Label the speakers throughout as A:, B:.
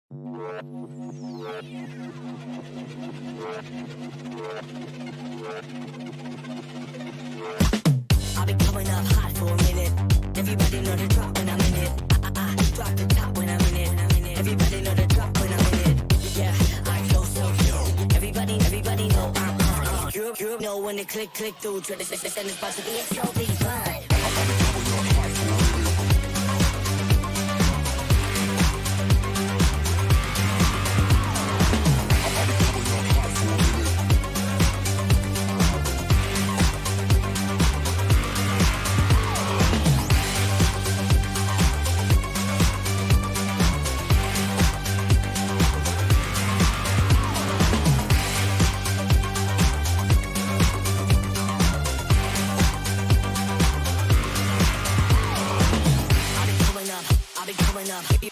A: I'll be coming up hot for a minute. Everybody know the drop when I'm in it. Drop the top when I'm in it. Everybody know the drop when I'm in it. Yeah, I flow so good. Everybody know I'm on. You know when it click through. Try to send this about to be so big fun.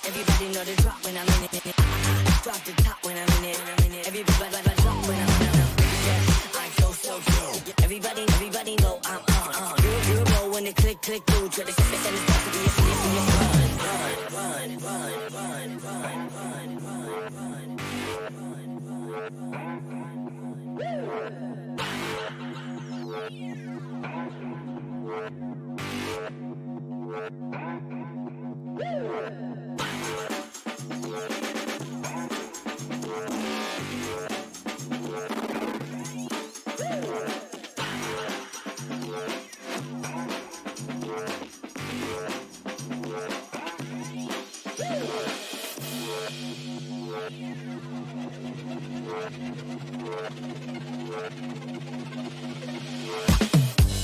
A: Everybody know the drop when I'm in it. Drop the top when I'm in it. Everybody drop when I'm in it. Yeah, I flow so good. Everybody know I'm on. You know when it click through. Try to send this about to be a serious run.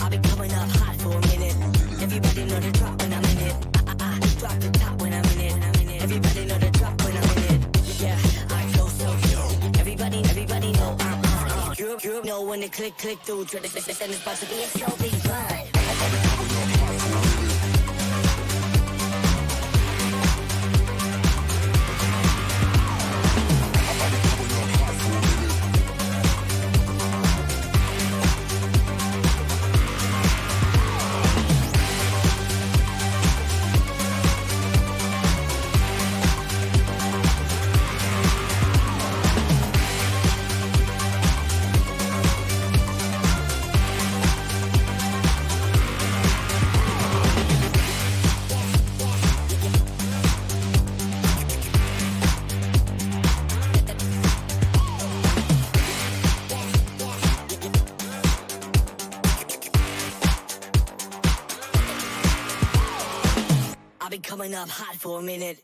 A: I'll be coming up hot for a minute. Everybody know the drop when I'm in it. Drop the top when I'm in it. Everybody know the drop when I'm in it. Yeah, I flow so good. Everybody know I'm on. You know when it click through. Try to send this about to be so big fun. I'll be coming up hot for a minute.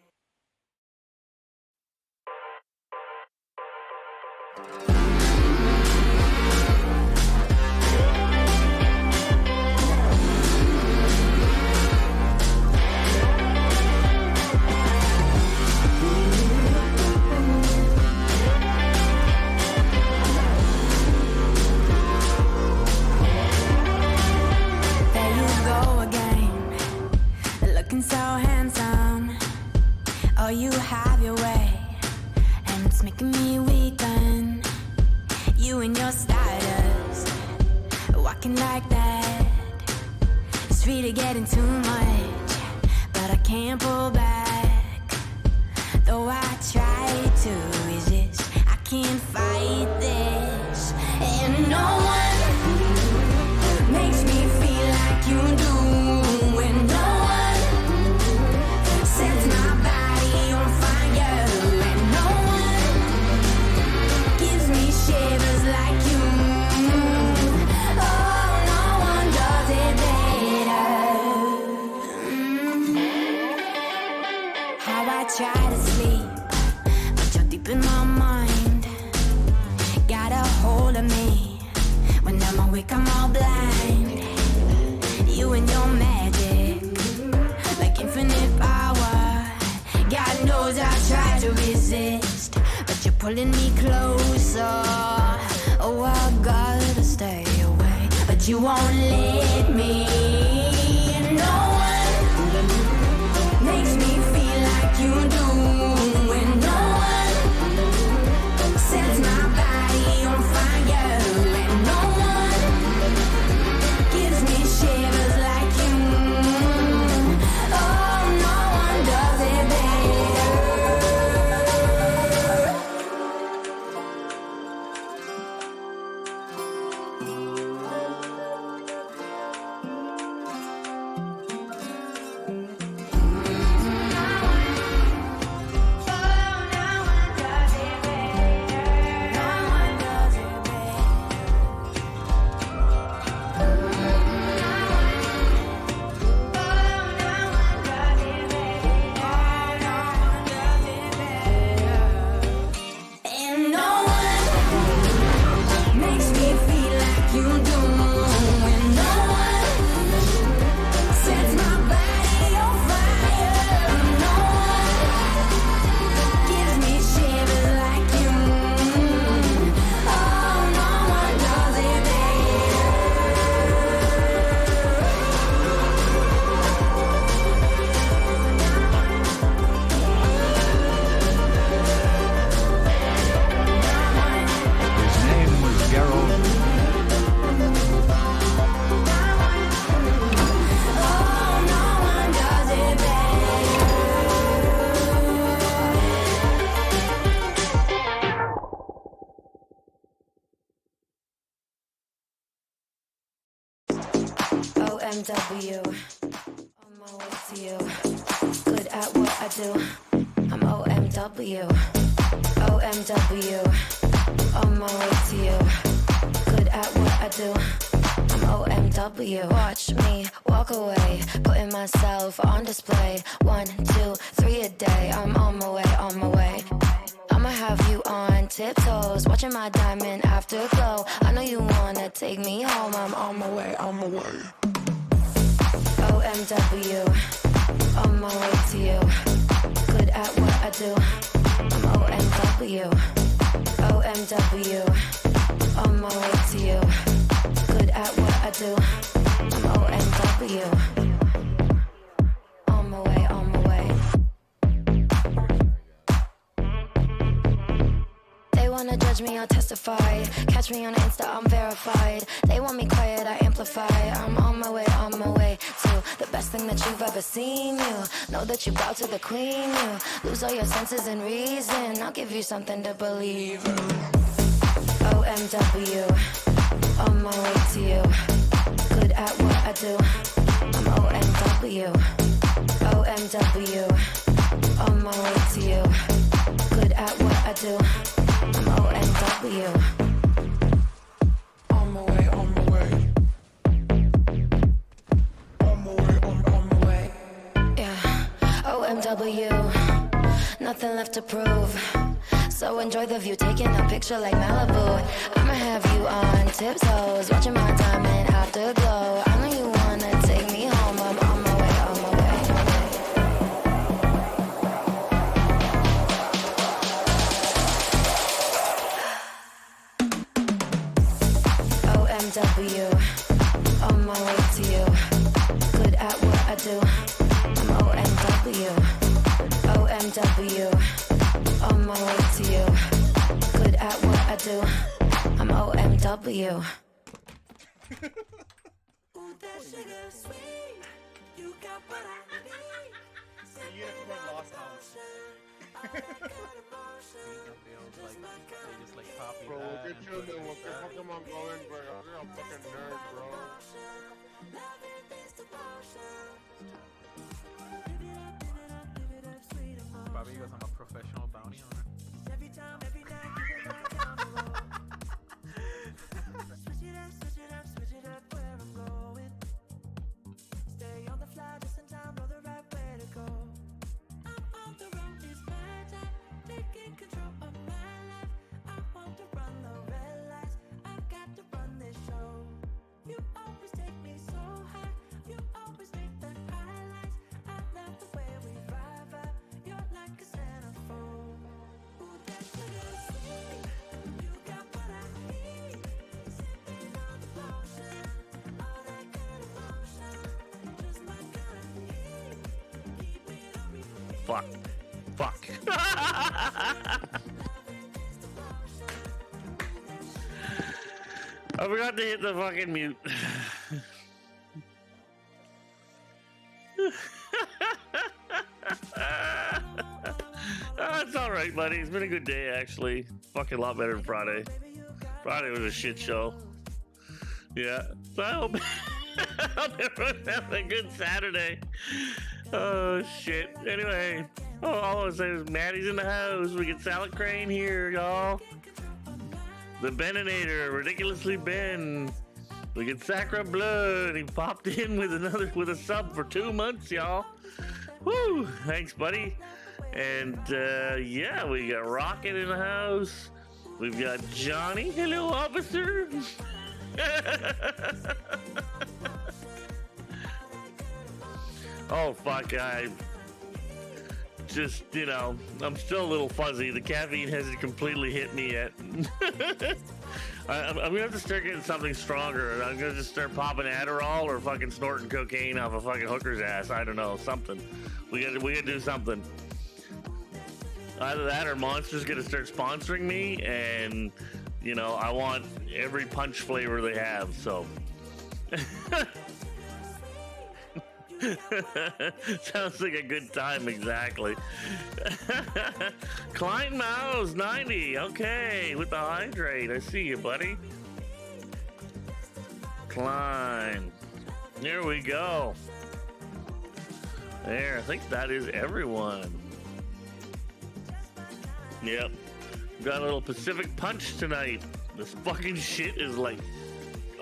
B: So handsome, oh, you have your way, and it's making me weaken. You and your stylist, walking like that. It's really getting too much, but I can't pull back. Though I try to resist, I can't fight this. And no one makes me feel like you do. And no one sets my body on fire, and no one gives me shivers like you. Oh, no one does it better. How I try to sleep, but you're deep in my mind. Got a hold of me. When I'm awake, I'm all blind. You and your magic, like infinite power. God knows I try to resist, but you're pulling me closer. Oh, I gotta stay away, but you won't let me. And no one makes me feel like you do. And no one sets my body on fire. And no one gives me shivers like you. Oh, no one does it better. OMW, on my way to you. Good at what I do. I'm OMW, OMW, on my way to you. Good at what I do. I'm OMW. Watch me walk away, putting myself on display. 1, 2, 3 a day. I'm on my way, on my way. I'ma have you on tiptoes, watching my diamond afterglow. I know you wanna take me home. I'm on my way, on my way. OMW, on my way to you. Good at what I do. I'm OMW, OMW, on my way to you. Good at what I do. I'm OMW, on my way, on my way. They wanna judge me, I'll testify. Catch me on Insta, I'm verified. They want me quiet, I amplify. I'm on my way to the best thing that you've ever seen. You know that you bow to the queen. You lose all your senses and reason. I'll give you something to believe in. OMW, on my way to you. Good at what I do. I'm OMW, OMW, on my way to you. Good at what I do. I'm OMW, on my way, on my way. On my way, on my way. Yeah, OMW, nothing left to prove. So enjoy the view, taking a picture like Malibu. I'ma have you on tiptoes, watching my diamond afterglow. I know you wanna take me home. I'm on my way, on my way. OMW, on my way to you. Good at what I do. I'm OMW, OMW, on my way to you. Good at what I do. I'm OMW. Ooh, that sugar sweet. You got what I need.
C: You get from Lost House. They just like copy
D: Bro,
C: that.
D: get your little what the fuck am I going, bro? You're a fucking nerd, bro.
C: Probably because I'm a professional bounty hunter.
A: Every time, every night, you and I down the road. Switch it up where I'm going. Stay on the fly just in time, know the right way to go. I'm on the road, it's my time, taking control of my life. I want to run the red lights, I've got to run this show. You always take me so high, you always make the highlights. I love the way we vibe out, you're like a centerfold. Ooh, that sugar sweet, you got what I need. Sipping on the potion, all that good emotion, just like I need. Keep it on repeat.
E: Fuck. Fuck. I forgot to hit the fucking mute. It's alright, buddy. It's been a good day, actually. Fucking a lot better than Friday. Friday was a shit show. Yeah. So I hope, I hope everyone's having a good Saturday. Oh, shit. Anyway, all I want to say is Maddie's in the house. We get Salad Crane here, y'all. The Beninator, Ridiculously Ben. We get Sacra Blood. He popped in with a sub for 2 months, y'all. Woo! Thanks, buddy. And yeah, we got Rocket in the house. We've got Johnny. Hello, officer. Oh fuck! I just, you know, I'm still a little fuzzy. The caffeine hasn't completely hit me yet. I'm gonna have to start getting something stronger. I'm gonna just start popping Adderall or fucking snorting cocaine off a fucking hooker's ass. I don't know, something. We gotta do something. Either that or Monster's gonna start sponsoring me, and you know, I want every punch flavor they have. So. Sounds like a good time, exactly. Klein Mouse 90, okay, with the hydrate. I see you, buddy. Klein. There we go. There, I think that is everyone. Yep. Got a little Pacific Punch tonight. This fucking shit is like,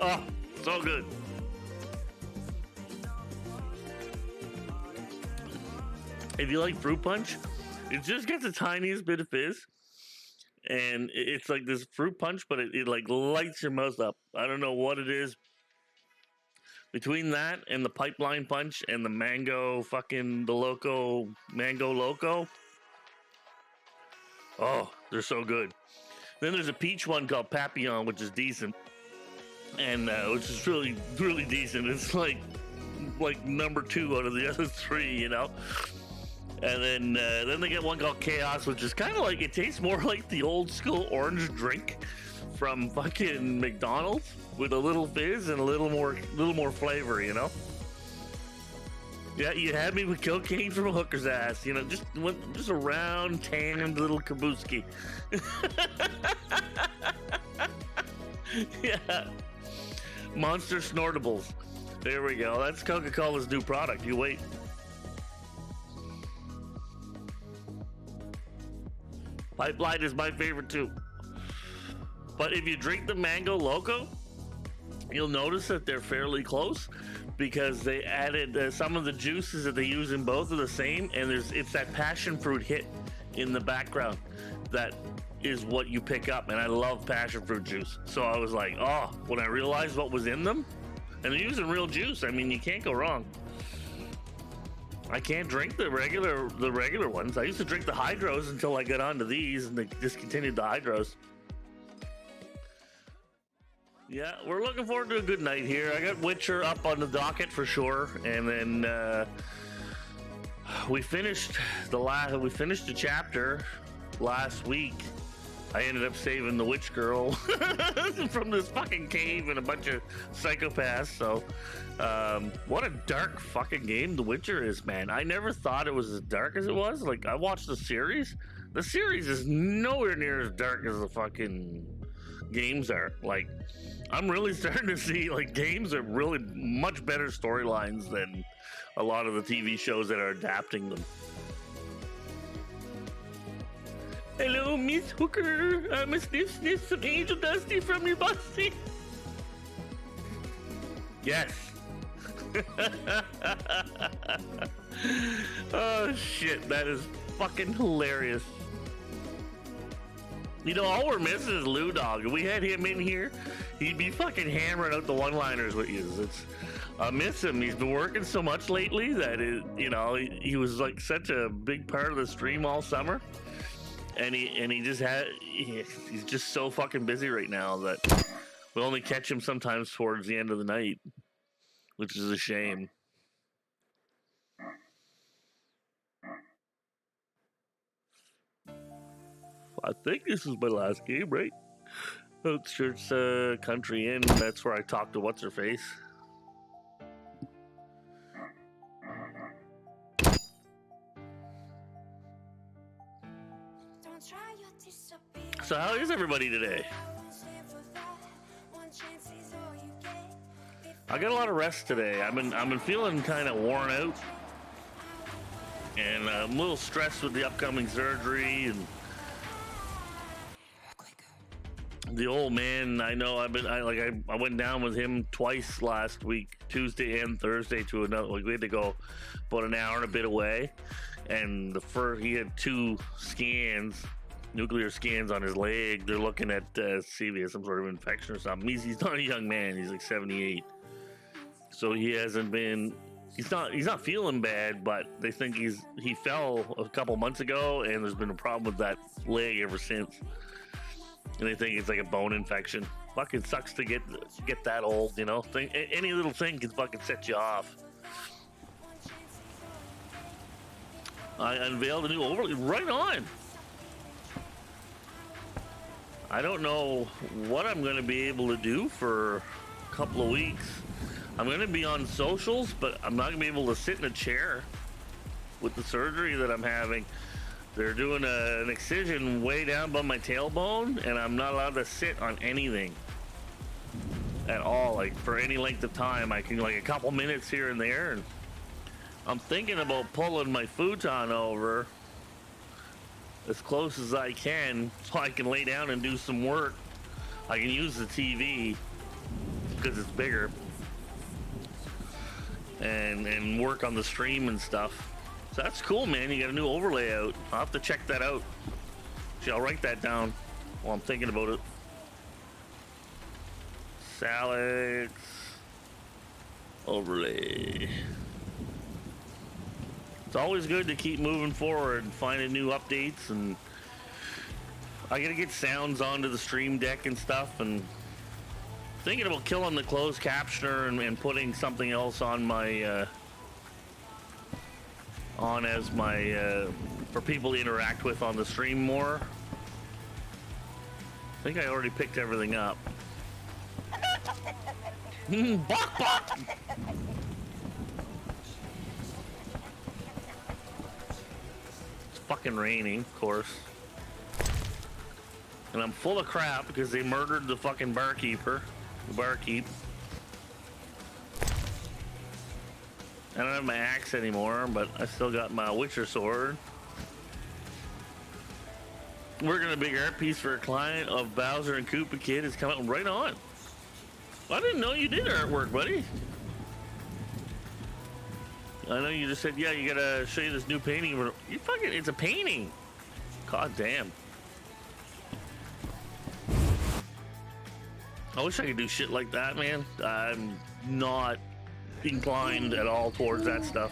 E: oh, so good. If you like fruit punch, it just gets the tiniest bit of fizz. And it's like this fruit punch, but it like lights your mouth up. I don't know what it is. Between that and the pipeline punch and the mango mango loco. Oh, they're so good. Then there's a peach one called Papillon, which is decent. And which is really, really decent. It's like number 2 out of the other 3, you know? And then they get one called Chaos, which is kind of like, it tastes more like the old school orange drink from fucking McDonald's with a little fizz and a little more flavor, you know? Yeah, you had me with cocaine from a hooker's ass, you know, just a round, tanned little kabuski. Yeah. Monster Snortables. There we go. That's Coca-Cola's new product. You wait. Pipeline is my favorite too. But if you drink the Mango Loco, you'll notice that they're fairly close because they added some of the juices that they use in both are the same, and it's that passion fruit hit in the background that is what you pick up, and I love passion fruit juice. So I was like, oh, when I realized what was in them, and they're using real juice, I mean, you can't go wrong. I can't drink the regular ones. I used to drink the hydros until I got onto these, and they discontinued the hydros. Yeah, we're looking forward to a good night here. I got Witcher up on the docket for sure, and then we finished the chapter last week. I ended up saving the witch girl from this fucking cave and a bunch of psychopaths. So, what a dark fucking game The Witcher is, man. I never thought it was as dark as it was. Like, I watched the series. The series is nowhere near as dark as the fucking games are. Like, I'm really starting to see, like, games are really much better storylines than a lot of the TV shows that are adapting them. Hello, Miss Hooker. I'm a sniff some angel dusty from your busty. Yes. Oh, shit. That is fucking hilarious. You know, all we're missing is Lou Dog. If we had him in here, he'd be fucking hammering out the one-liners with you. I miss him. He's been working so much lately that, he was like such a big part of the stream all summer. And he's just so fucking busy right now that we only catch him sometimes towards the end of the night, which is a shame. I think this is my last game, right? Outskirts Country Inn. That's where I talked to what's her face. So how is everybody today? I got a lot of rest today. I've been feeling kind of worn out, and I'm a little stressed with the upcoming surgery and the old man. I know I went down with him twice last week, Tuesday and Thursday, to another. Like, we had to go about an hour and a bit away, and he had 2 nuclear scans on his leg. They're looking at see if he has some sort of infection or something. He's not a young man. He's like 78, so he's not feeling bad, but they think he fell a couple months ago, and there's been a problem with that leg ever since. And they think it's like a bone infection. Fucking sucks to get that old, you know. Any little thing can fucking set you off. I unveiled a new overlay. Right on. I don't know what I'm going to be able to do for a couple of weeks. I'm going to be on socials, but I'm not going to be able to sit in a chair with the surgery that I'm having. They're doing an excision way down by my tailbone, and I'm not allowed to sit on anything. at all, like for any length of time. I can like a couple minutes here and there, and I'm thinking about pulling my futon over as close as I can so I can lay down and do some work. I can use the TV because it's bigger and work on the stream and stuff. So that's cool, man. You got a new overlay out. I'll have to check that out. See, I'll write that down while I'm thinking about it. Salads overlay. It's always good to keep moving forward, finding new updates, and I gotta get sounds onto the stream deck and stuff, and thinking about killing the closed captioner and putting something else on my on as my for people to interact with on the stream more. I think I already picked everything up. Bok bok! It's fucking raining, of course. And I'm full of crap because they murdered the fucking barkeeper. The barkeep. I don't have my axe anymore, but I still got my Witcher sword. Working on a big art piece for a client of Bowser and Koopa Kid is coming right on. I didn't know you did artwork, buddy. I know you just said, yeah, you gotta show you this new painting. You fucking, it's a painting. God damn. I wish I could do shit like that, man. I'm not inclined at all towards that stuff.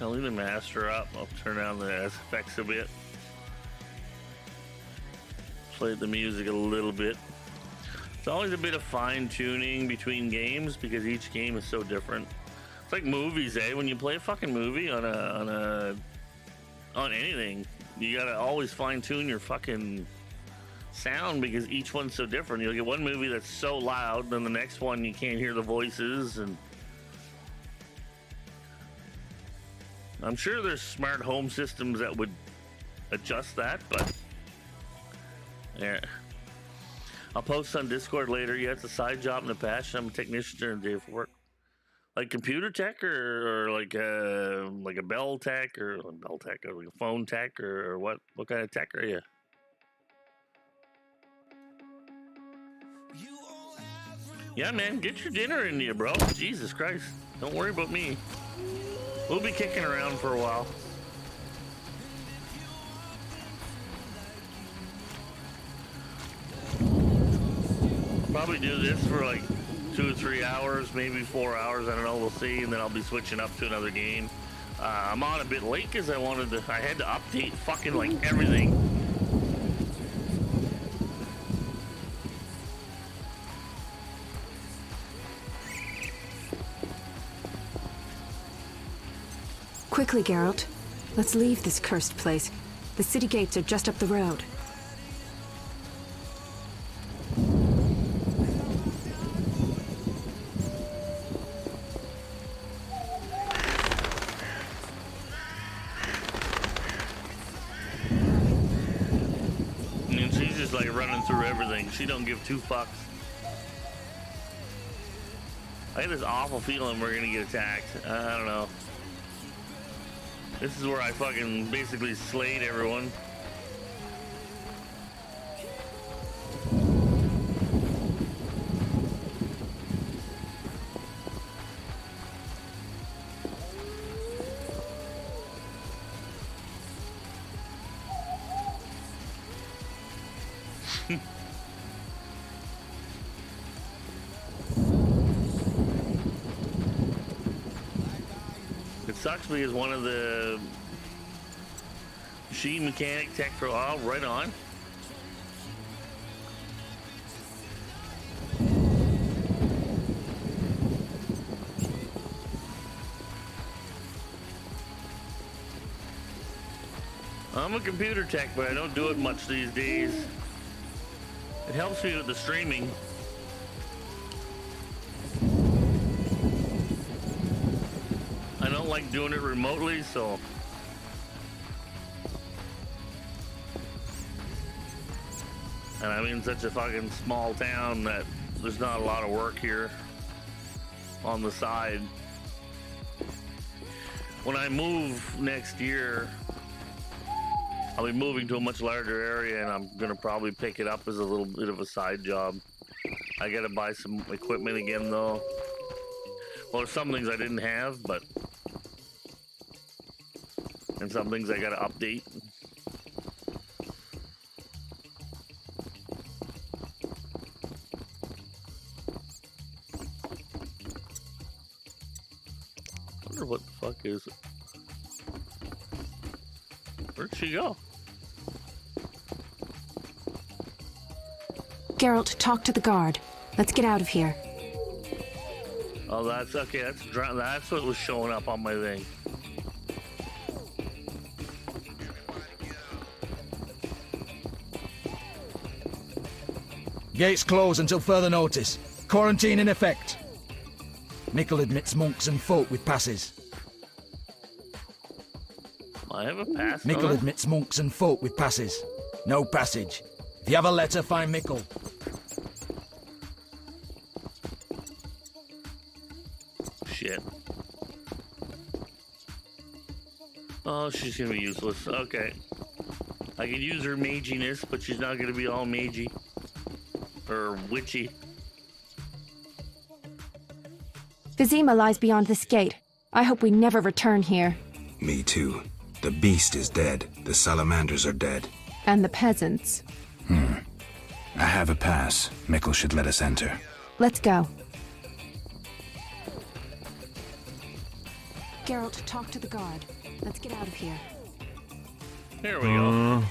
E: I'll leave the master up. I'll turn down the effects a bit. Play the music a little bit. It's always a bit of fine tuning between games because each game is so different. It's like movies, eh? When you play a fucking movie on anything, you gotta always fine tune your fucking sound because each one's so different. You'll get one movie that's so loud, then the next one you can't hear the voices, and I'm sure there's smart home systems that would adjust that, but yeah. I'll post on Discord later. Yeah, it's a side job in the past. I'm a technician during the day for work. Like computer tech or like a bell tech or like a phone tech or what? What kind of tech are you? Yeah, man, get your dinner into you, bro. Jesus Christ. Don't worry about me. We'll be kicking around for a while. Probably do this for like 2 or 3 hours, maybe 4 hours. I don't know. We'll see. And then I'll be switching up to another game. I'm on a bit late because I had to update fucking like everything.
F: Quickly, Geralt. Let's leave this cursed place. The city gates are just up the road.
E: And she's just like running through everything. She don't give 2 fucks. I have this awful feeling we're gonna get attacked. I don't know. This is where I fucking basically slayed everyone. It sucks because one of the machine mechanic tech for a while, right on. I'm a computer tech, but I don't do it much these days. It helps me with the streaming. I don't like doing it remotely, so. And I'm in such a fucking small town that there's not a lot of work here on the side. When I move next year, I'll be moving to a much larger area, and I'm gonna probably pick it up as a little bit of a side job. I gotta buy some equipment again, though. Well, there's some things I didn't have, but and some things I gotta update. I wonder what the fuck is it? Where'd she go?
F: Geralt, talk to the guard. Let's get out of here.
E: Oh, that's okay. That's what was showing up on my thing.
G: Gates closed until further notice. Quarantine in effect. Mickle admits monks and folk with passes.
E: I have a pass.
G: Mickle admits monks and folk with passes. No passage. If you have a letter, find Mickle.
E: Shit. Oh, she's gonna be useless. Okay. I can use her maginess, but she's not gonna be all magey. Or witchy.
F: Vizima lies beyond this gate. I hope we never return here.
H: Me too. The beast is dead. The salamanders are dead.
F: And the peasants.
H: I have a pass. Mickle should let us enter.
F: Let's go. Geralt, talk to the guard. Let's get out of here.
E: There we go.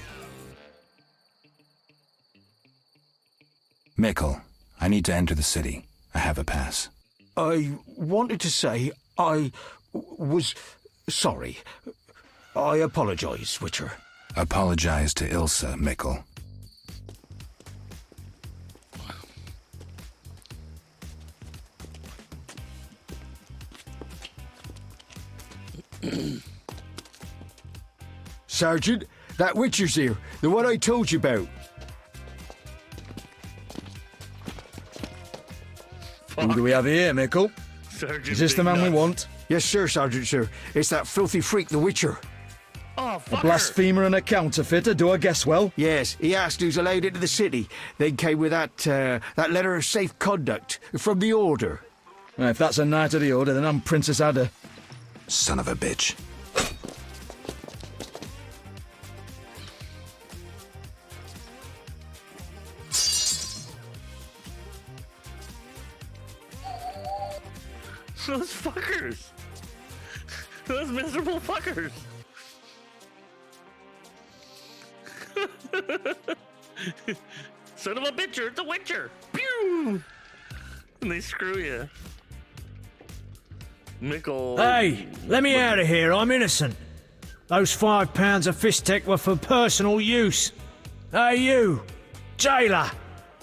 H: Mickle, I need to enter the city. I have a pass.
I: I wanted to say I was sorry. I apologize, Witcher.
H: Apologize to Ilsa, Mickle.
I: Sergeant, that Witcher's here. The one I told you about.
G: Who do we have here, Mickle?
E: Sergeant
G: Is this the
E: Big
G: man we
E: Nuts.
G: want?
I: Yes, sir, Sergeant, sir. It's that filthy freak, the Witcher.
E: Oh,
G: A
E: fuck
G: blasphemer and a counterfeiter, do I guess well?
I: Yes, he asked who's allowed into the city. Then came with that letter of safe conduct from the Order.
G: If that's a knight of the order, then I'm Princess Ada.
H: Son of a bitch.
E: Those fuckers. Those miserable fuckers. Son of a bitcher, it's a witcher. Pew! And they screw you. Mickle.
J: Hey, let me out of here. I'm innocent. Those £5 of fistek were for personal use. Hey, you, jailer,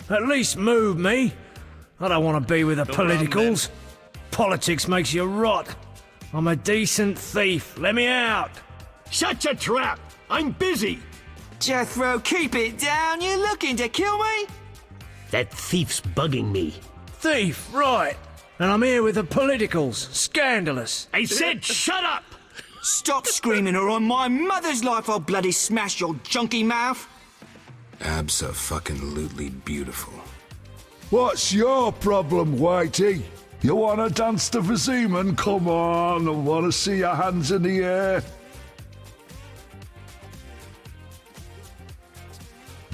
J: at least move me. I don't want to be with the
E: Go on,
J: politicals. Politics makes you rot. I'm a decent thief. Let me out.
I: Shut your trap! I'm busy!
K: Jethro, keep it down. You looking to kill me?
J: That thief's bugging me. Thief, right. And I'm here with the politicals. Scandalous.
I: I said shut up!
K: Stop screaming or on my mother's life I'll bloody smash your junky mouth.
H: Abso-fucking-lutely beautiful.
L: What's your problem, Whitey? You want to dance to Viziman? Come on, I want to see your hands in the air.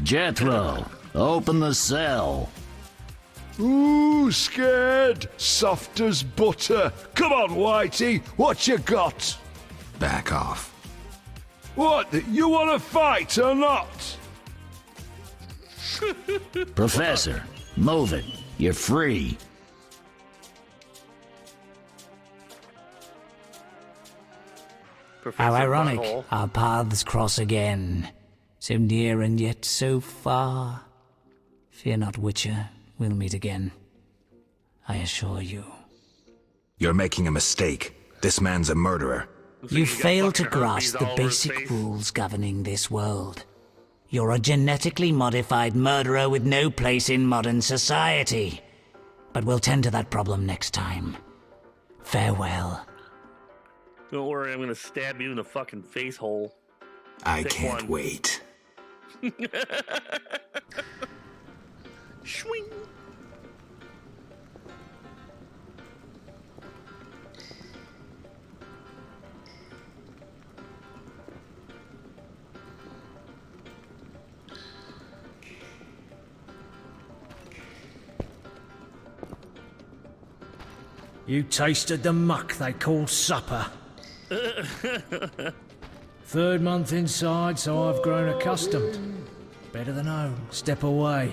J: Jethro, open the cell.
L: Ooh, scared? Soft as butter. Come on, Whitey, what you got?
H: Back off.
L: What, you want to fight or not?
J: Professor, move it. You're free.
E: Professor
M: How ironic.
E: Butthole.
M: Our paths cross again. So near and yet so far. Fear not, Witcher. We'll meet again. I assure you.
H: You're making a mistake. This man's a murderer.
M: You fail to
E: fucking
M: grasp
E: herpes
M: the
E: all over his
M: basic
E: face.
M: rules governing this world. You're a genetically modified murderer with no place in modern society. But we'll tend to that problem next time. Farewell.
E: Don't worry, I'm gonna stab you in the fucking face hole.
H: I
E: Pick
H: can't
E: one.
H: wait.
E: Swing.
J: You tasted the muck they call supper. 3rd month inside, so I've grown accustomed. Better than home. Step away.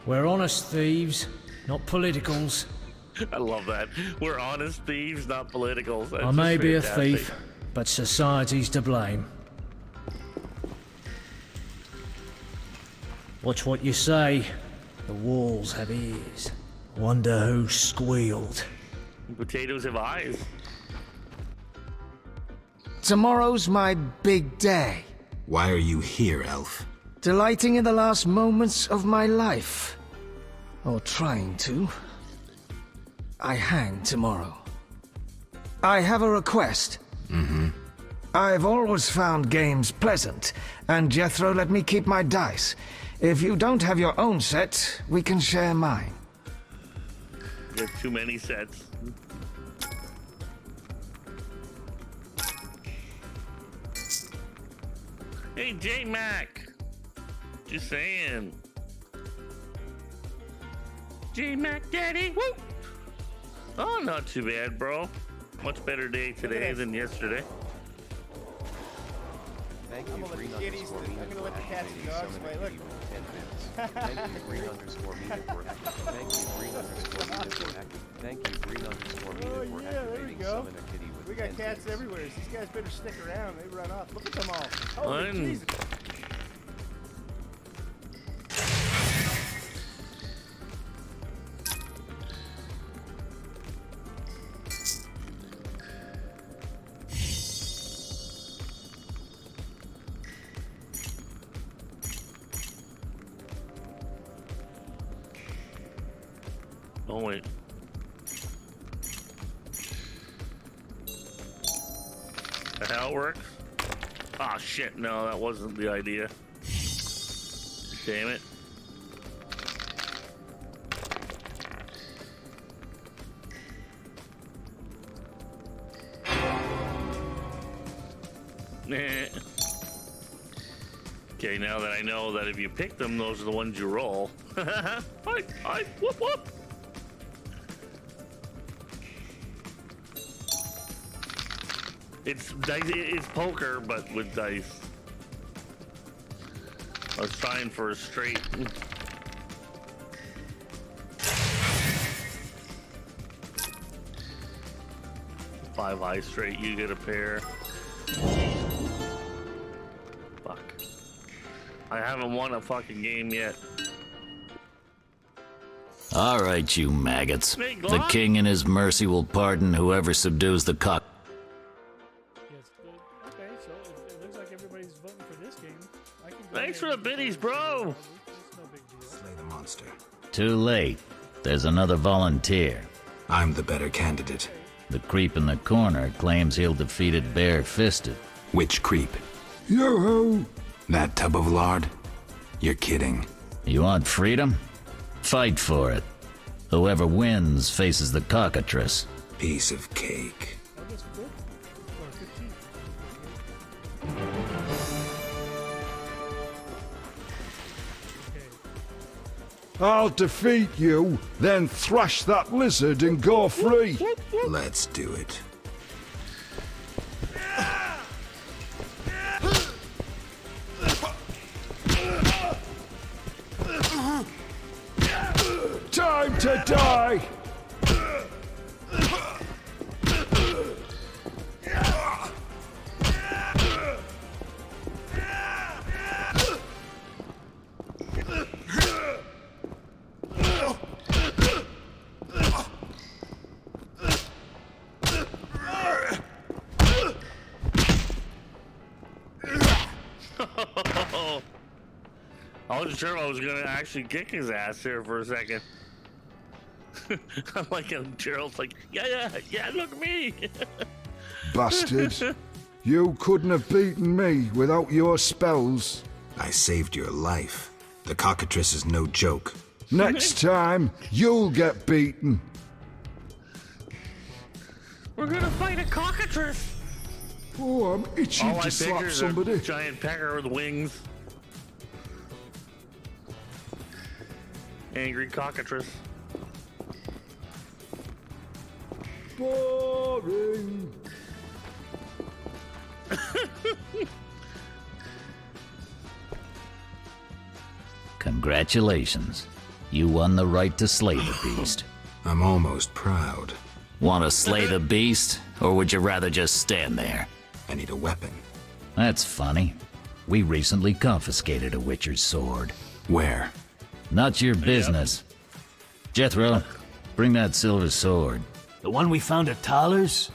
J: We're honest thieves, not politicals.
E: I love that. We're honest thieves, not politicals. That's
J: I may
E: just
J: be a
E: fantastic.
J: thief, but society's to blame. Watch what you say. The walls have ears. Wonder who squealed.
E: Potatoes have eyes.
I: Tomorrow's my big day.
H: Why are you here, Elf?
I: Delighting in the last moments of my life. Or trying to. I hang tomorrow. I have a request.
H: Mm-hmm.
I: I've always found games pleasant, and Jethro let me keep my dice. If you don't have your own set, we can share mine.
E: There's too many sets. Hey, J-Mac. Just saying. J-Mac Daddy. Woo! Oh, not too bad, bro. Much better day today than yesterday.
C: Thank you, green underscore media. I'm gonna let the cats and dogs play. Look.
N: Thank you, green underscore media for Thank you, green underscore media for Thank you, green underscore media for
C: Oh, yeah, there you go.
N: summon a kitty with
C: We got
N: 10
C: cats
N: bits.
C: everywhere. These guys better stick around. They run off. Look at them all. Holy
E: Fun.
C: Jesus.
E: Oh, wait. That how it works? Ah, shit. No, that wasn't the idea. Damn it. Nah. Okay, now that I know that if you pick them, those are the ones you roll. Hi, whoop, whoop. It's dice. It's poker, but with dice. I was trying for a straight. 5 eye straight. You get a pair. Fuck. I haven't won a fucking game yet.
O: All right, you maggots.
E: Hey,
O: The
E: Glock.
O: king in his mercy will pardon whoever subdues the cock.
P: Okay, so it looks like everybody's voting for this game. I can go
E: Thanks for
P: ahead
E: the biddies, bro.
P: It's no big deal.
H: Slay the monster.
O: Too late. There's another volunteer.
H: I'm the better candidate.
O: The creep in the corner claims he'll defeat it bare-fisted.
H: Which creep?
L: Yoo-hoo!
H: That tub of lard? You're kidding.
O: You want freedom? Fight for it. Whoever wins faces the cockatrice.
H: Piece of cake.
P: Oh, that's good. Or 15.
L: I'll defeat you, then thrash that lizard and go free.
H: Let's do it.
L: Time to die!
E: wasn't sure I was gonna actually kick his ass here for a second. I'm like, Gerald's like, yeah, look at me.
L: Bastard. You couldn't have beaten me without your spells.
H: I saved your life. The cockatrice is no joke.
L: Next time, you'll get beaten.
E: We're gonna fight a cockatrice.
L: Oh, I'm itching
E: All I
L: to slap
E: picture is
L: somebody.
E: a giant pecker with wings. Angry cockatrice.
L: Boring.
O: Congratulations. You won the right to slay the beast.
H: I'm almost proud.
O: Want to slay the beast, or would you rather just stand there?
H: I need a weapon.
O: That's funny. We recently confiscated a Witcher's sword.
H: Where?
O: Not your business. Jethro, bring that silver sword.
J: The one we found at Tyler's?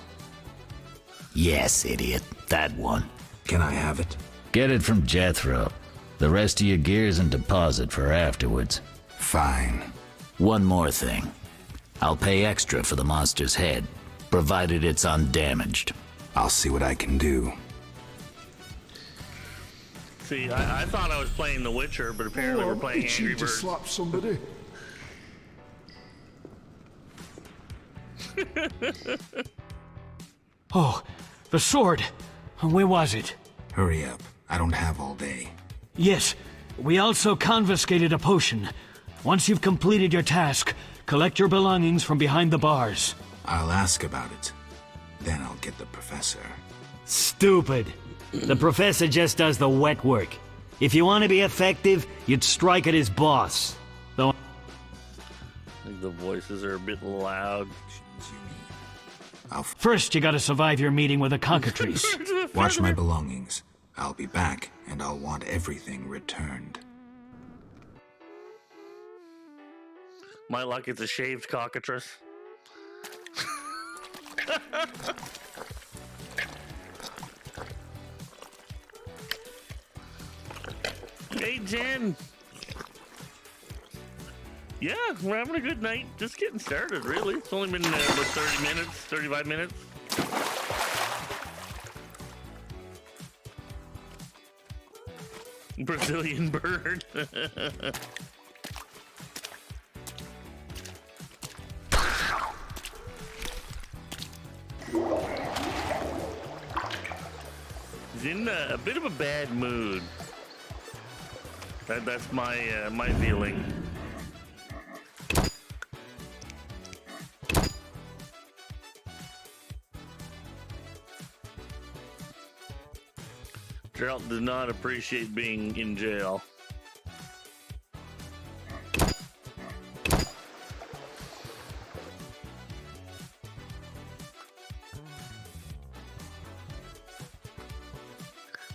O: Yes, idiot. That one.
H: Can I have it?
O: Get it from Jethro. The rest of your gear's in deposit for afterwards.
H: Fine.
O: One more thing. I'll pay extra for the monster's head, provided it's undamaged.
H: I'll see what I can do.
E: See, I thought I was playing The Witcher, but apparently we're playing Angry
L: to
E: Birds.
L: slap somebody.
J: Oh, the sword. Where was it?
H: Hurry up. I don't have all day.
J: Yes, we also confiscated a potion. Once you've completed your task, collect your belongings from behind the bars.
H: I'll ask about it. Then I'll get the professor.
J: Stupid. The professor just does the wet work. If you want to be effective, you'd strike at his boss. Though
E: I think the voices are a bit loud.
J: First, you gotta survive your meeting with a cockatrice.
H: Watch my belongings. I'll be back, and I'll want everything returned.
E: My luck, it's a shaved cockatrice. Hey, Jen. Yeah, we're having a good night. Just getting started, really. It's only been about 30 minutes, 35 minutes. Brazilian bird. He's in a bit of a bad mood. That's my my feeling. Gerald does not appreciate being in jail.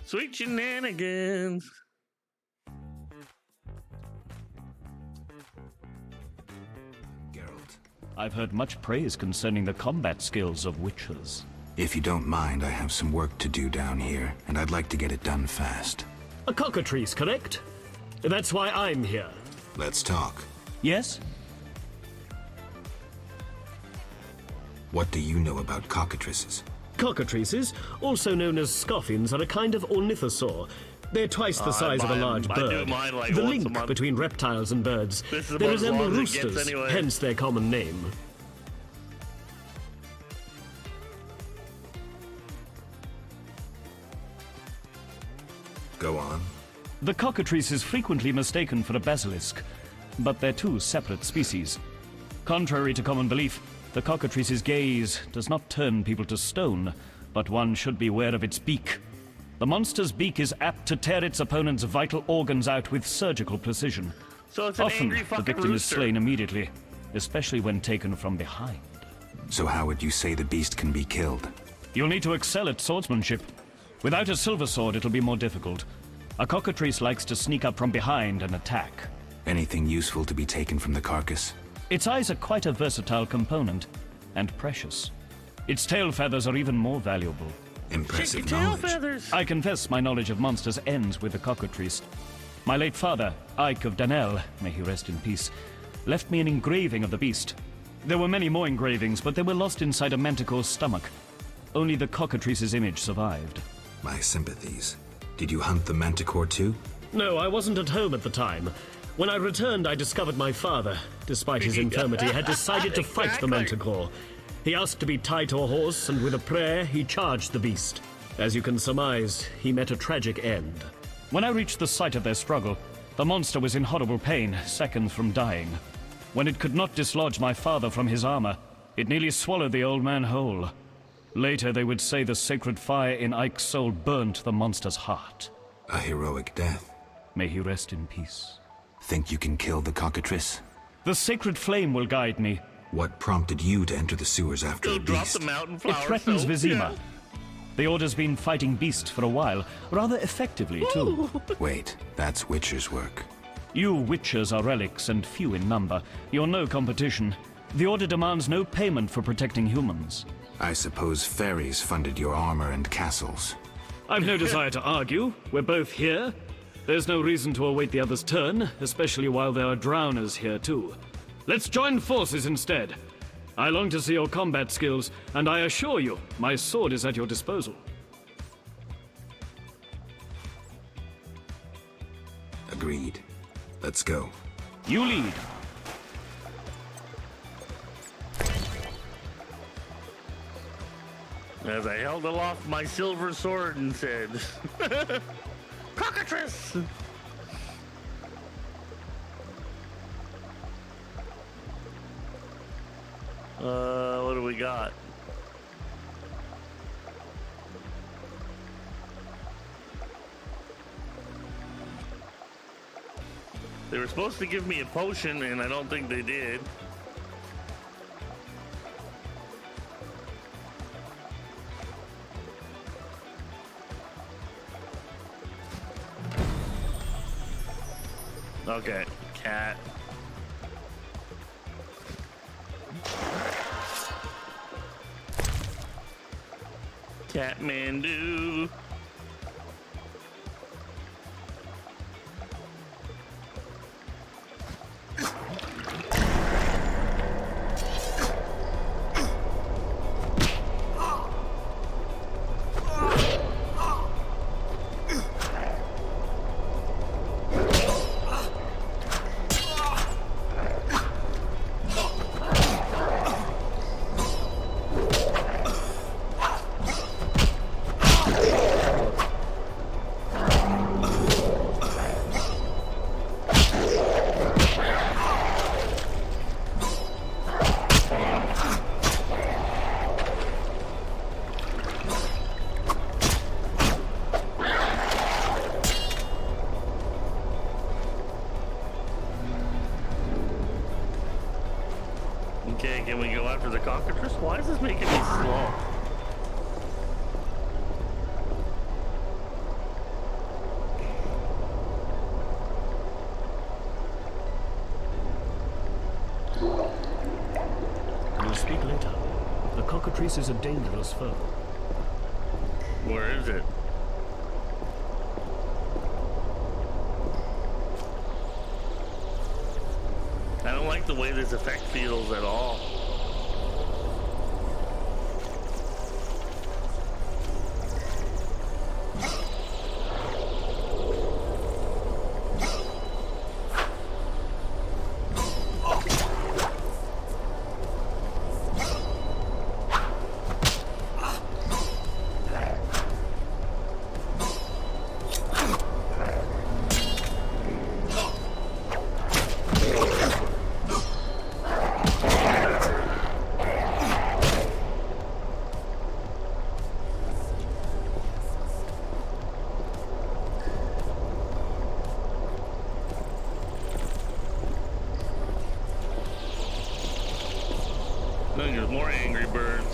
E: Sweet shenanigans.
Q: I've heard much praise concerning the combat skills of witches.
H: If you don't mind, I have some work to do down here, and I'd like to get it done fast.
Q: A cockatrice, correct? That's why I'm here.
H: Let's talk.
Q: Yes?
H: What do you know about cockatrices?
Q: Cockatrices, also known as scoffins, are a kind of ornithosaur. They're twice the size of a large bird.
E: I do mine like
Q: the
E: once a
Q: link
E: month.
Q: between reptiles and birds.
E: This is
Q: They
E: about as
Q: resemble
E: long as it gets
Q: roosters,
E: anyway.
Q: hence their common name.
H: Go on.
Q: The cockatrice is frequently mistaken for a basilisk, but they're two separate species. Contrary to common belief, the cockatrice's gaze does not turn people to stone, but one should beware of its beak. The monster's beak is apt to tear its opponent's vital organs out with surgical precision.
E: So it's an
Q: Often,
E: angry
Q: the
E: fucking
Q: victim is
E: rooster.
Q: slain immediately, especially when taken from behind.
H: So how would you say the beast can be killed?
Q: You'll need to excel at swordsmanship. Without a silver sword, it'll be more difficult. A cockatrice likes to sneak up from behind and attack.
H: Anything useful to be taken from the carcass?
Q: Its eyes are quite a versatile component, and precious. Its tail feathers are even more valuable.
H: Impressive
E: Tail
H: knowledge.
E: feathers.
Q: I confess my knowledge of monsters ends with the cockatrice. My late father, Ike of Danel, may he rest in peace, left me an engraving of the beast. There were many more engravings, but they were lost inside a manticore's stomach. Only the cockatrice's image survived.
H: My sympathies. Did you hunt the manticore too?
R: No, I wasn't at home at the time. When I returned, I discovered my father, despite his infirmity, had decided to fight the manticore. He asked to be tied to a horse, and with a prayer, he charged the beast. As you can surmise, he met a tragic end.
Q: When I reached the site of their struggle, the monster was in horrible pain, seconds from dying. When it could not dislodge my father from his armor, it nearly swallowed the old man whole. Later, they would say the sacred fire in Ike's soul burnt the monster's heart.
H: A heroic death.
Q: May he rest in peace.
H: Think you can kill the cockatrice?
Q: The sacred flame will guide me.
H: What prompted you to enter the sewers after the
E: drop
H: beast?
E: the mountain
Q: It
E: flower.
Q: threatens
E: so,
Q: Vizima.
E: yeah.
Q: The Order's been fighting Beast for a while, rather effectively, too.
H: Wait, that's Witcher's work.
Q: You Witchers are relics and few in number. You're no competition. The Order demands no payment for protecting humans.
H: I suppose fairies funded your armor and castles.
R: I've no desire to argue. We're both here. There's no reason to await the other's turn, especially while there are drowners here too. Let's join forces instead. I long to see your combat skills, and I assure you, my sword is at your disposal.
H: Agreed. Let's go.
Q: You lead.
E: As I held aloft my silver sword and said, "Cockatrice!" What do we got? They were supposed to give me a potion, and I don't think they did. Okay, cat. Catmandu. Okay, can we go after the cockatrice? Why is this making me slow?
R: We'll speak later. The cockatrice is a dangerous foe.
E: Where is it? I don't like the way this effect feels at all. Look, there's more angry birds.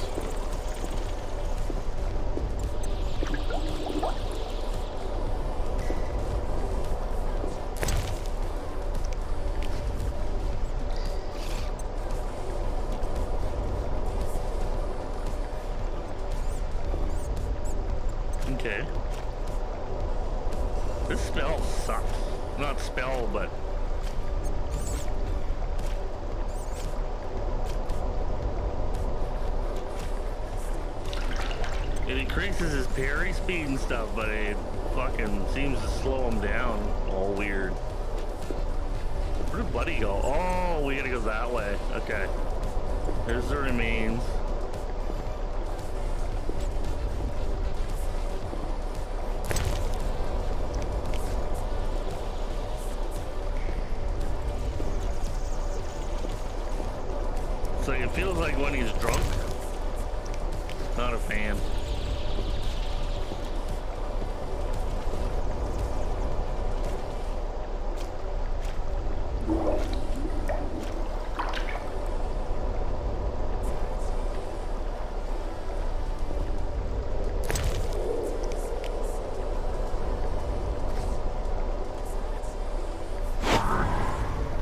E: Okay. This smell sucks. Not spell, but it increases his parry speed and stuff, but it fucking seems to slow him down. All weird. Where did Buddy go? Oh, we gotta go that way. Okay. There's the remains. So it feels like when he's drunk. Not a fan.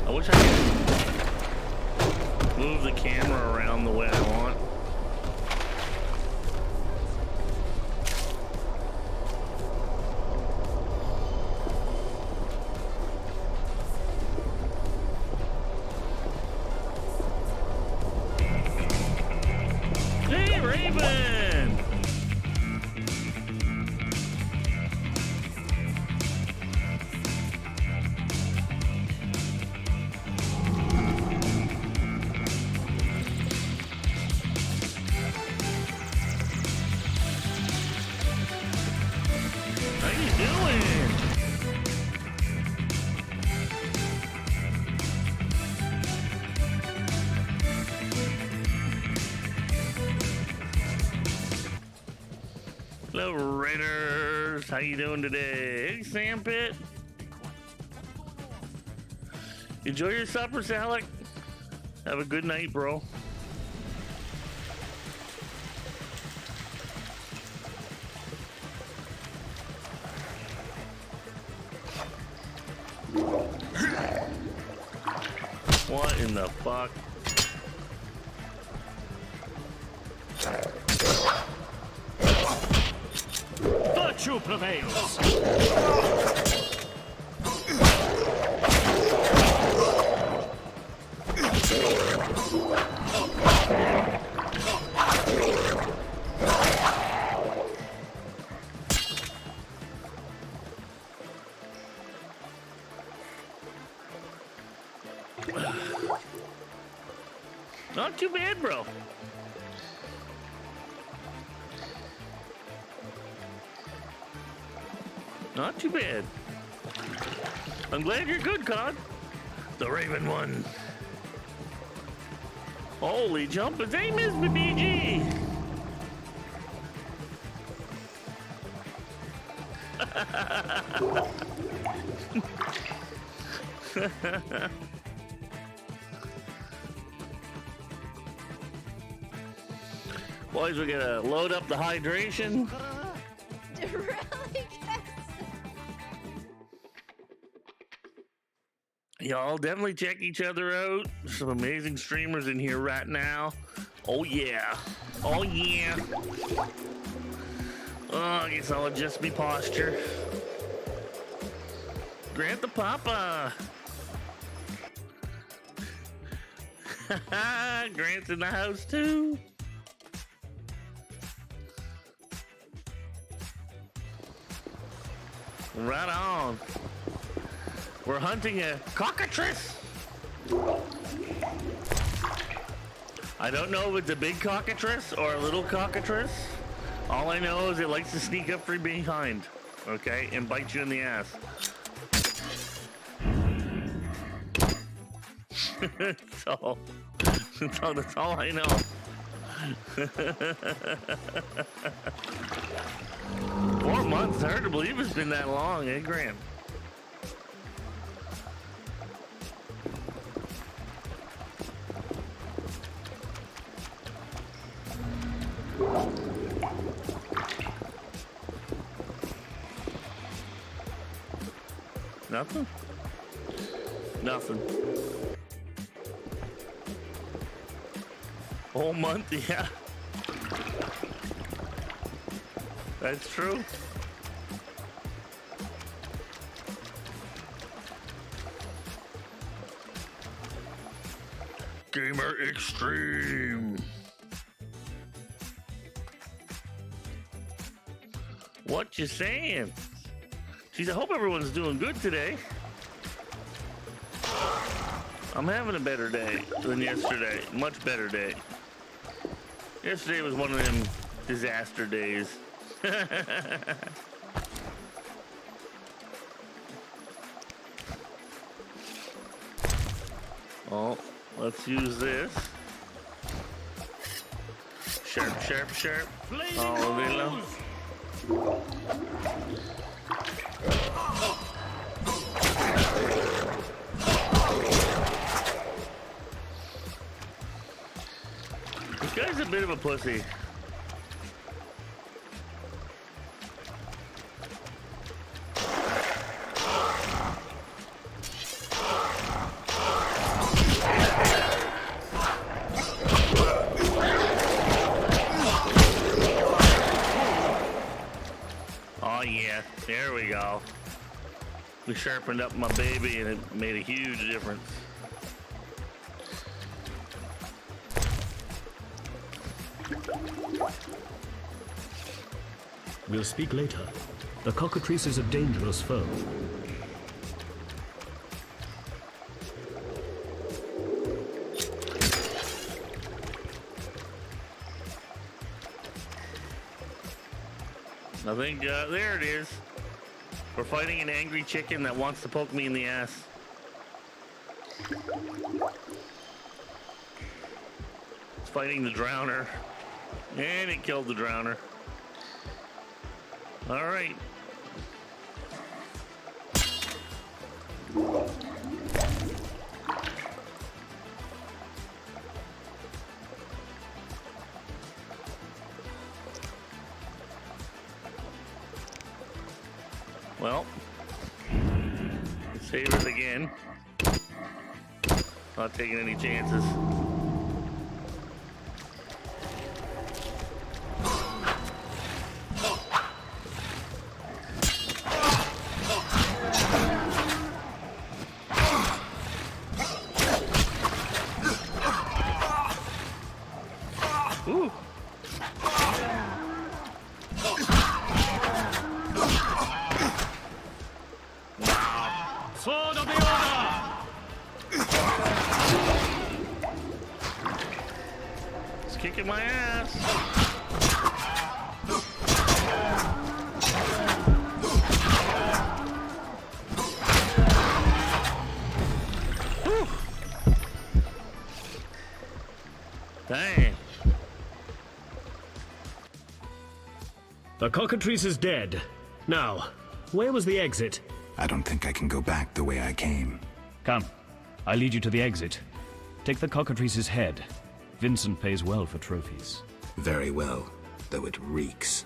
E: I wish I could move the camera around the way I want. Hey, Raven! How you doing? Hello, Raiders. How you doing today? Hey, Sandpit. Enjoy your supper, Salik. Have a good night, bro. What in the fuck?
R: Virtue prevails.
E: Not too bad, bro. Not too bad. I'm glad you're good, Cod. The Raven one. Holy jumpers. Hey, Miss BG. Boys, we're gonna load up the hydration. Y'all definitely check each other out. Some amazing streamers in here right now. Oh yeah. Oh yeah. Oh, I guess I'll adjust my posture. Grant the Papa. Grant's in the house too. Right on. We're hunting a cockatrice. I don't know if it's a big cockatrice or a little cockatrice. All I know is it likes to sneak up from behind, okay, and bite you in the ass. that's all I know. 4 months, hard to believe it's been that long, eh, Grant? Nothing? Nothing. Whole month, yeah. That's true. Gamer Extreme. What you saying? Jeez, I hope everyone's doing good today. I'm having a better day than yesterday. Much better day. Yesterday was one of them disaster days. Oh, let's use this. Sharp, sharp, sharp. All day long. This guy's a bit of a pussy. Oh yeah, there we go. We sharpened up my baby and it made a huge difference.
R: We'll speak later. The cockatrice is a dangerous foe.
E: I think, there it is. We're fighting an angry chicken that wants to poke me in the ass. It's fighting the drowner. And it killed the drowner. All right. Well, save it again. Not taking any chances. Ooh.
R: Sword of the Order!
E: It's kicking my ass. Whew. Dang.
R: The cockatrice is dead. Now, where was the exit?
H: I don't think I can go back the way I came.
Q: Come, I'll lead you to the exit. Take the cockatrice's head. Vincent pays well for trophies.
H: Very well, though it reeks.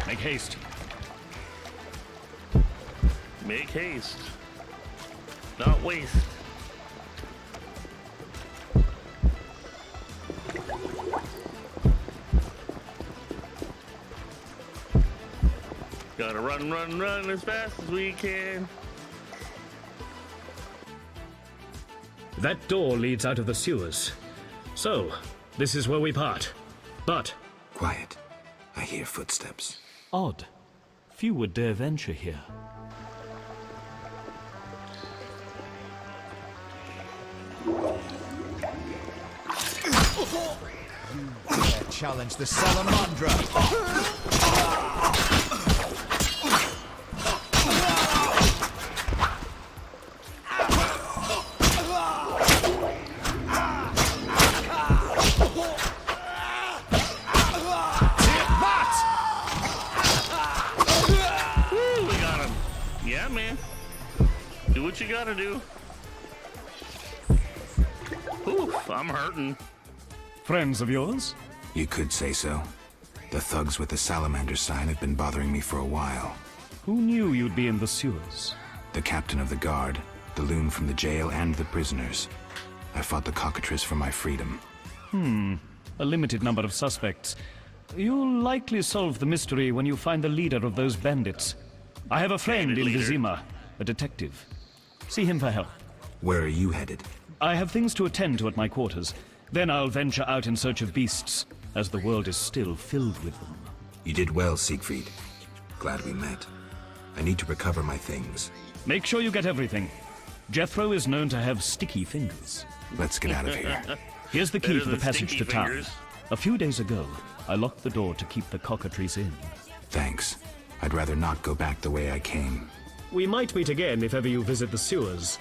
Q: Make haste.
E: Make haste. Not waste. Gotta run, run, run as fast as we can.
R: That door leads out of the sewers. So, this is where we part. But...
H: Quiet. I hear footsteps.
Q: Odd. Few would dare venture here.
S: Challenge the Salamandra.
E: Woo, we got him. Yeah, man. Do what you gotta do. Oof, I'm hurting.
Q: Friends of yours?
H: You could say so. The thugs with the salamander sign have been bothering me for a while.
Q: Who knew you'd be in the sewers?
H: The captain of the guard, the loon from the jail, and the prisoners. I fought the cockatrice for my freedom.
Q: A limited number of suspects. You'll likely solve the mystery when you find the leader of those bandits. I have a friend in Vizima, a detective. See him for help.
H: Where are you headed?
Q: I have things to attend to at my quarters. Then I'll venture out in search of beasts, as the world is still filled with them.
H: You did well, Siegfried. Glad we met. I need to recover my things.
Q: Make sure you get everything. Jethro is known to have sticky fingers.
H: Let's get out of here.
Q: Here's the key
E: Better
Q: to the
E: than
Q: passage to
E: stinky
Q: town.
E: fingers.
Q: A few days ago, I locked the door to keep the cockatrice in.
H: Thanks. I'd rather not go back the way I came.
R: We might meet again if ever you visit the sewers.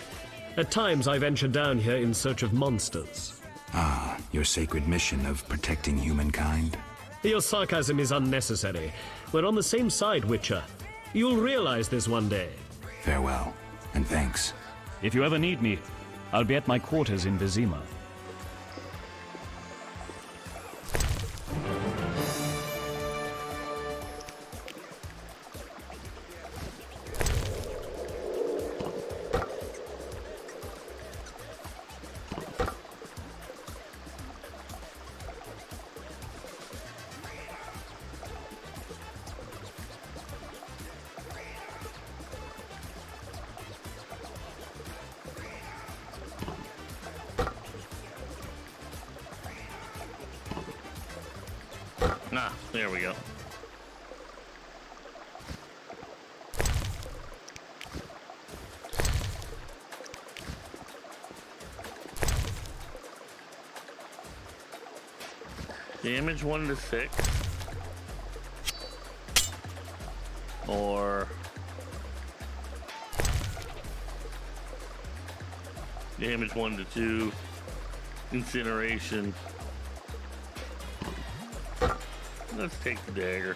R: At times I venture down here in search of monsters.
H: Ah, your sacred mission of protecting humankind?
R: Your sarcasm is unnecessary. We're on the same side, Witcher. You'll realize this one day.
H: Farewell, and thanks.
Q: If you ever need me, I'll be at my quarters in Vizima.
E: Ah, there we go. Damage 1 to 6. Or damage 1 to 2. Incineration. Let's take the dagger.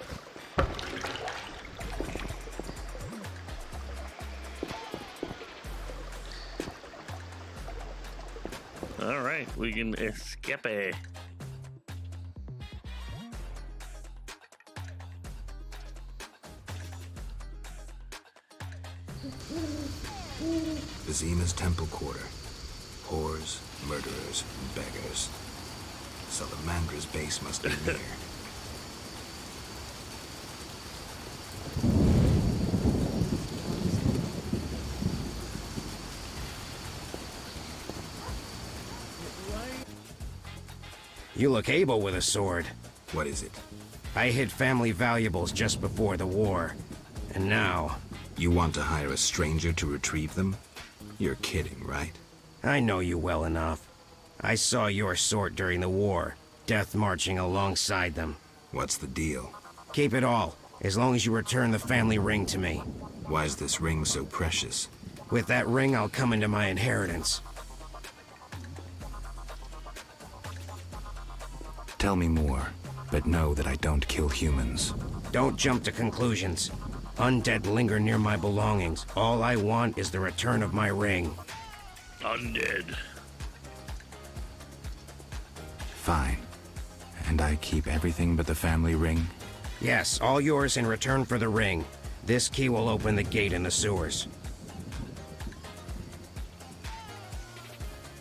E: All right, we can escape.
H: Vizima's temple quarter. Whores, murderers, beggars. Salamandra's base must be near.
I: You look able with a sword.
H: What is it?
I: I hid family valuables just before the war. And now...
H: You want to hire a stranger to retrieve them? You're kidding, right?
I: I know you well enough. I saw your sort during the war, death marching alongside them.
H: What's the deal?
I: Keep it all, as long as you return the family ring to me.
H: Why is this ring so precious?
I: With that ring, I'll come into my inheritance.
H: Tell me more, but know that I don't kill humans.
I: Don't jump to conclusions. Undead linger near my belongings. All I want is the return of my ring.
E: Undead.
H: Fine. And I keep everything but the family ring?
I: Yes, all yours in return for the ring. This key will open the gate in the sewers.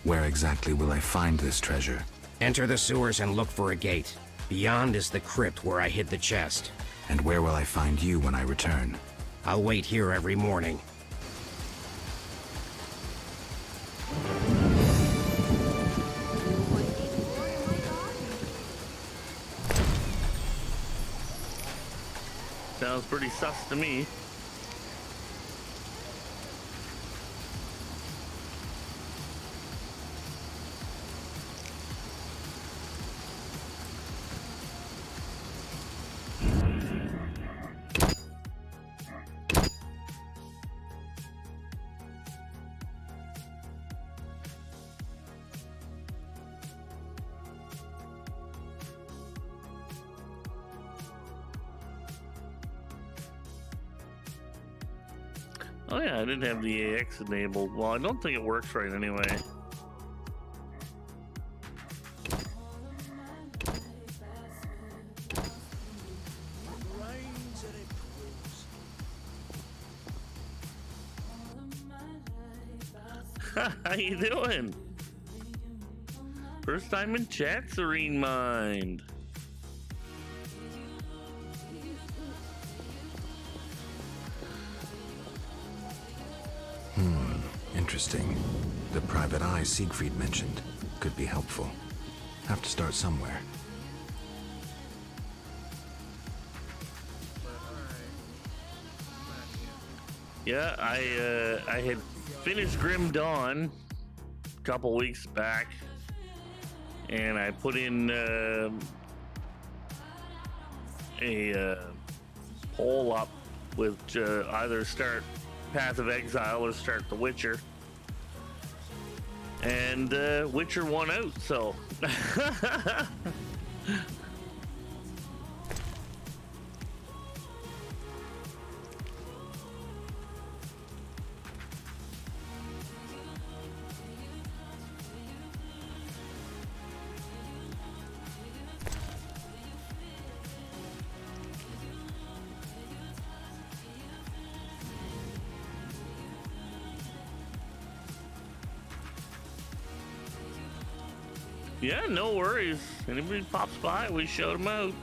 H: Where exactly will I find this treasure?
I: Enter the sewers and look for a gate. Beyond is the crypt where I hid the chest.
H: And where will I find you when I return?
I: I'll wait here every morning.
E: Sounds pretty sus to me. Oh yeah, I didn't have the AX enabled. Well, I don't think it works right anyway. How you doing? First time in chat, Serene Mind.
H: Interesting. The private eye Siegfried mentioned could be helpful. Have to start somewhere.
E: Yeah, I had finished Grim Dawn a couple weeks back, and I put in a poll up with either start Path of Exile or start The Witcher, and Witcher won out, so yeah, no worries. Anybody pops by, we showed them out.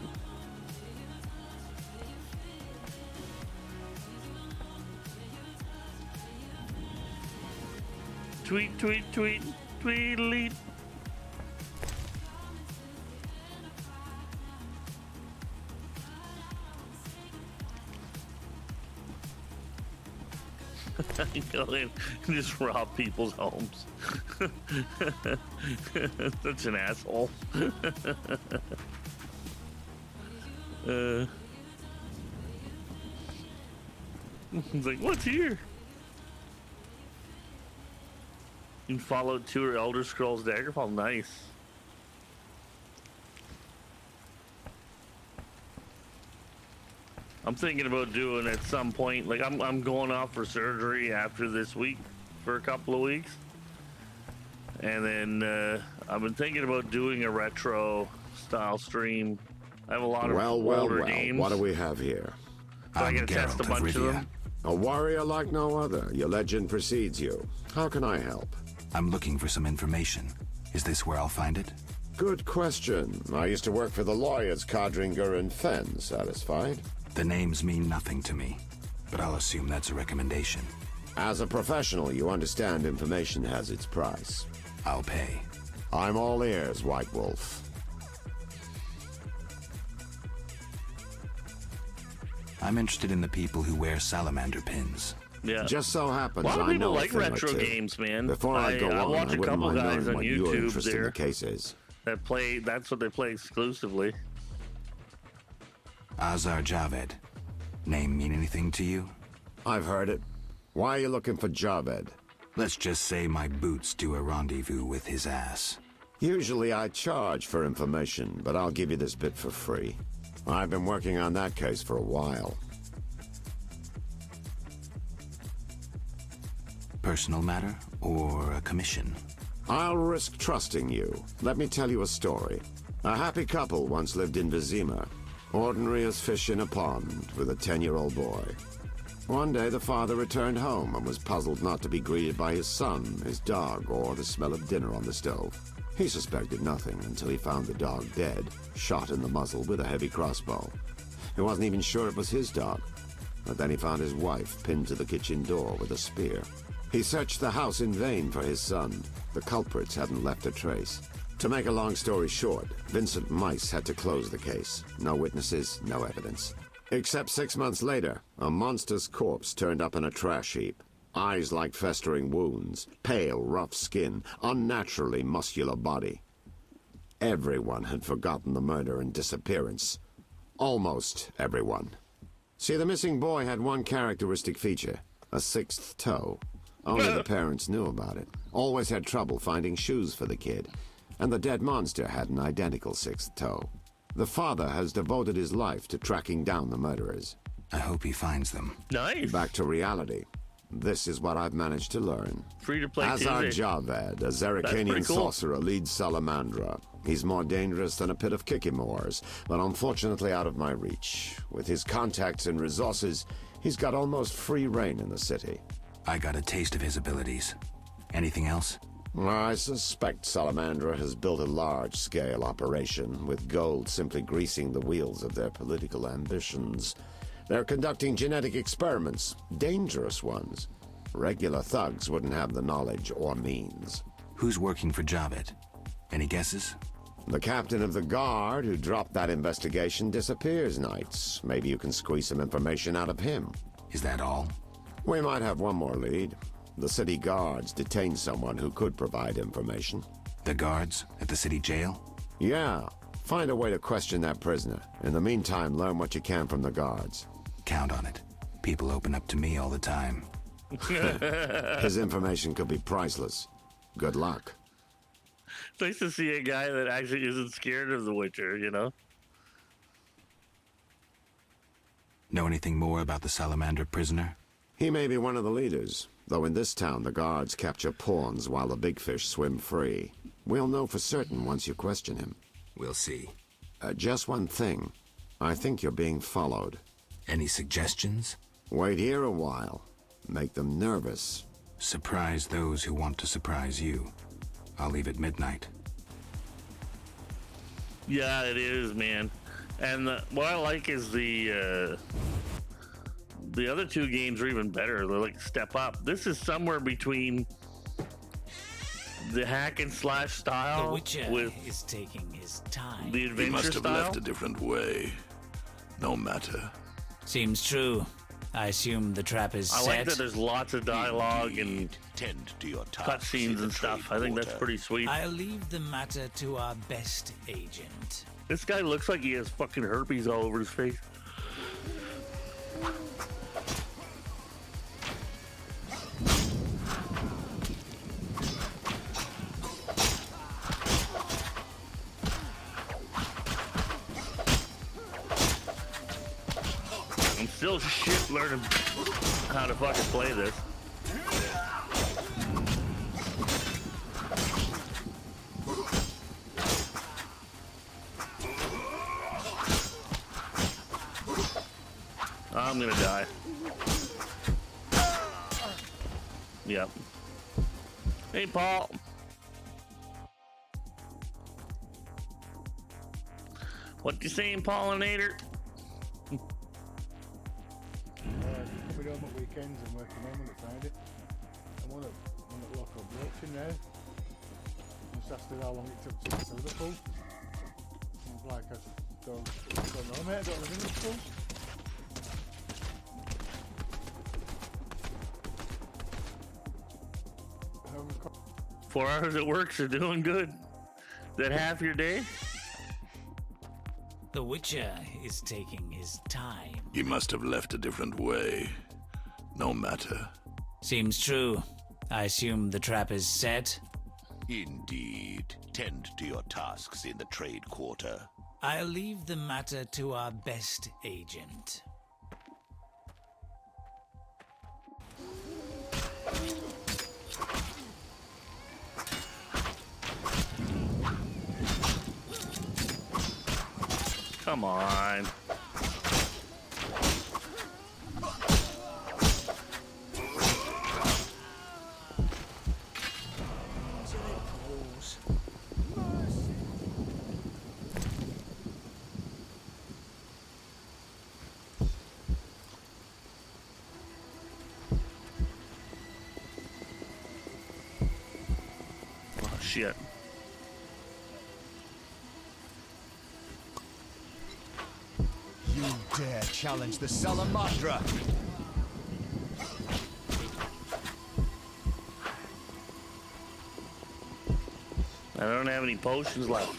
E: Tweet, tweet, tweet, tweet. Go in and just rob people's homes. Such an asshole. He's like, what's here? You followed 2 or Elder Scrolls Daggerfall. Nice. I'm thinking about doing at some point, like I'm going off for surgery after this week for a couple of weeks, and then I've been thinking about doing a retro style stream. I have a lot of older games.
T: What do we have here?
E: So I get to test a bunch of them.
T: A warrior like no other. Your legend precedes you. How can I help?
H: I'm looking for some information. Is this where I'll find it?
T: Good question. I used to work for the lawyers Codringer and Fenn. Satisfied?
H: The names mean nothing to me, but I'll assume that's a recommendation.
T: As a professional, you understand information has its price.
H: I'll pay.
T: I'm all ears, White Wolf.
H: I'm interested in the people who wear salamander pins.
E: Yeah.
T: Just so happens
E: a lot of
T: I
E: people
T: know
E: like
T: a thing or
E: retro
T: two.
E: games, man.
T: Before I go on,
E: watch
T: I
E: a
T: wouldn't
E: couple
T: mind
E: guys
T: knowing
E: on
T: what your
E: YouTube
T: interest in
E: there
T: the case is.
E: that play. That's what they play exclusively.
H: Azar Javed. Name mean anything to you?
T: I've heard it. Why are you looking for Javed?
H: Let's just say my boots do a rendezvous with his ass.
T: Usually I charge for information, but I'll give you this bit for free. I've been working on that case for a while.
H: Personal matter or a commission?
T: I'll risk trusting you. Let me tell you a story. A happy couple once lived in Vizima. Ordinary as fish in a pond, with a 10-year-old boy. One day the father returned home and was puzzled not to be greeted by his son, his dog, or the smell of dinner on the stove. He suspected nothing until he found the dog dead, shot in the muzzle with a heavy crossbow. He wasn't even sure it was his dog, but then he found his wife pinned to the kitchen door with a spear. He searched the house in vain for his son. The culprits hadn't left a trace. To make a long story short, Vincent Mice had to close the case. No witnesses, no evidence. Except 6 months later, a monster's corpse turned up in a trash heap. Eyes like festering wounds, pale, rough skin, unnaturally muscular body. Everyone had forgotten the murder and disappearance. Almost everyone. See, the missing boy had one characteristic feature, a sixth toe. Only the parents knew about it. Always had trouble finding shoes for the kid. And the dead monster had an identical sixth toe. The father has devoted his life to tracking down the murderers.
H: I hope he finds them.
E: Nice.
T: Back to reality. This is what I've managed to learn.
E: Free to play
T: Azar
E: Tuesday.
T: Javed, a Zerrikanian
E: cool.
T: sorcerer, leads Salamandra. He's more dangerous than a pit of Kikimors, but unfortunately out of my reach. With his contacts and resources, he's got almost free reign in the city.
H: I got a taste of his abilities. Anything else?
T: I suspect Salamandra has built a large-scale operation, with gold simply greasing the wheels of their political ambitions. They're conducting genetic experiments, dangerous ones. Regular thugs wouldn't have the knowledge or means.
H: Who's working for Javed? Any guesses?
T: The captain of the guard who dropped that investigation disappears nights. Maybe you can squeeze some information out of him.
H: Is that all?
T: We might have one more lead. The city guards detained someone who could provide information.
H: The guards at the city jail?
T: Yeah. Find a way to question that prisoner. In the meantime, learn what you can from the guards.
H: Count on it. People open up to me all the time.
T: His information could be priceless. Good luck.
E: It's nice to see a guy that actually isn't scared of the Witcher, you know?
H: Know anything more about the Salamander prisoner?
T: He may be one of the leaders, though in this town the guards capture pawns while the big fish swim free. We'll know for certain once you question him.
H: We'll see.
T: Just one thing. I think you're being followed.
H: Any suggestions?
T: Wait here a while. Make them nervous.
H: Surprise those who want to surprise you. I'll leave at midnight.
E: Yeah, it is, man. And what I like is the other two games are even better. They're like step up. This is somewhere between the hack and slash style.
M: The Witcher
E: with
M: is taking his time.
E: The adventure
L: He must have
E: style.
L: left a different way. No matter.
M: Seems true. I assume the trap is
E: I
M: set.
E: like that there's lots of dialogue and
O: Tend to your
E: cutscenes and stuff. I think that's pretty sweet.
M: I'll leave the matter to our best agent.
E: This guy looks like he has fucking herpes all over his face. I'm still shit learning how to fucking play this. I'm gonna die. Yep. Hey, Paul. What you saying, Pollinator?
C: We do them at weekends and working on when I find it. I want a local Blitz in there. Just asked her how long it took to get to Liverpool. I was like, I don't know, mate. I don't live in Liverpool.
E: 4 hours at work, so doing good. Is that half your day?
M: The Witcher is taking his time.
L: He must have left a different way. No matter.
M: Seems true. I assume the trap is set.
O: Indeed. Tend to your tasks in the trade quarter.
M: I'll leave the matter to our best agent.
E: Come on. Oh, shit.
S: You dare challenge the Salamandra?
E: I don't have any potions left.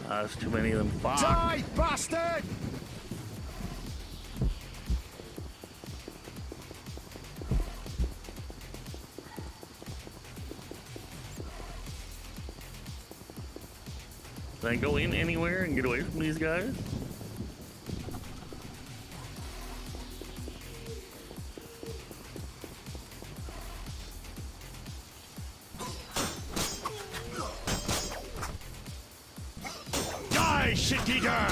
E: There's too many of them. Fuck.
S: Die, bastard!
E: Can I go in anywhere and get away from these guys?
S: Die, shit-eater!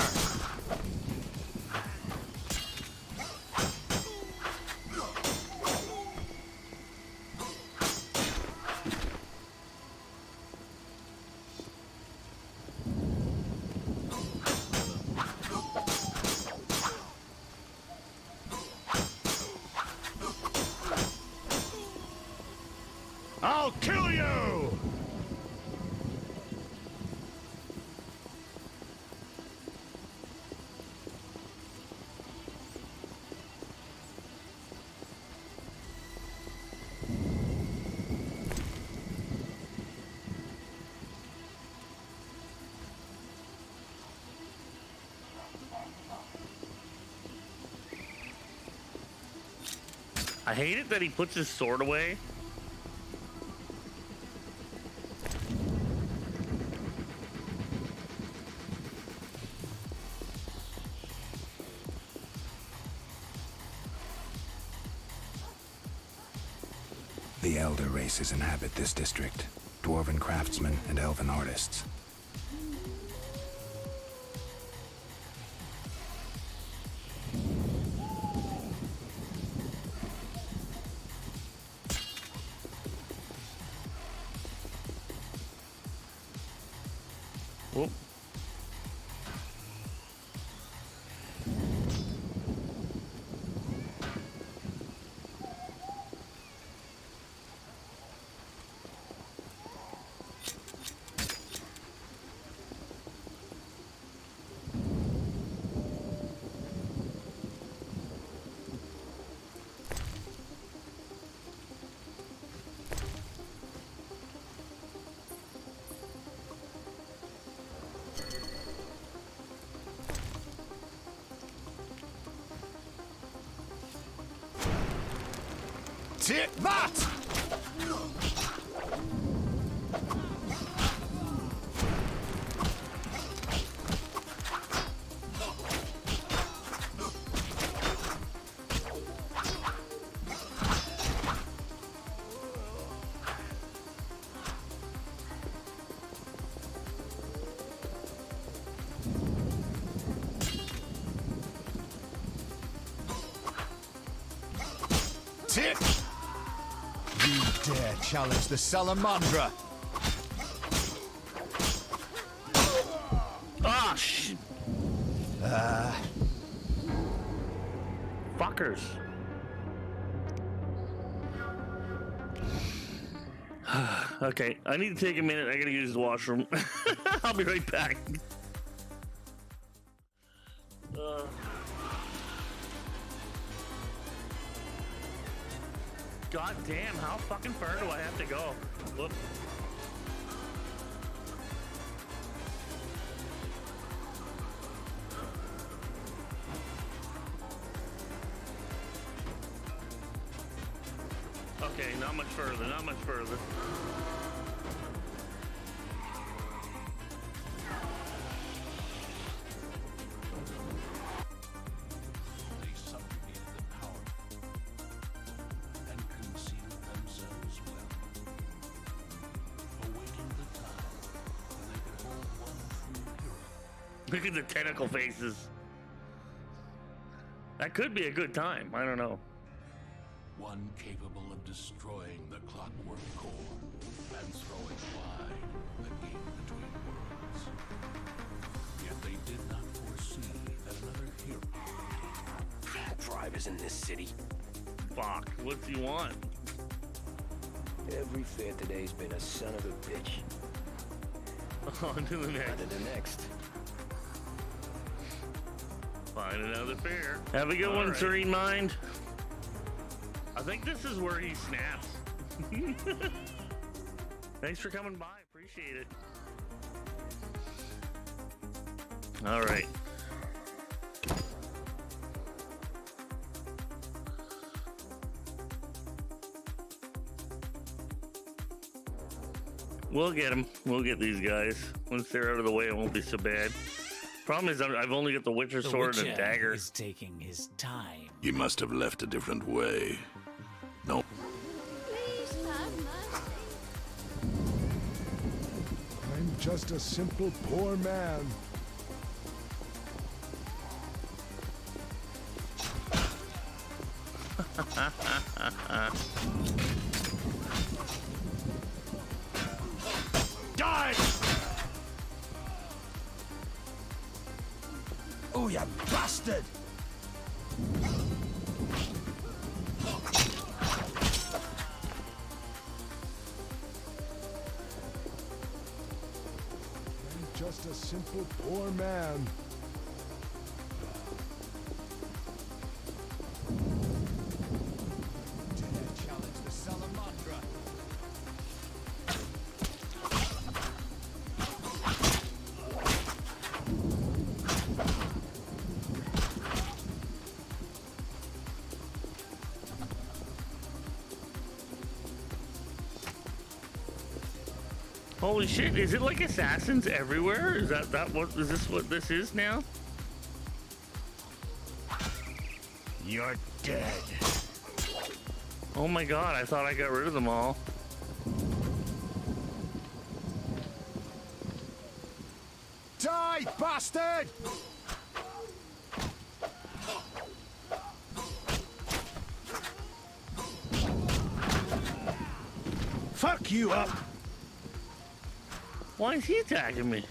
S: I'll kill you!
E: I hate it that he puts his sword away.
H: The elder races inhabit this district. Dwarven craftsmen and elven artists.
E: Whoop.
S: Take that! Take! You dare challenge the Salamandra?
E: Ah, shit. Fuckers. Okay, I need to take a minute. I gotta use the washroom. I'll be right back. God damn, how fucking far do I have to go? Whoop. Okay, not much further, not much further. Look at the tentacle faces. That could be a good time. I don't know.
U: One capable of destroying the clockwork core and throwing wide the gate between worlds. Yet they did not foresee that another hero.
V: Drivers in this city.
E: Fuck, what do you want?
V: Every fair today's been a son of a bitch.
E: On to the next.
V: On to the next.
E: Find another fair. Have a good one, Serene Mind. I think this is where he snaps. Thanks for coming by. Appreciate it. All right. We'll get them. We'll get these guys. Once they're out of the way, it won't be so bad. Problem is, I've only got the Witcher sword and a dagger.
O: Is taking his time.
L: You must have left a different way. No.
S: I'm just a simple poor man.
I: Die! Oh, you bastard!
S: just a simple poor man.
U: Challenge the Salamandra.
E: Holy shit, is it like assassins everywhere? Is that what is this what this is now?
U: You're dead.
E: Oh my god, I thought I got rid of them all.
S: Die, bastard!
J: Fuck you up!
E: Why is he attacking me?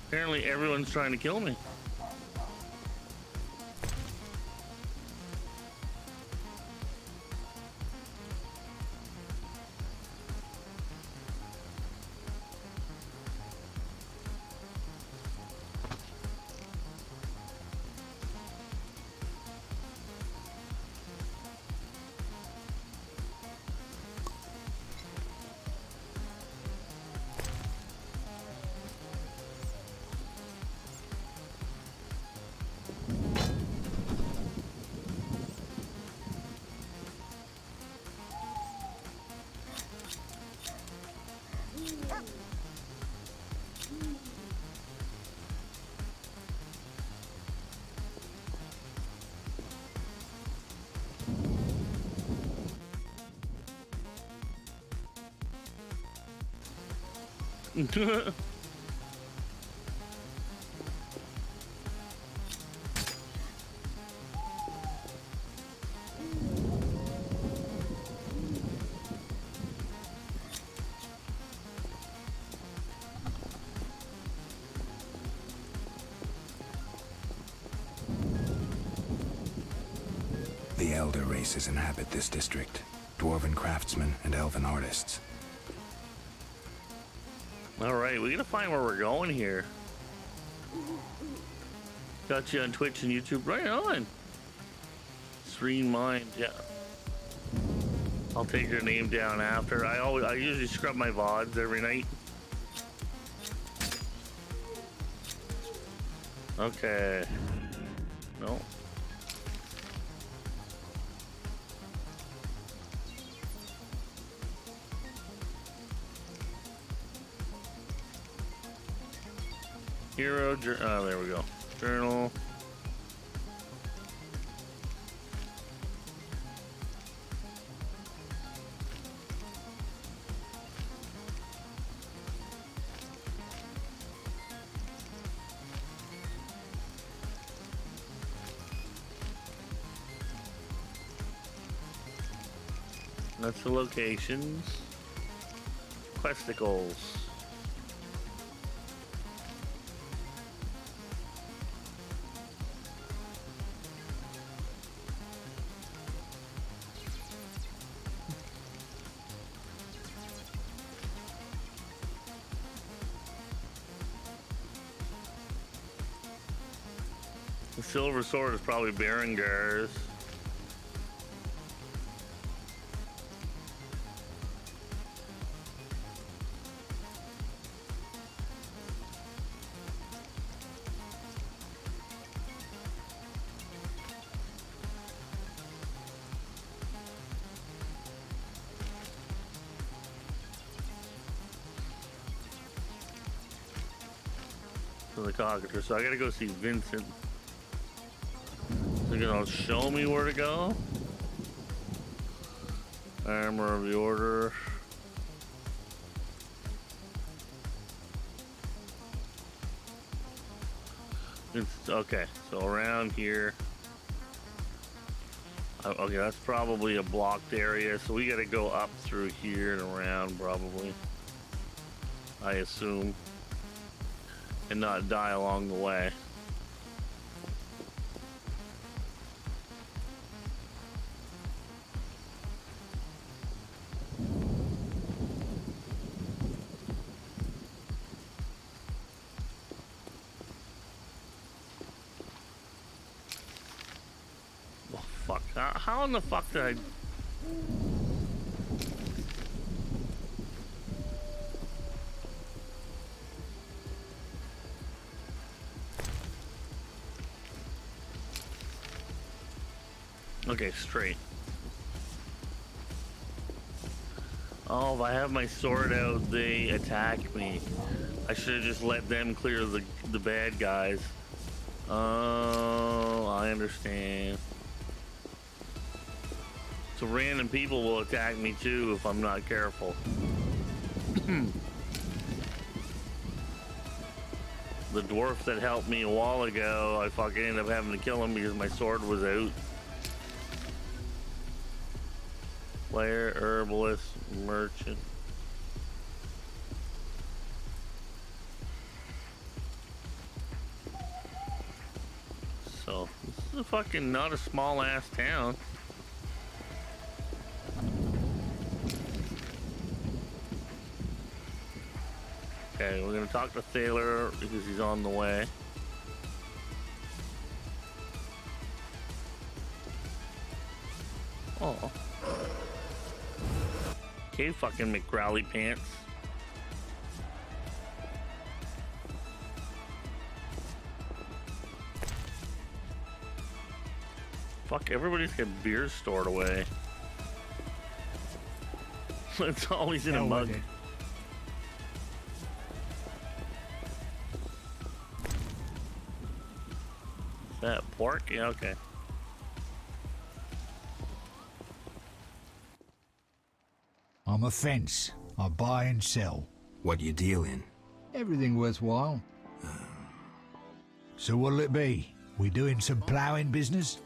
E: Apparently everyone's trying to kill me.
H: The elder races inhabit this district. Dwarven craftsmen and elven artists.
E: All right, we gotta find where we're going here. Got you on Twitch and YouTube, right on. Serene Mind, yeah. I'll take your name down after. I usually scrub my VODs every night. Okay. No. Hero, oh, there we go. Journal. That's the locations. Questicles. The silver sword is probably Berengar's. For the cockatrice, so I gotta go see Vincent. They're gonna show me where to go. Armor of the Order. It's okay, so around here. Okay, that's probably a blocked area, so we gotta go up through here and around, probably. I assume. And not die along the way. Oh, fuck. How in the fuck did I... Okay, straight. Oh, if I have my sword out, they attack me. I should have just let them clear the bad guys. Oh, I understand. So random people will attack me too if I'm not careful. The dwarf that helped me a while ago, I fucking ended up having to kill him because my sword was out. Player, herbalist, merchant. So, this is a fucking not a small ass town. Okay, we're gonna talk to Thaler because he's on the way. Oh. Okay, fucking McGrowley pants. Fuck, everybody's got beer stored away. It's always in a mug. Is that pork? Yeah, okay.
B: I'm a fence. I buy and sell.
H: What you deal in?
B: Everything worthwhile. So what'll it be? We doing some ploughing business?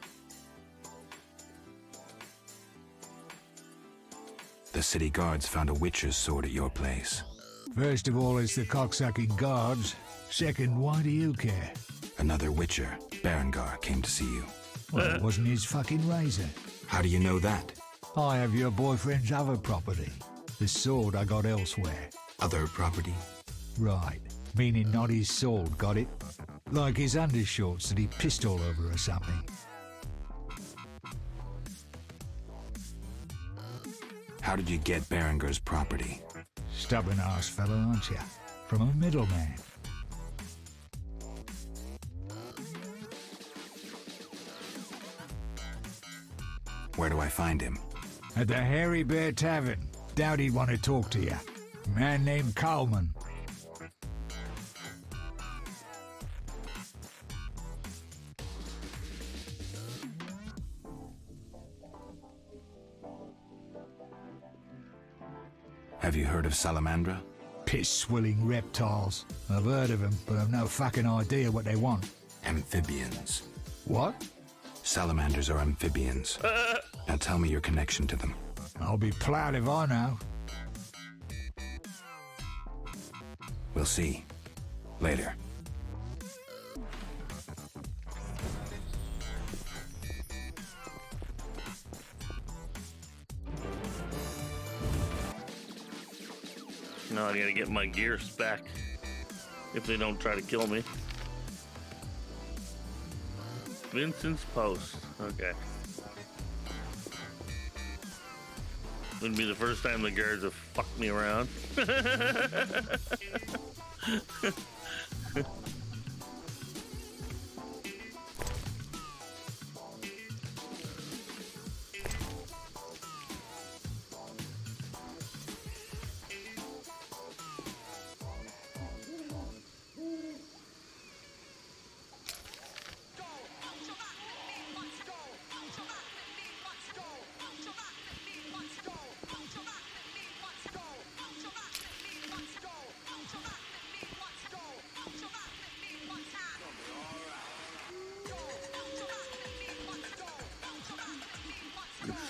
H: The city guards found a witcher's sword at your place.
B: First of all, it's the cocksucking guards. Second, why do you care?
H: Another witcher, Berengar, came to see you.
B: Well, it wasn't his fucking razor.
H: How do you know that?
B: I have your boyfriend's other property. The sword I got elsewhere.
H: Other property?
B: Right. Meaning not his sword, got it? Like his undershorts that he pissed all over or something.
H: How did you get Berengar's property?
B: Stubborn-ass fellow, aren't you? From a middleman.
H: Where do I find him?
B: At the Hairy Bear Tavern. Doubt he'd want to talk to you. Man named Coleman.
H: Have you heard of Salamandra?
B: Piss-swilling reptiles. I've heard of them, but I've no fucking idea what they want.
H: Amphibians.
B: What?
H: Salamanders are amphibians. Now tell me your connection to them.
B: I'll be plowed if I know.
H: We'll see. Later.
E: Now I gotta get my gears back if they don't try to kill me. Vincent's Post. Okay. Wouldn't be the first time the guards have fucked me around.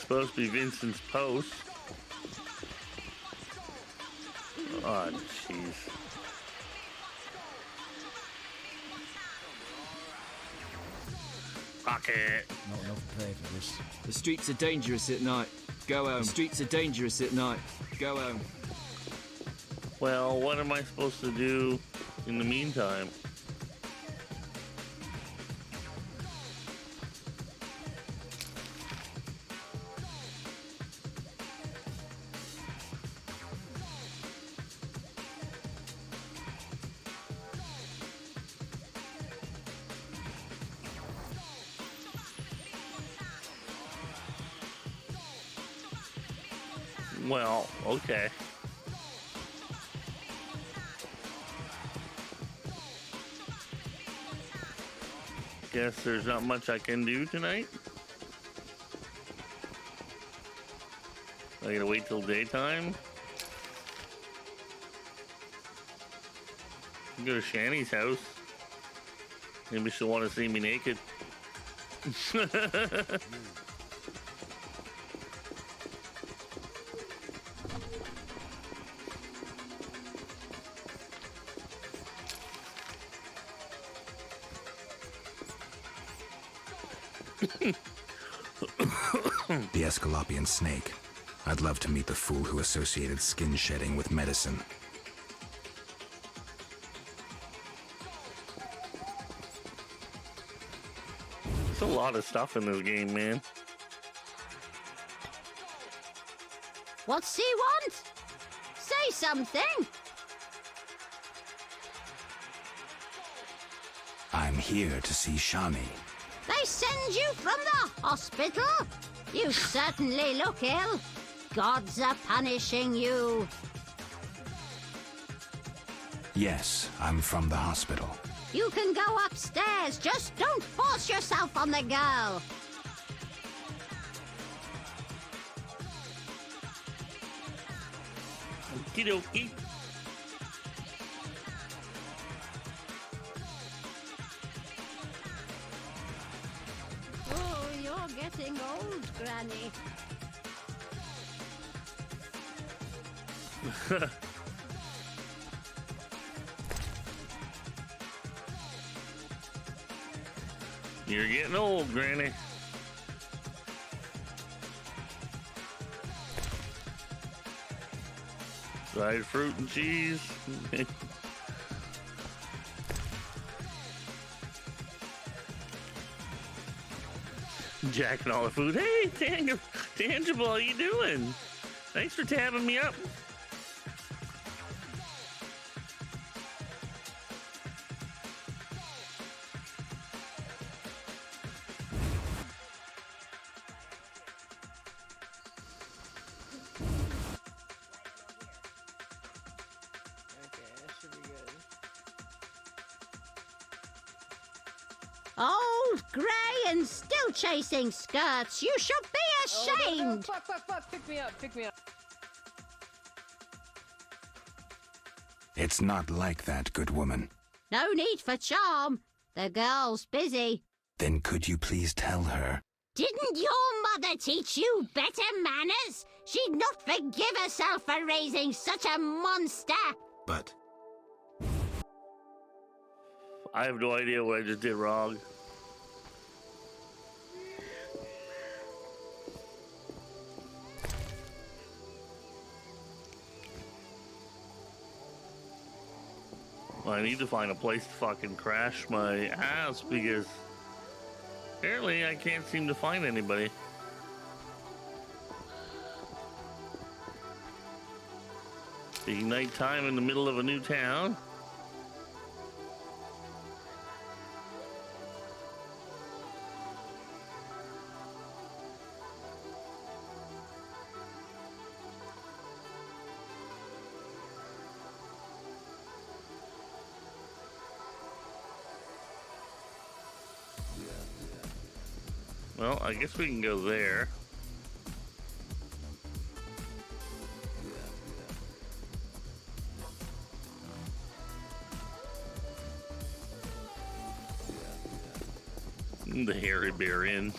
E: supposed to be Vincent's post. Oh, jeez. Pocket.
G: Not enough pay for this.
K: The streets are dangerous at night. Go home. The streets are dangerous at night. Go home.
E: Well, what am I supposed to do in the meantime? Well, okay. Guess there's not much I can do tonight. I gotta wait till daytime. Go to Shani's house. Maybe she'll want to see me naked.
H: The Escalopian snake. I'd love to meet the fool who associated skin shedding with medicine.
E: There's a lot of stuff in this game, man.
A: What's he want? Say something.
H: I'm here to see Shani.
A: They send you from the hospital? You certainly look ill. Gods are punishing you.
H: Yes, I'm from the hospital.
A: You can go upstairs. Just don't force yourself on the girl.
E: Okie dokie.
A: Oh, you're getting old, Granny.
E: You're getting old, Granny. Fried fruit and cheese. Jacking all the food. Hey, Tangible, how you doing? Thanks for tabbing me up.
A: Old, grey, and still chasing skirts. You should be ashamed.
D: Fuck, pick me up, pick me up.
H: It's not like that, good woman.
A: No need for charm. The girl's busy.
H: Then could you please tell her?
A: Didn't your mother teach you better manners? She'd not forgive herself for raising such a monster.
H: But
E: I have no idea what I just did wrong. Well, I need to find a place to fucking crash my ass because apparently I can't seem to find anybody. Being nighttime in the middle of a new town. Well, I guess we can go there. The Hairy Bear Inn.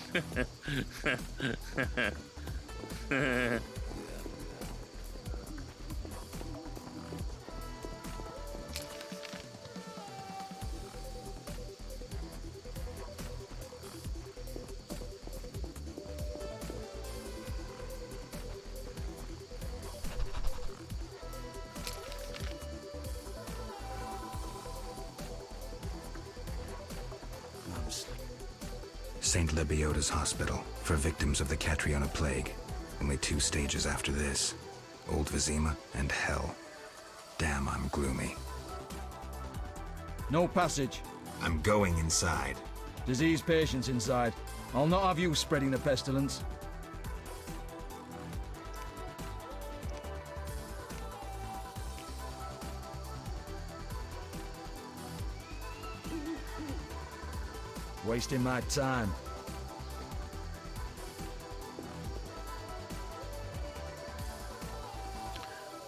H: St. Lebioda's hospital for victims of the Catriona plague. Only 2 stages after this. Old Vizima and Hell. Damn, I'm gloomy.
G: No passage.
H: I'm going inside.
G: Disease patients inside. I'll not have you spreading the pestilence. Wasting my time.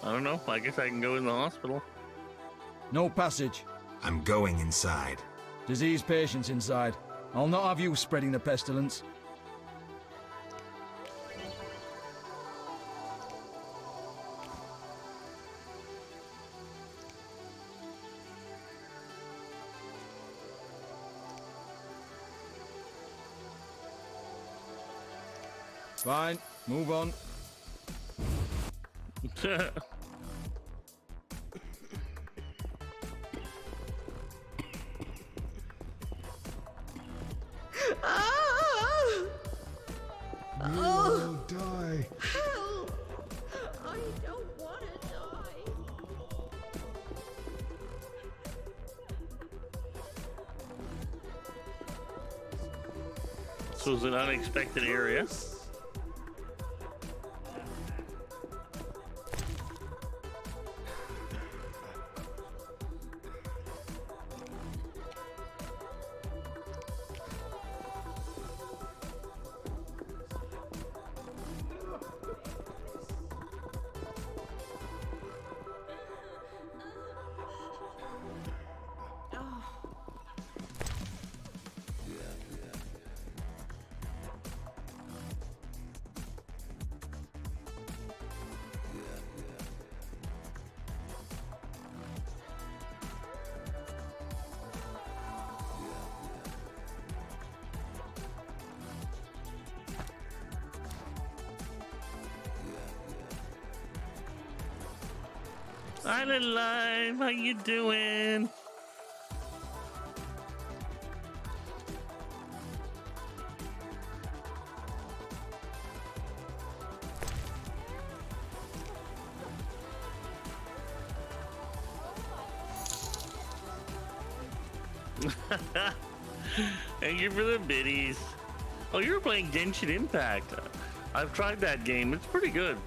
E: I don't know. I guess I can go in the hospital.
G: No passage.
H: I'm going inside.
G: Disease patients inside. I'll not have you spreading the pestilence. Fine, move on.
S: You will die.
A: Help! I don't want to die.
E: This was an unexpected area. Hi, little live. How you doing? Thank you for the biddies. Oh, you're playing Genshin Impact. I've tried that game. It's pretty good.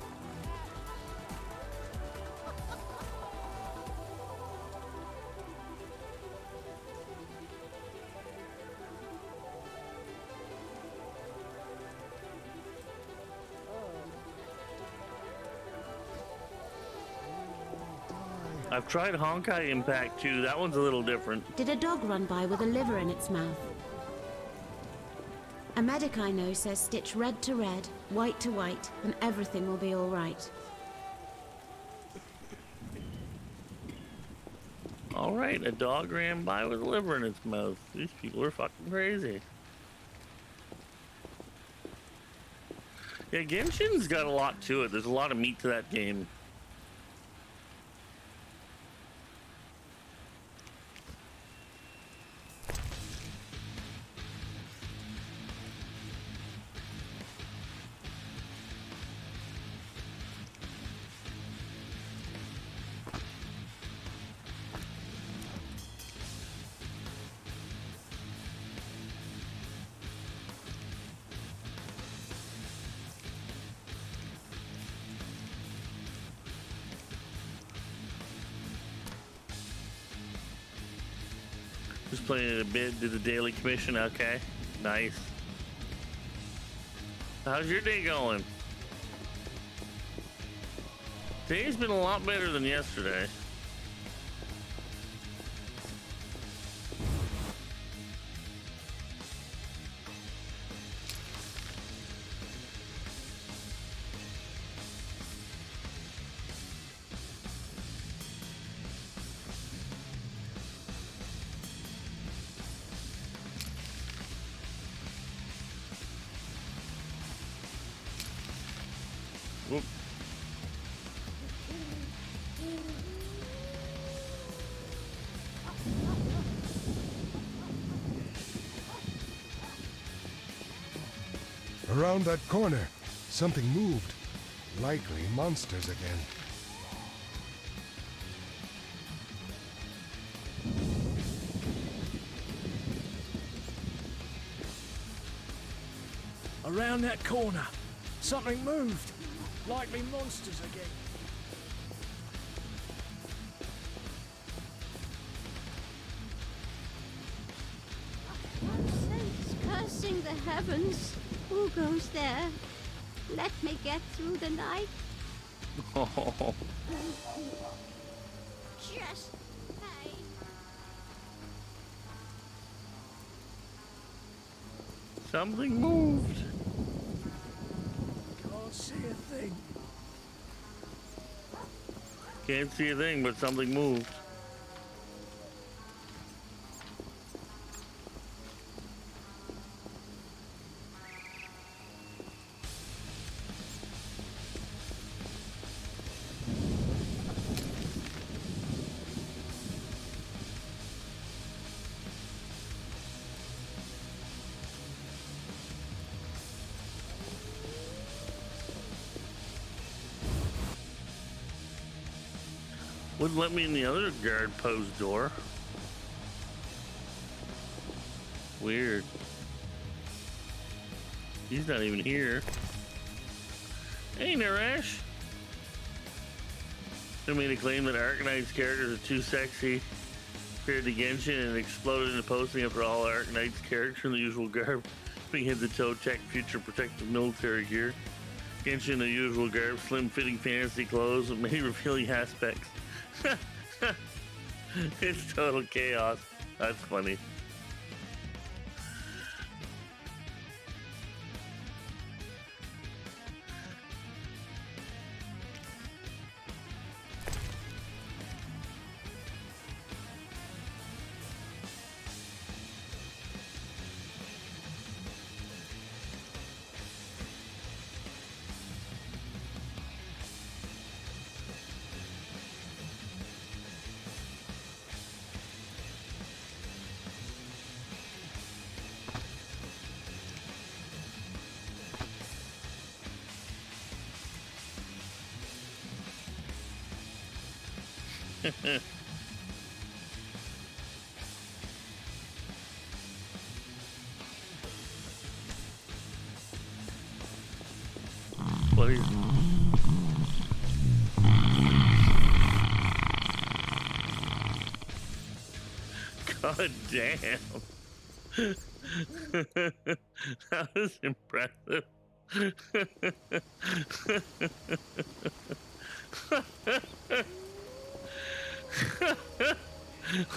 E: I've tried Honkai Impact too. That one's a little different.
F: Did a dog run by with a liver in its mouth? A medic I know says stitch red to red, white to white, and everything will be all right.
E: All right, a dog ran by with a liver in its mouth. These people are fucking crazy. Yeah, Genshin's got a lot to it. There's a lot of meat to that game. Just playing it a bit, did the daily commission, okay. Nice. How's your day going? Today's been a lot better than yesterday. Whoop.
S: Around that corner, something moved. Likely monsters again.
J: Around that corner, something moved. Likely monsters again.
A: Saints cursing the heavens. Who goes there? Let me get through the night.
E: Oh.
A: Just pain.
E: Something moved.
J: Can't see a thing.
E: Can't see a thing, but something moved. Wouldn't let me in the other guard post door. Weird. He's not even here. Hey, Naresh. They made a claim that Arcanite's characters are too sexy. Appeared to Genshin and exploded into posting after all Arcanite's character in the usual garb being head-to-toe tech future protective military gear. Genshin in the usual garb, slim-fitting fantasy clothes with many revealing aspects. It's total chaos. That's funny. What are you? God damn. That was impressive.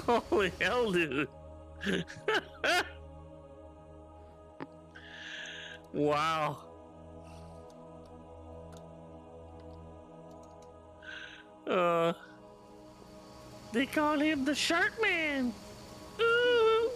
E: Holy hell, dude. Wow. They call him the Shark Man. Ooh.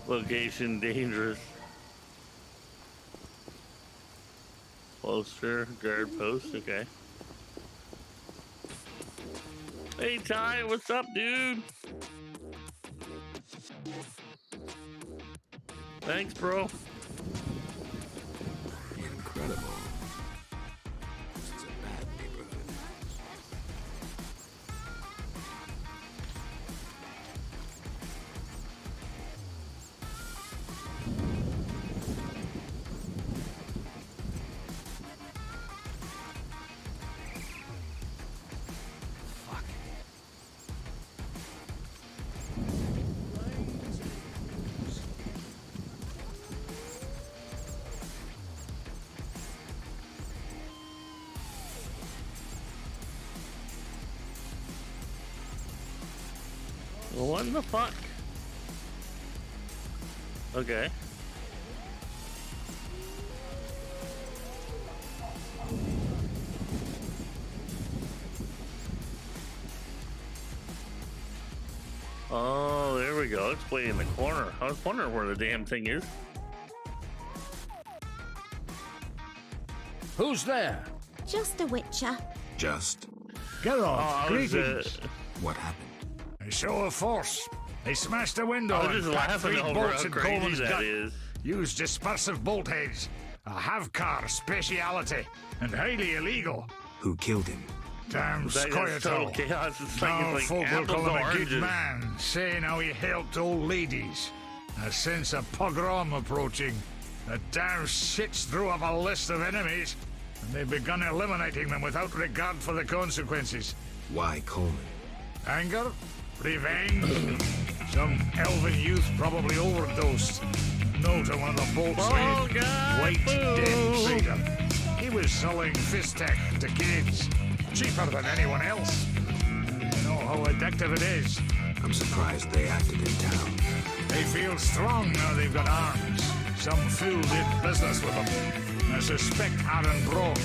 E: Location dangerous. Poster, guard post, okay. Hey Ty, what's up, dude? Thanks, bro.
H: Incredible. This is a bad neighborhood.
E: What in the fuck? Okay. Oh, there we go. It's way in the corner. I was wondering where the damn thing is.
N: Who's there?
F: Just a witcher.
H: Just.
B: Geralt, greetings.
H: What happened?
B: A show of force. They smashed a window
E: I was
B: and
E: just
B: packed
E: laughing
B: 3
E: over
B: bolts
E: how
B: in
E: crazy
B: Coleman's
E: that
B: gut.
E: is.
B: Used dispersive bolt heads. A Havcar speciality. And highly illegal.
H: Who killed him?
B: Damn
E: That's
B: Scoia'tael.
E: total chaos. It's like,
B: Now
E: it's like
B: folk will
E: apples
B: call
E: and
B: him a good
E: oranges.
B: man, saying how he helped old ladies. A sense of pogrom approaching. The damn shits drew up a list of enemies, and they've begun eliminating them without regard for the consequences.
H: Why Coleman?
B: Anger? Revenge? Some elven youth probably overdosed. No to one of the bolts
E: Oh,
B: made.
E: God,
B: White dead
E: boo.
B: freedom. He was selling fist tech to kids. Cheaper than anyone else. You know how addictive it is.
H: I'm surprised they acted in town.
B: They feel strong now they've got arms. Some fool did business with them. I suspect Aaron Brock.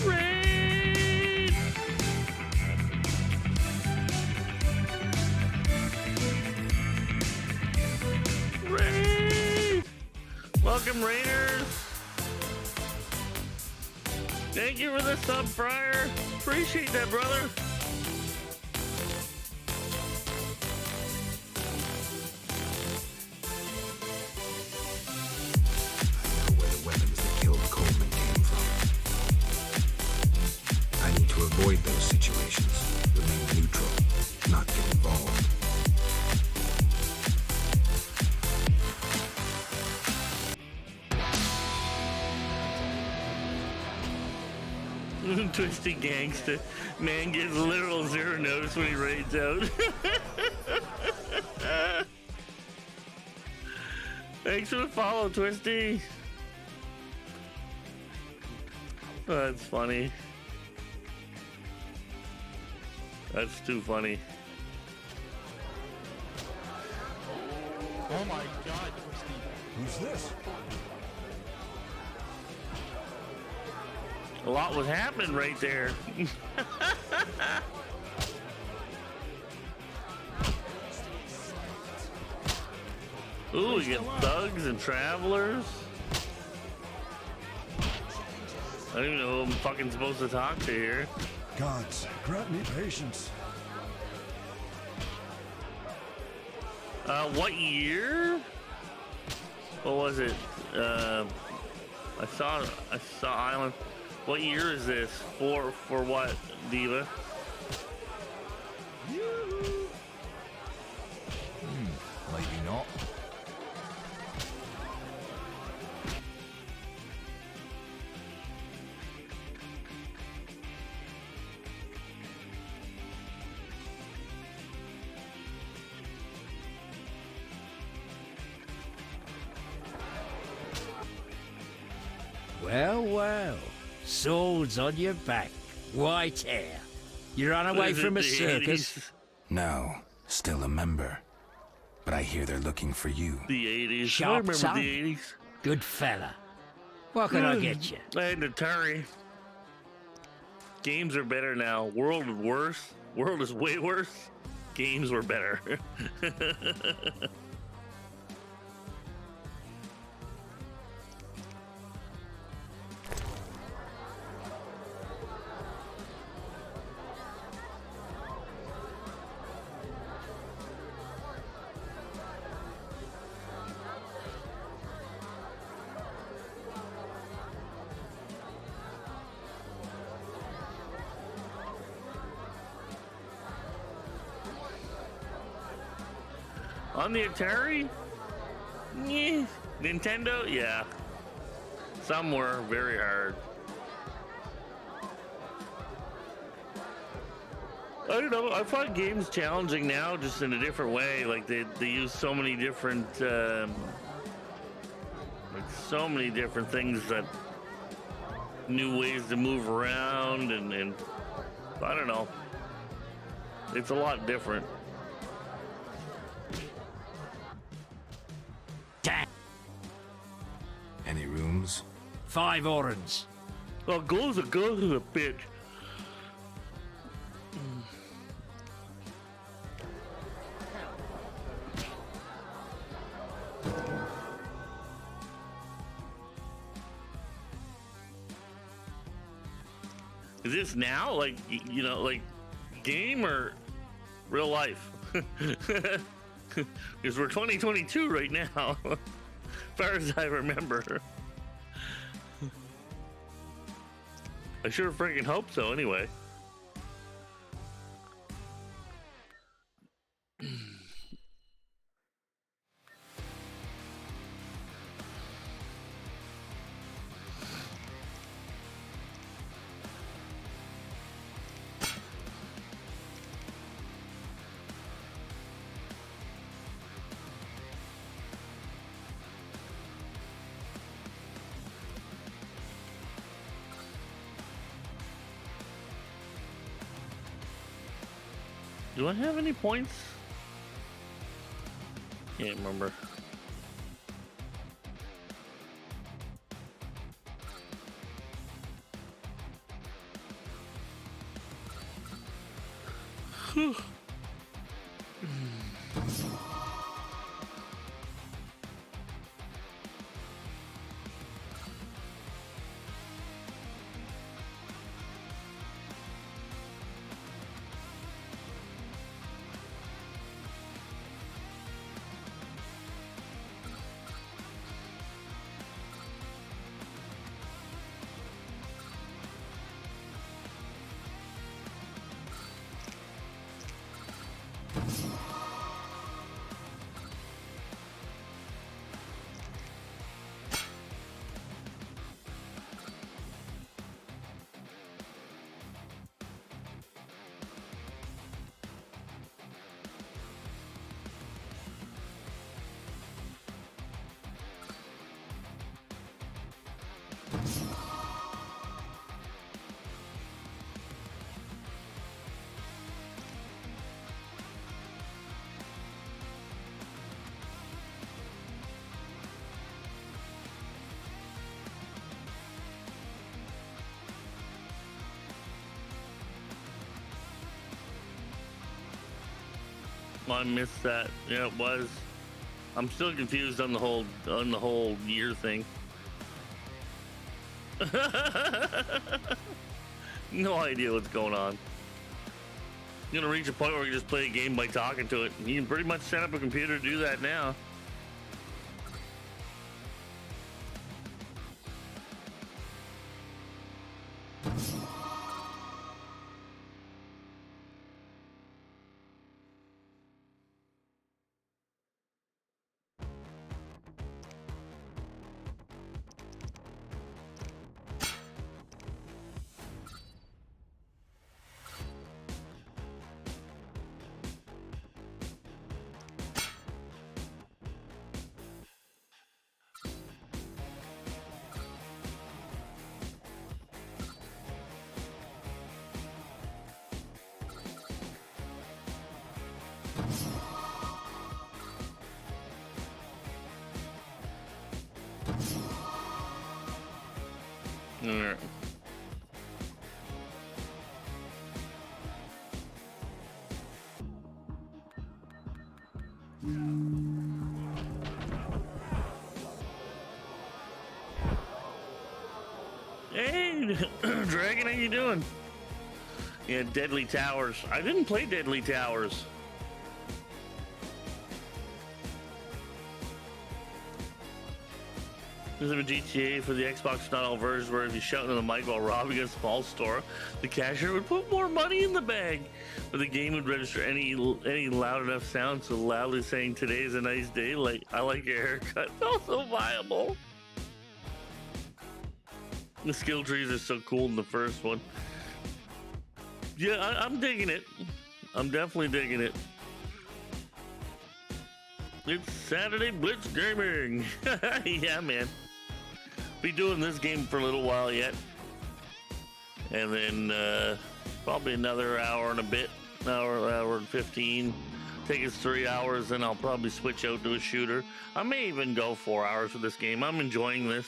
E: Raid! Welcome, Raiders. Thank you for the sub, Friar. Appreciate that, brother.
H: Where the weapons that killed Coleman came from. I need to avoid those situations. Remain neutral, not get involved.
E: Twisty gangster. Man gets literal 0 notice when he raids out. Thanks for the follow, Twisty. Oh, that's funny. That's too funny.
C: Oh my god, Twisty.
S: Who's this?
E: A lot was happening right there. Ooh, we get thugs and travelers. I don't even know who I'm fucking supposed to talk to here.
S: Gods, grant me patience.
E: What year? What was it? I saw Island. What year is this? For what, Diva?
N: Maybe not. Well, well. Swords on your back. White hair. You ran away
E: Is it
N: from a
E: the
N: circus?
E: 80s?
H: No, still a member. But I hear they're looking for you.
E: The 80s. I
N: Sharp
E: remember
N: son.
E: the 80s.
N: Good fella. What can I get you?
E: I had an Atari. Games are better now. World is worse. World is way worse. Games were better. On the Atari? Yeah. Nintendo? Yeah. Some were very hard. I don't know. I find games challenging now, just in a different way. Like they use so many different, like so many different things that new ways to move around, and I don't know. It's a lot different.
S: items.
N: 5 orans.
E: Well, goes a bitch. Is this now, like, you know, like game or real life? Because we're 2022 right now, as far as I remember. I sure freaking hope so, anyway. Do I have any points? Can't remember. Whew. I missed that. Yeah, it was. I'm still confused on the whole year thing. No idea what's going on. You're gonna reach a point where you just play a game by talking to it. You can pretty much set up a computer to do that now. Alright. Hey, Dragon, how you doing? Yeah, Deadly Towers. I didn't play Deadly Towers. There's a GTA for the Xbox not all versions where if you shout into the mic while robbing a small store, the cashier would put more money in the bag. But the game would register any loud enough sound, so loudly saying today's a nice day, like I like your haircut. It's also viable. The skill trees are so cool in the first one. Yeah, I'm digging it. I'm definitely digging it. It's Saturday Blitz Gaming. Yeah, man. Be doing this game for a little while yet. And then probably another hour and a bit. Hour and 15. Take us 3 hours, then I'll probably switch out to a shooter. I may even go 4 hours with this game. I'm enjoying this.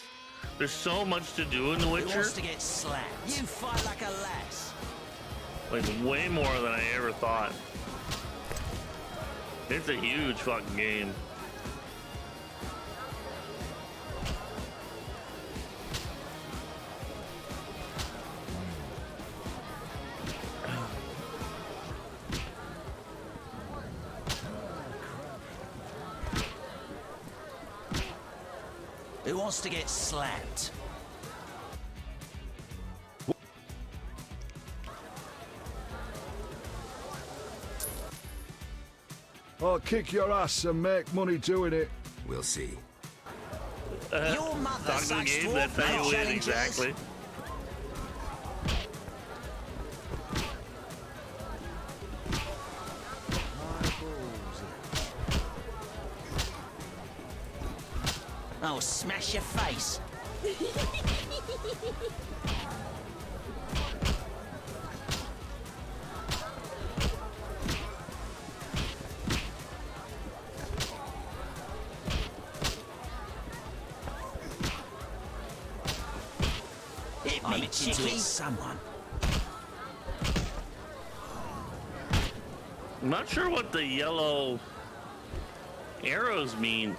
E: There's so much to do in The Witcher.
M: Who wants to get slapped? You fight like a lass.
E: Like, way more than I ever thought. It's a huge fucking game.
M: Who wants to get slapped?
L: I'll kick your ass and make money doing it.
H: We'll see.
M: Your mother
E: Talk to the
M: sucks
E: game, that's how you win,
M: challenges.
E: exactly.
M: I'll smash your face. Hit me, chicky. Someone.
E: I'm not sure what the yellow arrows mean.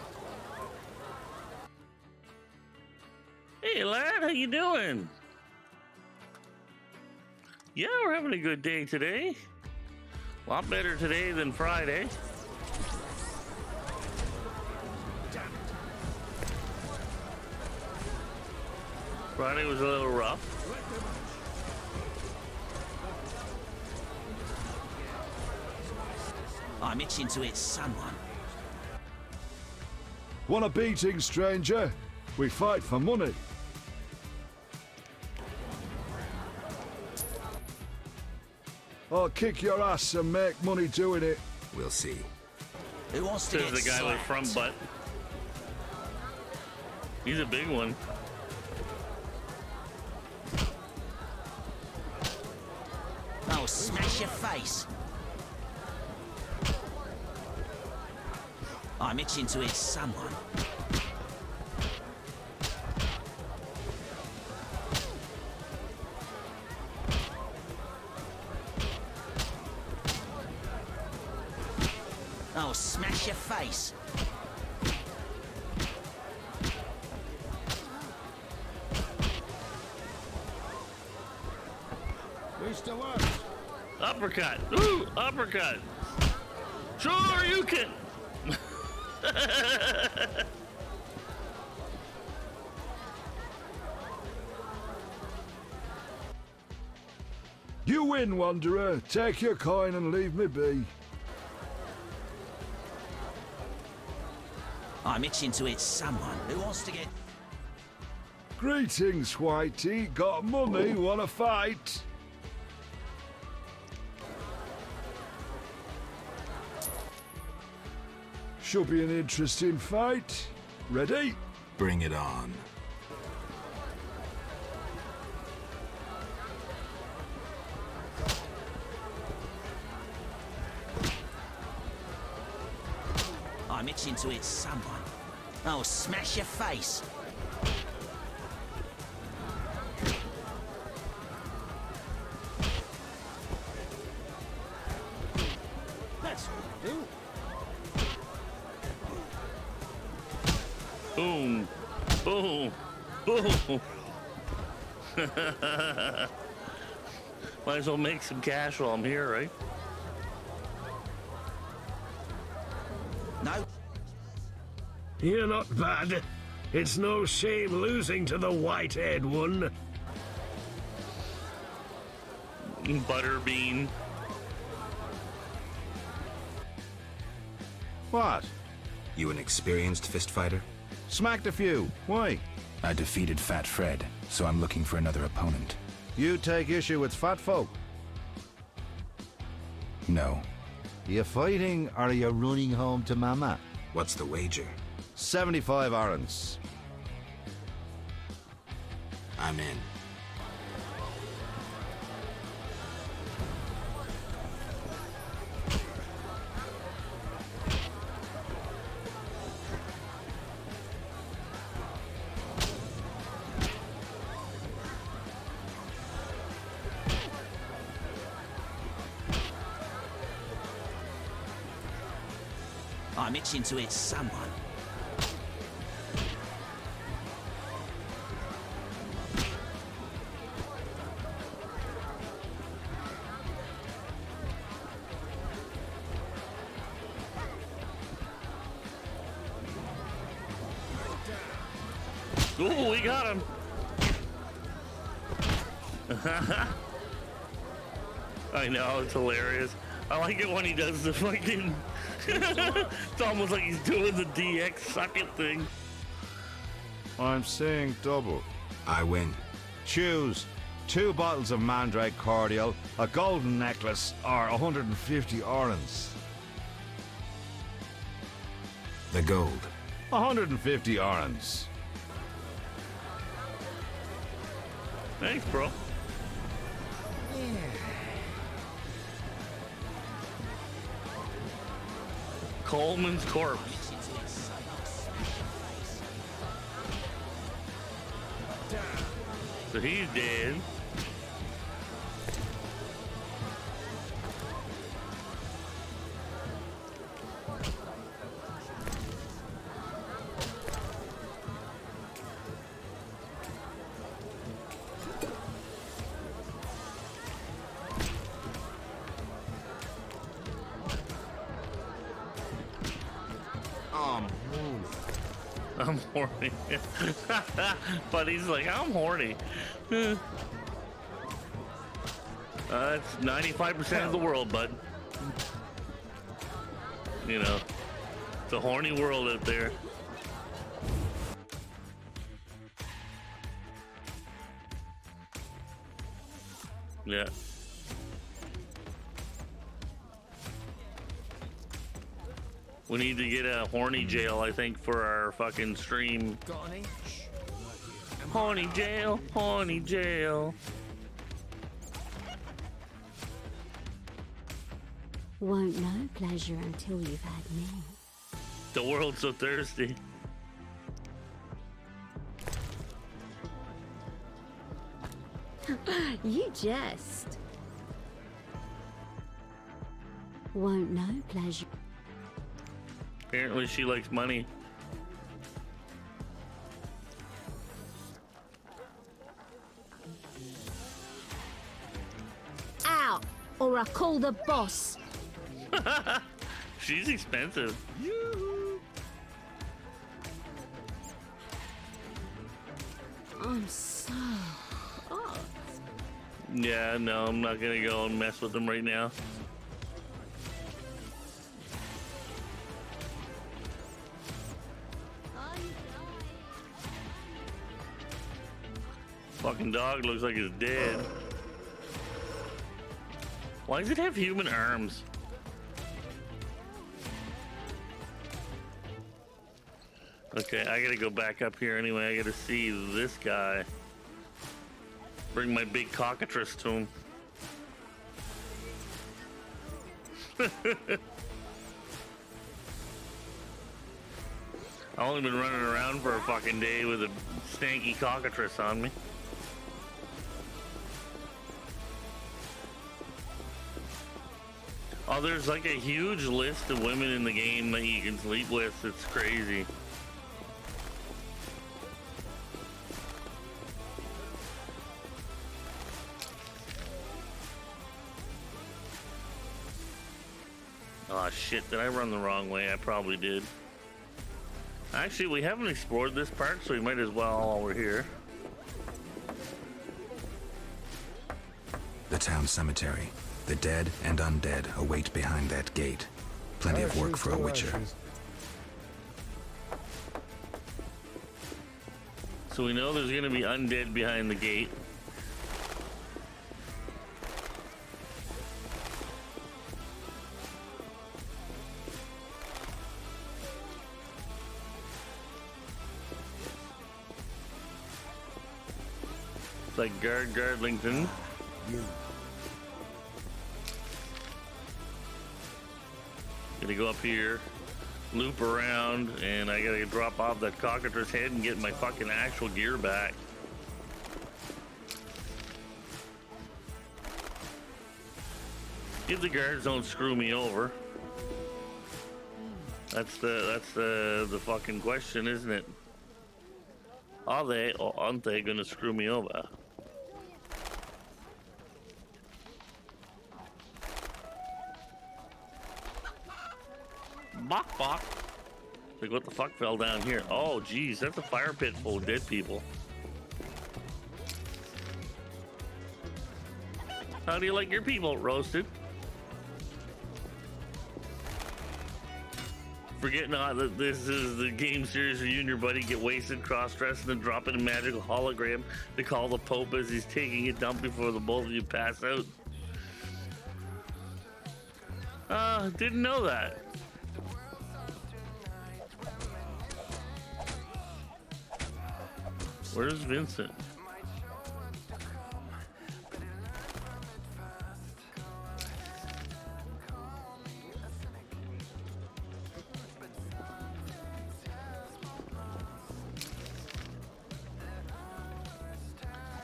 E: Hey lad, how you doing? Yeah, we're having a good day today. A lot better today than Friday. Friday was a little rough.
M: I'm itching to hit someone.
L: Want a beating, stranger? We fight for money. I'll kick your ass and make money doing it.
H: We'll see.
M: Who wants to
E: Says
M: get
E: the guy with
M: slapped?
E: front butt. He's a big one.
M: I'll smash your face. I'm itching to hit someone. I'll smash your face.
C: We still are.
E: Uppercut. Ooh, uppercut. Sure, you can.
L: You win, Wanderer. Take your coin and leave me be.
M: I'm itching to hit someone. Who wants to get...
L: Greetings, Whitey. Got money? Wanna fight? Should be an interesting fight. Ready?
H: Bring it on.
M: I'm itching to hit someone. I'll smash your face.
C: That's what we do.
E: Boom. Boom. Boom. Might as well make some cash while I'm here, right?
M: No.
J: You're not bad. It's no shame losing to the white-haired one.
E: Butterbean.
H: What? You an experienced fist fighter?
P: Smacked a few. Why?
H: I defeated Fat Fred, so I'm looking for another opponent.
P: You take issue with fat folk?
H: No.
P: Are you fighting or are you running home to Mama?
H: What's the wager?
P: 75 orange.
H: I'm in.
K: I'm itching to hit someone.
E: Ooh, we got him. I know, it's hilarious. I like it when he does the fucking... It's almost like he's doing the DX suck it thing.
Q: I'm seeing double.
H: I win.
Q: Choose 2 bottles of Mandrake cordial, a golden necklace, or 150 orens.
H: The gold.
Q: 150 orens.
E: Thanks, bro. Coleman's corpse. So he's dead. I'm horny. But he's like, I'm horny. That's 95% of the world, bud. You know, it's a horny world out there. Yeah. We need to get a horny jail, I think, for our fucking stream. Horny jail, horny jail.
A: Won't know pleasure until you've had me.
E: The world's so thirsty.
A: You jest. Won't know pleasure.
E: Apparently she likes money.
A: Out, or I call the boss.
E: She's expensive.
A: I'm so hot.
E: Yeah, no, I'm not gonna go and mess with them right now. Fucking dog looks like it's dead. Why does it have human arms? Okay, I gotta go back up here anyway. I gotta see this guy. Bring my big cockatrice to him. I've only been running around for a fucking day with a stanky cockatrice on me. Oh, there's like a huge list of women in the game that you can sleep with. It's crazy. Oh shit, did I run the wrong way? I probably did. Actually, we haven't explored this part, so we might as well while we're here.
H: The town cemetery. The dead and undead await behind that gate. Plenty of work for a witcher.
E: So we know there's gonna be undead behind the gate. It's like Gardlington. Gonna go up here, loop around, and I gotta drop off that cockatrice head and get my fucking actual gear back. If the guards don't screw me over. That's the fucking question, isn't it? Are they or aren't they gonna screw me over? Bok bok. Like, what the fuck fell down here? Oh, geez, that's a fire pit full of dead people. How do you like your people roasted? Forgetting that this is the game series where you and your buddy get wasted, cross-dressed, and then drop in a magical hologram to call the Pope as he's taking a dump before the both of you pass out. Didn't know that. Where's Vincent?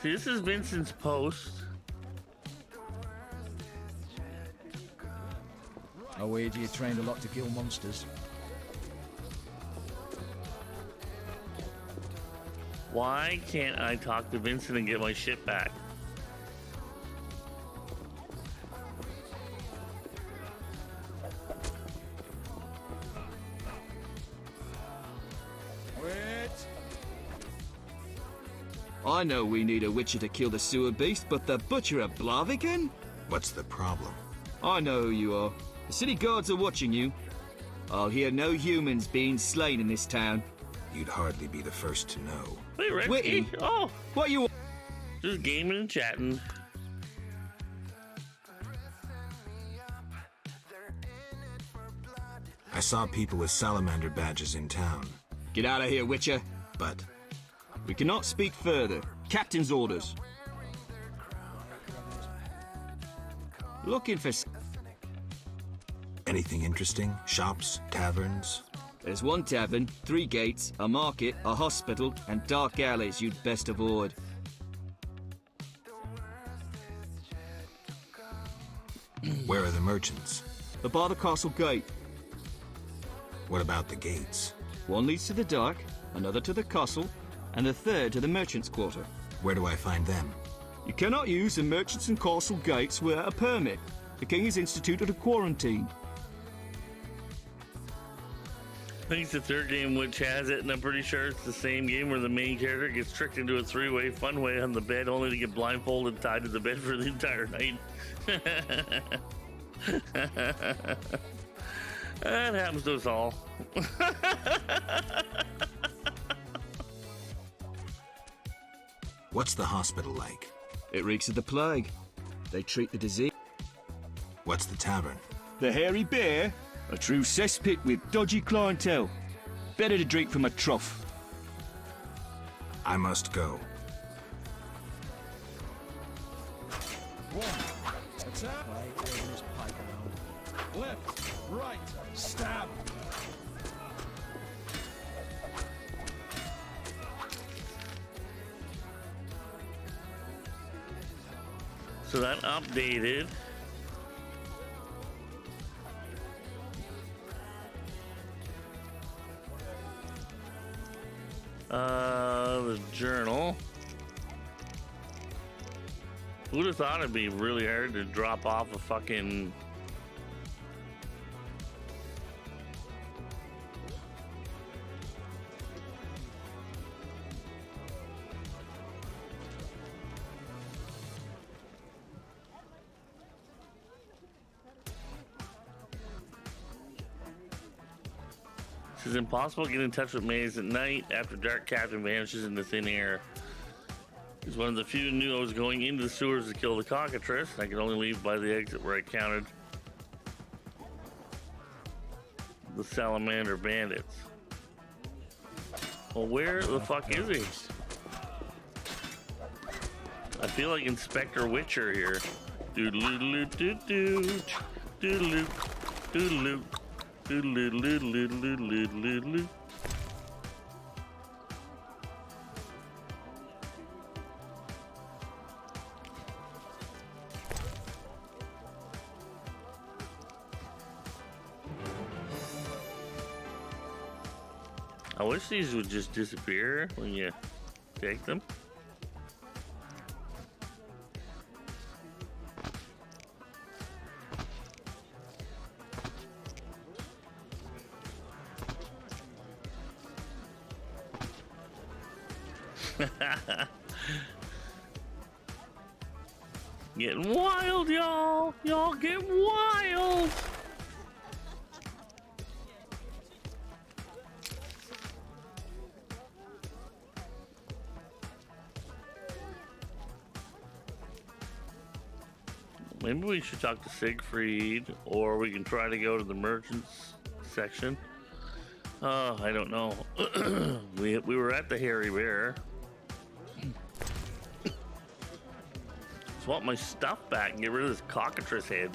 E: See, this is Vincent's post.
G: I wager you trained a lot to kill monsters.
E: Why can't I talk to Vincent and get my shit back?
K: I know we need a witcher to kill the sewer beast, but the butcher of Blaviken?
H: What's the problem?
K: I know who you are. The city guards are watching you. I'll hear no humans being slain in this town.
H: You'd hardly be the first to know.
E: Wait, Red
K: Witty?
E: Oh,
K: what you?
E: Just gaming and chatting.
H: I saw people with salamander badges in town.
K: Get out of here, Witcher.
H: But
K: we cannot speak further. Captain's orders. Looking for
H: anything interesting? Shops? Taverns?
K: There's one tavern, 3 gates, a market, a hospital, and dark alleys you'd best avoid.
H: Where are the merchants?
K: By the castle gate.
H: What about the gates?
K: One leads to the dock, another to the castle, and the third to the merchants' quarter.
H: Where do I find them?
K: You cannot use the merchants and castle gates without a permit. The king has instituted a quarantine.
E: I think it's the third game which has it, and I'm pretty sure it's the same game where the main character gets tricked into a 3-way fun way on the bed, only to get blindfolded and tied to the bed for the entire night. That happens to us all.
H: What's the hospital like?
K: It reeks of the plague. They treat the disease.
H: What's the tavern?
K: The Hairy Bear, a true cesspit with dodgy clientele. Better to drink from a trough.
H: I must go.
G: Attack. Left, right, stab.
E: So that updated. The journal. Who'd have thought it'd be really hard to drop off a fucking... It's impossible to get in touch with Maze at night. After dark, Captain vanishes into thin air. He's one of the few who knew I was going into the sewers to kill the cockatrice. I could only leave by the exit where I counted the salamander bandits. Well, where the fuck is he? I feel like Inspector Witcher here. Doodaloo doo doo doodaloo doodaloo. Doodaloo. I wish these would just disappear when you take them. Getting wild, y'all. Y'all get wild. Maybe we should talk to Siegfried, or we can try to go to the merchants section. I don't know. we were at the Hairy Bear. Just want my stuff back and get rid of this cockatrice head.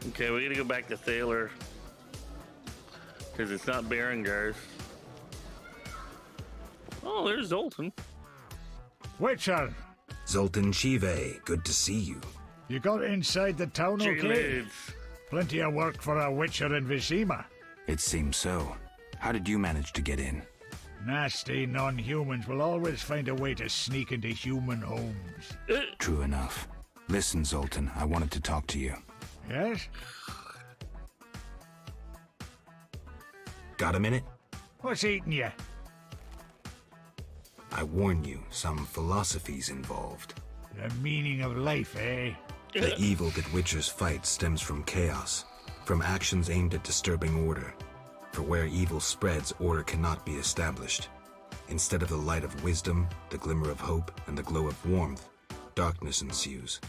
E: Okay, we gotta go back to Thaler. Because it's not Berengar's. Oh, there's Zoltan.
B: Witcher!
H: Zoltan Chive, good to see you.
B: You got inside the town okay? Plenty of work for a Witcher in Vizima.
H: It seems so. How did you manage to get in?
B: Nasty non-humans will always find a way to sneak into human homes.
H: True enough. Listen, Zoltan, I wanted to talk to you.
B: Yes?
H: Got a minute?
B: What's eating you?
H: I warn you, some philosophy's involved.
B: The meaning of life, eh?
H: The evil that Witchers fight stems from chaos, from actions aimed at disturbing order. For where evil spreads, order cannot be established. Instead of the light of wisdom, the glimmer of hope, and the glow of warmth, darkness ensues.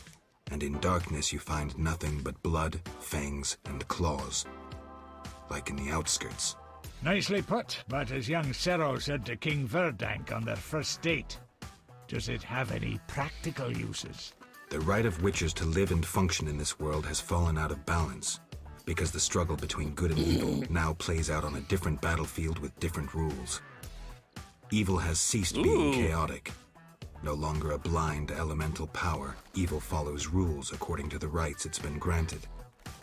H: And in darkness you find nothing but blood, fangs, and claws. Like in the outskirts.
B: Nicely put, but as young Sero said to King Verdank on their first date, does it have any practical uses?
H: The right of Witchers to live and function in this world has fallen out of balance, because the struggle between good and evil now plays out on a different battlefield with different rules. Evil has ceased being chaotic. No longer a blind elemental power, evil follows rules according to the rights it's been granted.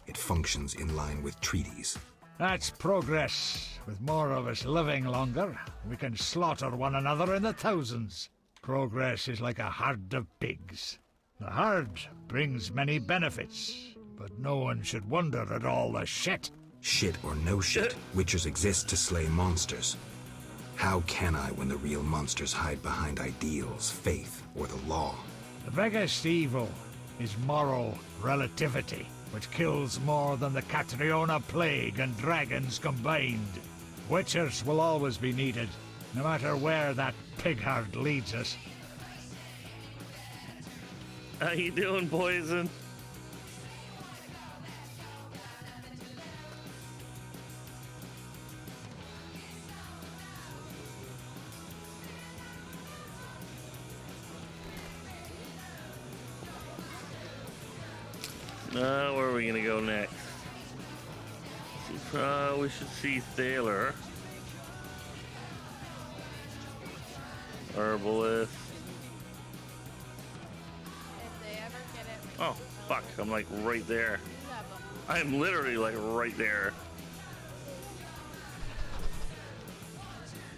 H: It functions in line with treaties.
B: That's progress. With more of us living longer, we can slaughter one another in the thousands. Progress is like a herd of pigs. The herd brings many benefits, but no one should wonder at all the shit.
H: Shit or no shit, Witchers exist to slay monsters. How can I when the real monsters hide behind ideals, faith, or the law?
B: The biggest evil is moral relativity, which kills more than the Catriona plague and dragons combined. Witchers will always be needed, no matter where that pig herd leads us.
E: How you doing, Poison? Where are we gonna go next? We should see Thaler. Herbalist. Oh, fuck. I'm like right there. I'm literally like right there.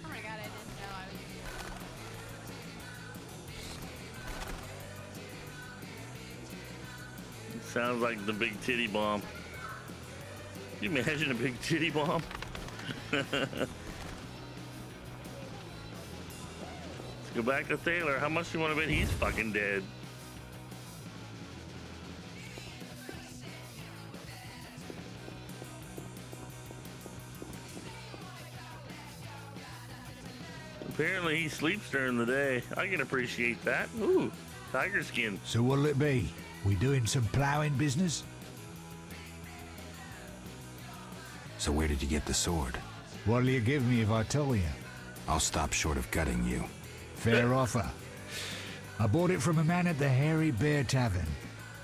D: Oh my god, I didn't know I was here.
E: It sounds like the big titty bomb. Can you imagine a big titty bomb? Let's go back to Thaler. How much do you want to bet he's fucking dead? Apparently he sleeps during the day. I can appreciate that. Ooh, tiger skin.
R: So what'll it be? We doing some ploughing business?
H: So where did you get the sword?
R: What'll you give me if I tell you?
H: I'll stop short of gutting you.
R: Fair offer. I bought it from a man at the Hairy Bear Tavern.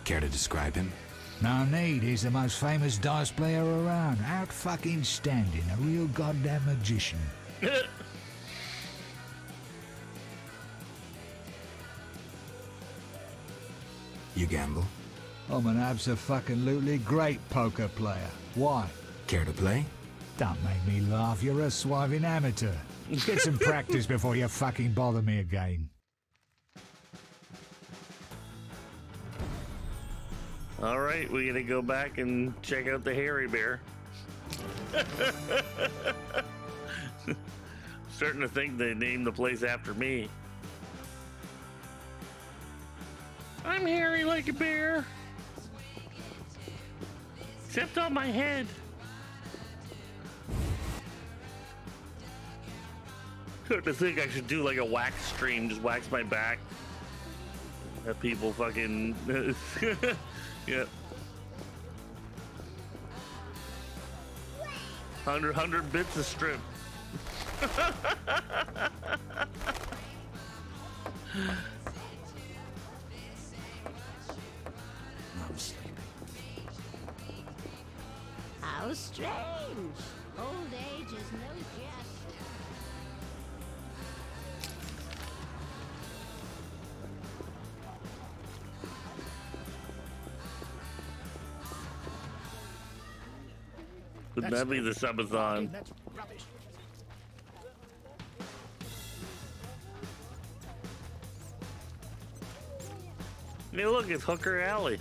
H: Care to describe him?
R: No need, he's the most famous dice player around. Out fucking standing, a real goddamn magician.
H: You gamble?
R: I'm an abso-fucking-lutely great poker player. Why?
H: Care to play?
R: Don't make me laugh, you're a swiving amateur. Get some practice before you fucking bother me again.
E: All right, we're gonna go back and check out the Hairy Bear. Starting to think they named the place after me. I'm hairy like a bear, except on my head. Starting to think I should do like a wax stream, just wax my back. Have people fucking yeah. 100 bits a strip.
G: I'm sleepy.
A: How strange. Old age is no jest.
E: Would that be the subathon?
G: That's rubbish.
E: Hey, look, it's Hooker Alley.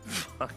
E: Fuck.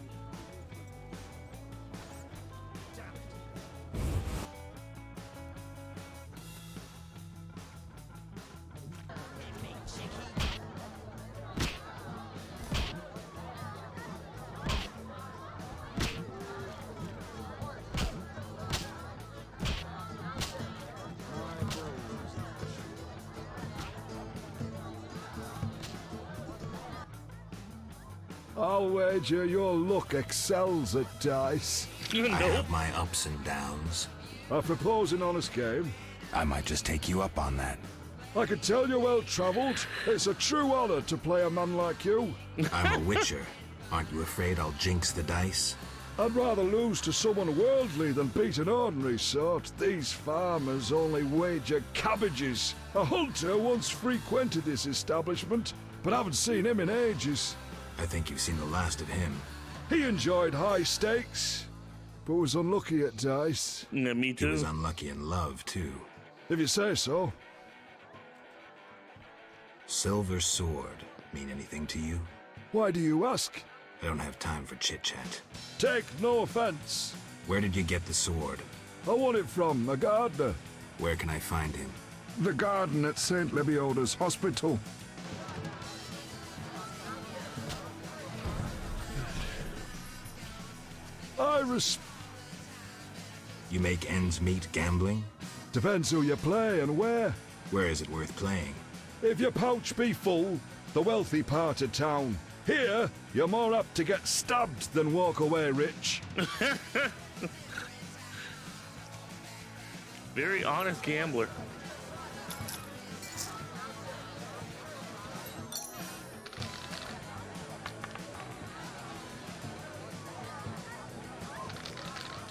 L: I'll wager your luck excels at dice.
H: I have my ups and downs.
L: I propose an honest game.
H: I might just take you up on that.
L: I can tell you're well-travelled. It's a true honor to play a man like you.
H: I'm a witcher. Aren't you afraid I'll jinx the dice?
L: I'd rather lose to someone worldly than beat an ordinary sort. These farmers only wager cabbages. A hunter once frequented this establishment, but I haven't seen him in ages.
H: I think you've seen the last of him.
L: He enjoyed high stakes, but was unlucky at dice.
E: Yeah, me too.
H: He was unlucky in love, too.
L: If you say so.
H: Silver sword mean anything to you?
L: Why do you ask?
H: I don't have time for chit-chat.
L: Take no offense.
H: Where did you get the sword?
L: I won it from a gardener.
H: Where can I find him?
L: The garden at St. Lebioda's Hospital.
H: You make ends meet gambling?
L: Depends who you play and where.
H: Where is it worth playing?
L: If your pouch be full, the wealthy part of town. Here, you're more apt to get stabbed than walk away rich.
E: Very honest gambler.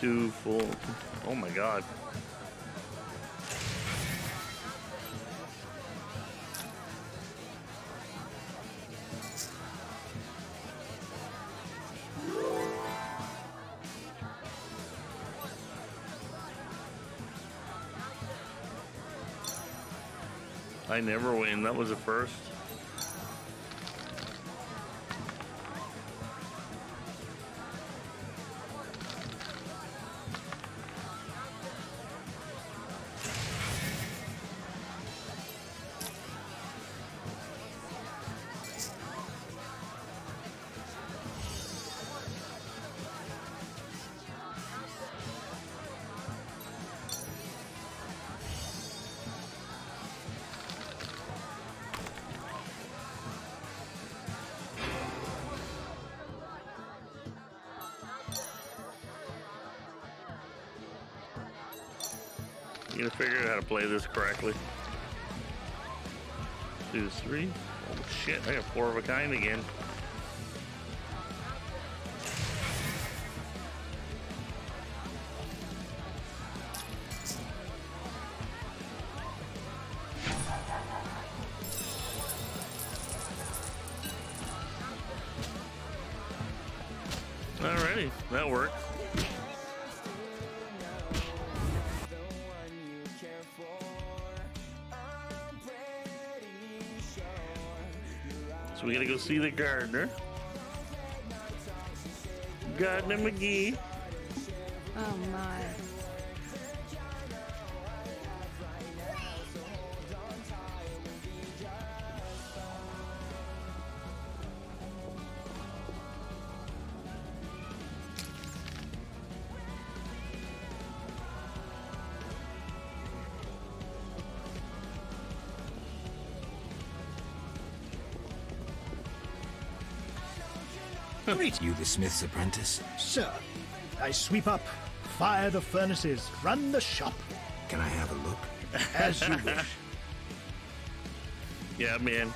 E: Too full. Oh my god. I never win. That was a first. taking to figure out how to play this correctly. 2, 3. Oh shit, I got 4 of a kind again. Alrighty, that worked. So we gotta go see the gardener. Gardener McGee.
D: Oh my.
H: You the smith's apprentice?
T: Sir, I sweep up, fire the furnaces, run the shop.
H: Can I have a look?
T: As you wish.
E: Yeah, man.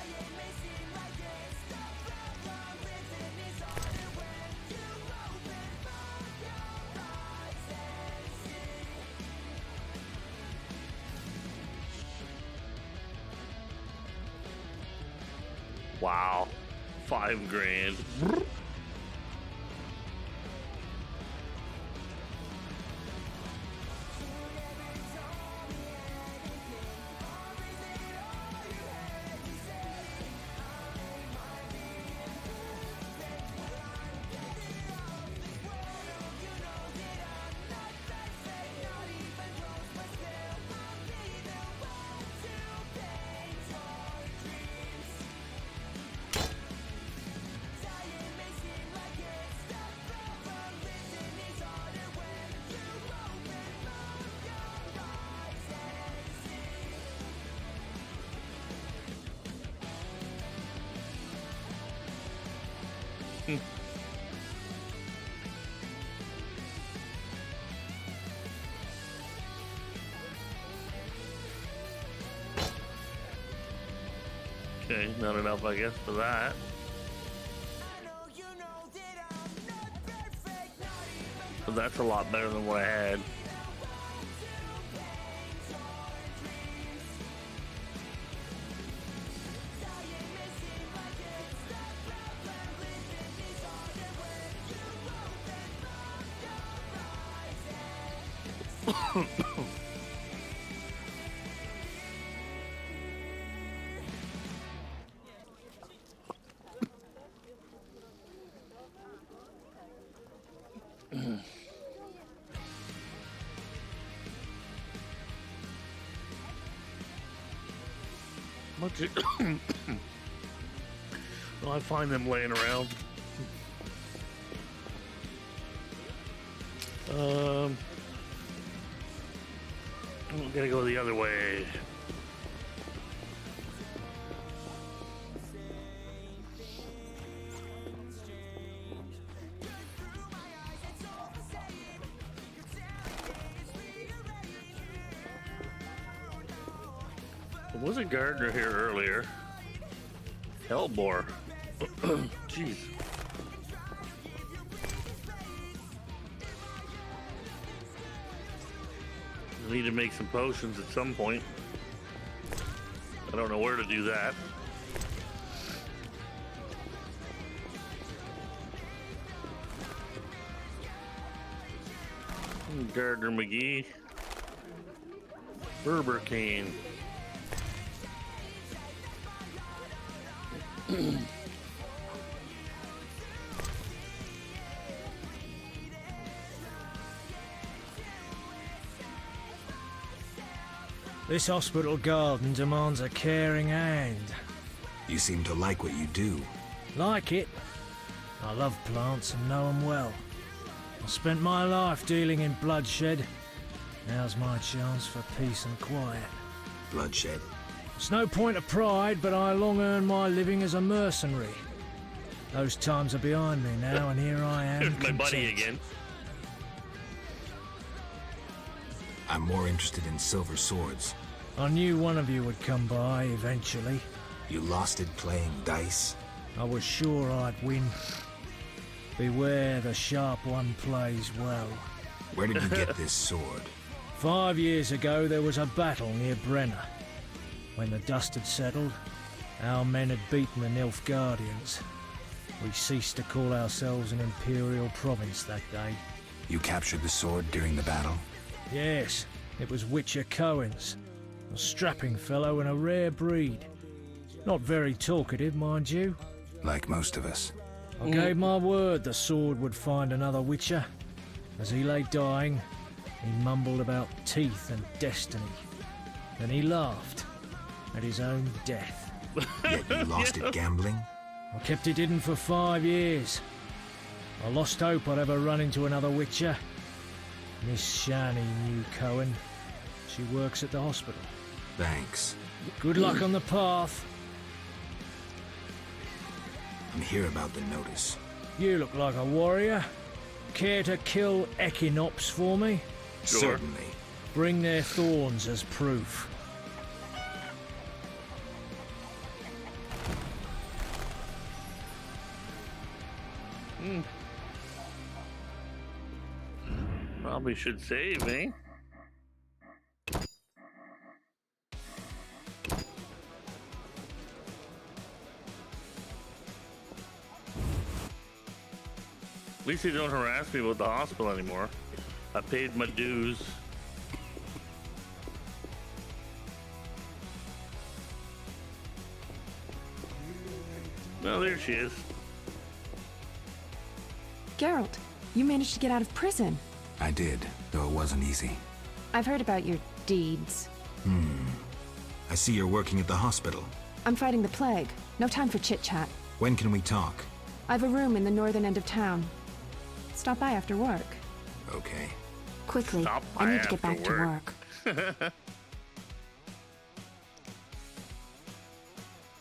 E: Wow. $5,000. Okay, not enough, I guess, for that. But that's a lot better than what I had. Well, I find them laying around. I'm gonna go the other way. There was a gardener here earlier. Hellbore. Jeez. I need to make some potions at some point. I don't know where to do that. Gardner McGee. Berber cane.
J: This hospital garden demands a caring hand.
H: You seem to like what you do.
J: Like it? I love plants and know them well. I spent my life dealing in bloodshed. Now's my chance for peace and quiet.
H: Bloodshed?
J: It's no point of pride, but I long earned my living as a mercenary. Those times are behind me now, and here I am.
E: Here's my buddy again.
H: I'm more interested in silver swords.
J: I knew one of you would come by eventually.
H: You lost it playing dice?
J: I was sure I'd win. Beware the sharp one plays well.
H: Where did you get this sword?
J: 5 years ago there was a battle near Brenner. When the dust had settled, our men had beaten the Nilfgaardians. We ceased to call ourselves an imperial province that day.
H: You captured the sword during the battle?
J: Yes, it was Witcher Cohen's. A strapping fellow and a rare breed. Not very talkative, mind you.
H: Like most of us.
J: I gave my word the sword would find another Witcher. As he lay dying, he mumbled about teeth and destiny. Then he laughed at his own death.
H: Yet you lost it gambling?
J: I kept it hidden for 5 years. I lost hope I'd ever run into another Witcher. Miss Shani knew Cohen. She works at the hospital.
H: Thanks.
J: Good luck on the path.
H: And hear about the notice.
J: You look like a warrior. Care to kill Equinops for me?
H: Sure. Certainly.
J: Bring their thorns as proof.
E: Probably should save, eh? At least they don't harass me about the hospital anymore. I paid my dues. Well, there she is.
O: Geralt, you managed to get out of prison.
H: I did, though it wasn't easy.
O: I've heard about your deeds.
H: I see you're working at the hospital.
O: I'm fighting the plague. No time for chit-chat.
H: When can we talk?
O: I've a room in the northern end of town. Stop by after work.
H: Okay.
O: Quickly, I need to get back to work.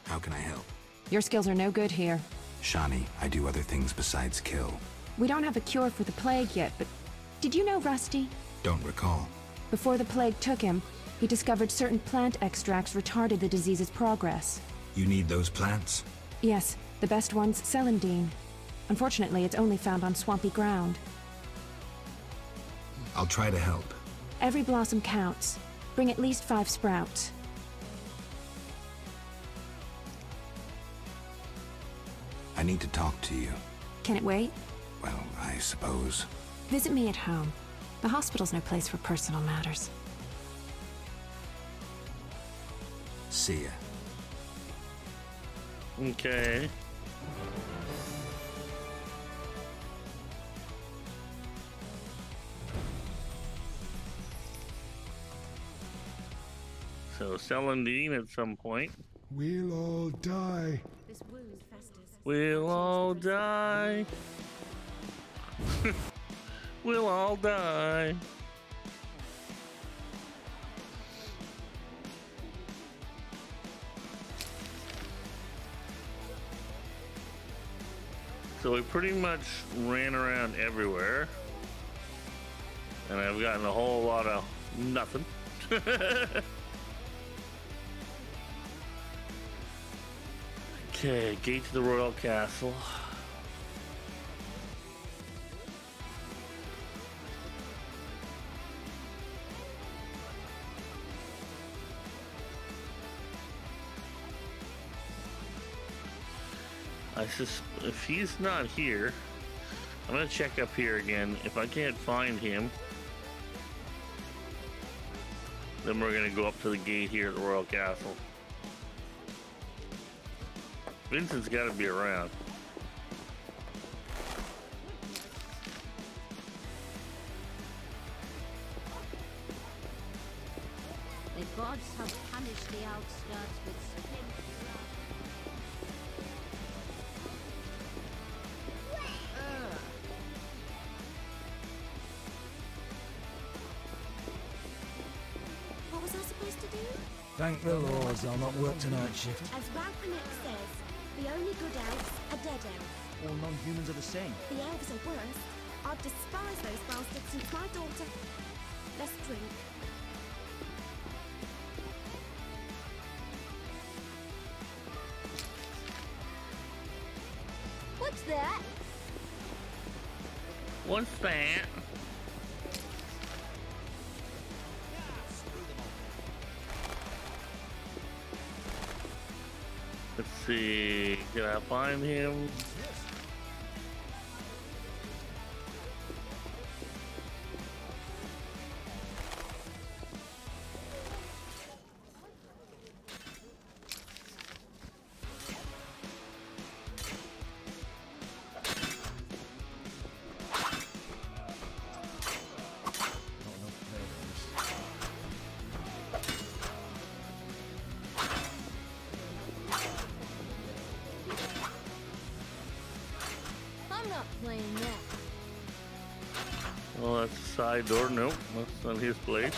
H: How can I help?
O: Your skills are no good here.
H: Shani, I do other things besides kill.
O: We don't have a cure for the plague yet, but did you know Rusty?
H: Don't recall.
O: Before the plague took him, he discovered certain plant extracts retarded the disease's progress.
H: You need those plants?
O: Yes, the best one's celandine. Unfortunately, it's only found on swampy ground.
H: I'll try to help.
O: Every blossom counts. Bring at least 5 sprouts.
H: I need to talk to you.
O: Can it wait?
H: Well, I suppose.
O: Visit me at home. The hospital's no place for personal matters.
H: See ya.
E: Okay. So Celandine at some point.
S: We'll all die.
F: This wound festers.
E: We'll all die. We'll all die. So we pretty much ran around everywhere. And I've gotten a whole lot of nothing. Okay, gate to the royal castle. If he's not here, I'm gonna check up here again. If I can't find him, then we're gonna go up to the gate here at the royal castle. Vincent's got to be around.
A: The gods have punished the outskirts with splinter.
F: What was I supposed to do?
G: Thank the Lord I'll not work tonight shift.
F: As Ralphanek says, the only good elves are dead elves.
V: All non-humans are the same.
F: The elves are worse. I've despised those bastards since my daughter...
O: Let's drink.
A: What's that?
E: What's that? Let's see. Can I find him?
A: I'm not playing that.
E: Oh, that's the side door. Nope, that's not his place.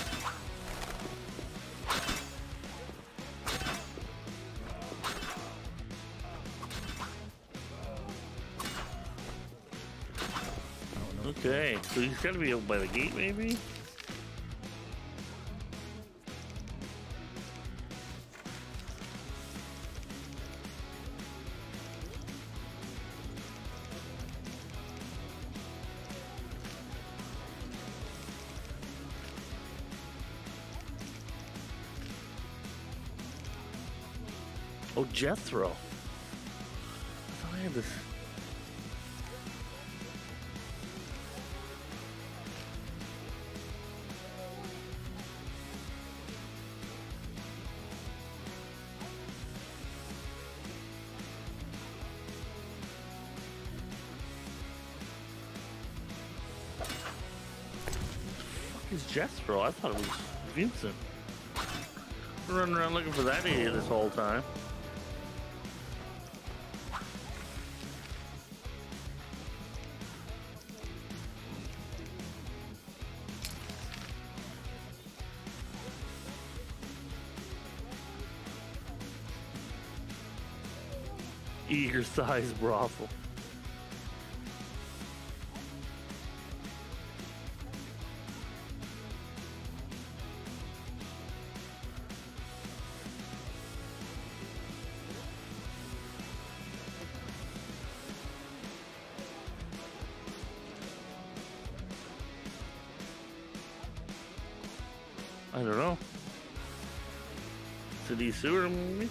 E: Okay, so he's got to be up by the gate, maybe? Oh, Jethro. I thought I had this. Is Jethro? I thought it was Vincent. Running around looking for that idiot this whole time. Eager size brothel. I don't know. City sewer, maybe?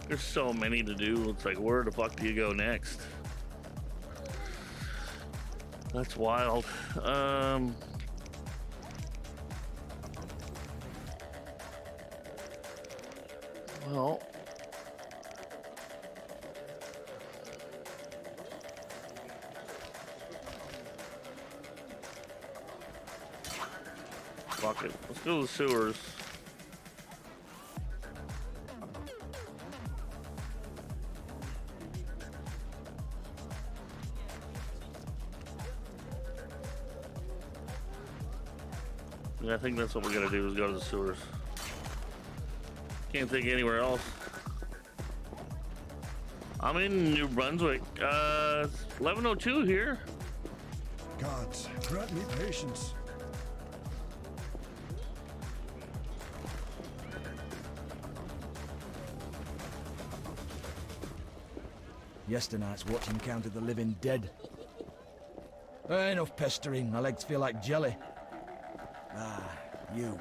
E: There's so many to do. It's like, where the fuck do you go next? That's wild. Well, fuck it. Let's go to the sewers. Yeah, I think that's what we're gonna do, is go to the sewers. Can't think anywhere else. I'm in New Brunswick. 11:02 here.
L: Gods, grant me patience.
G: Yesternight's watching counted the living dead. Enough pestering, my legs feel like jelly. Ah, you.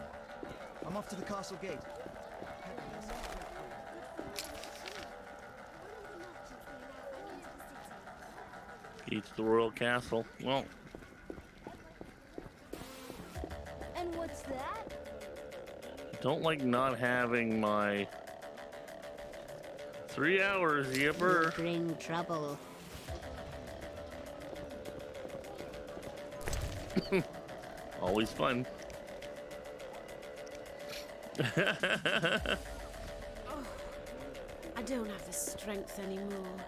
I: I'm off to the castle gate.
E: Key to the royal castle. Well.
A: And what's that?
E: Don't like not having my 3 hours, yipper.
A: You bring trouble.
E: Always fun.
F: I don't have the strength anymore.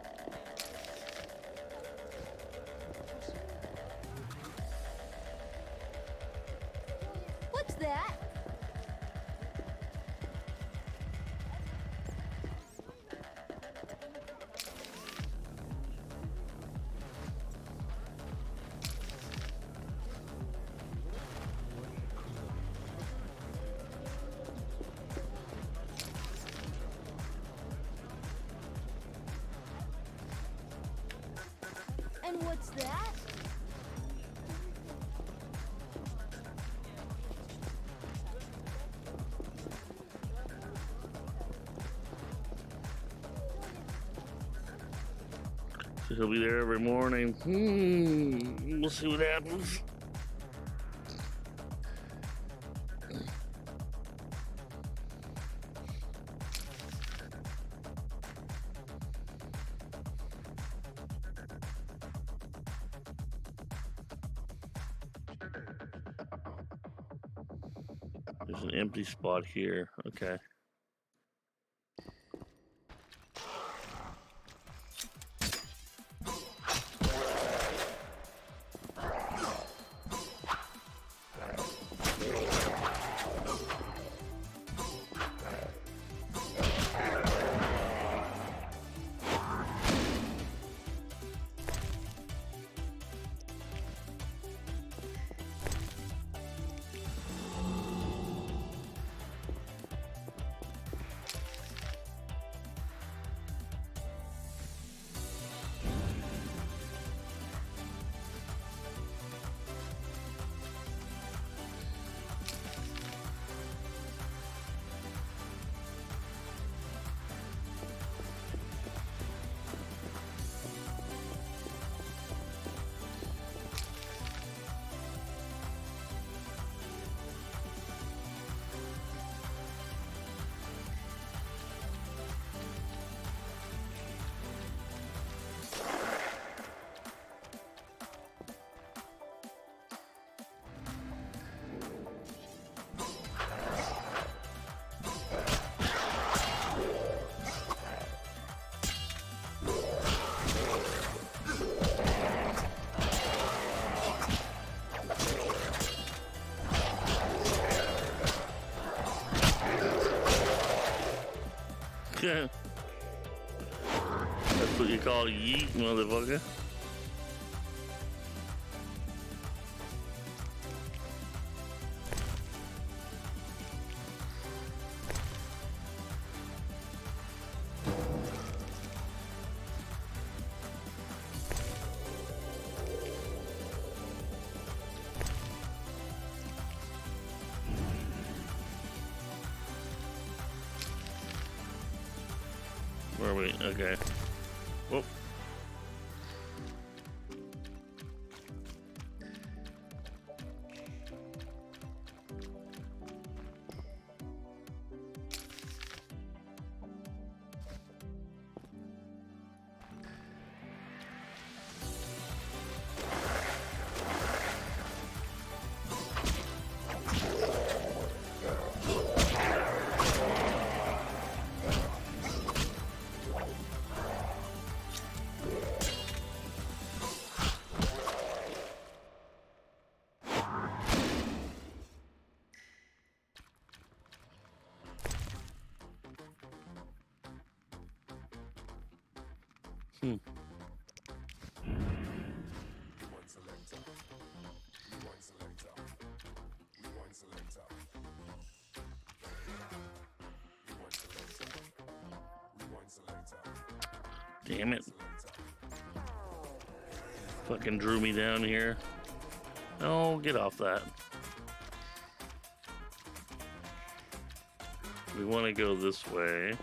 A: What's that? And what's that?
E: So he'll be there every morning. We'll see what happens. There's an empty spot here. Okay. That's what you call yeet, motherfucker. Where are we? Okay. Whoop. Damn it. Fucking drew me down here. Oh, get off that. We want to go this way.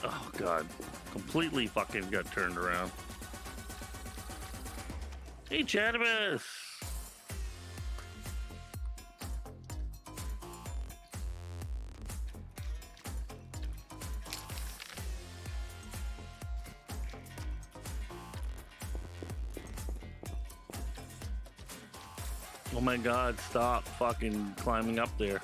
E: Oh god, completely fucking got turned around. Hey, Chadibus! Oh my god, stop fucking climbing up there.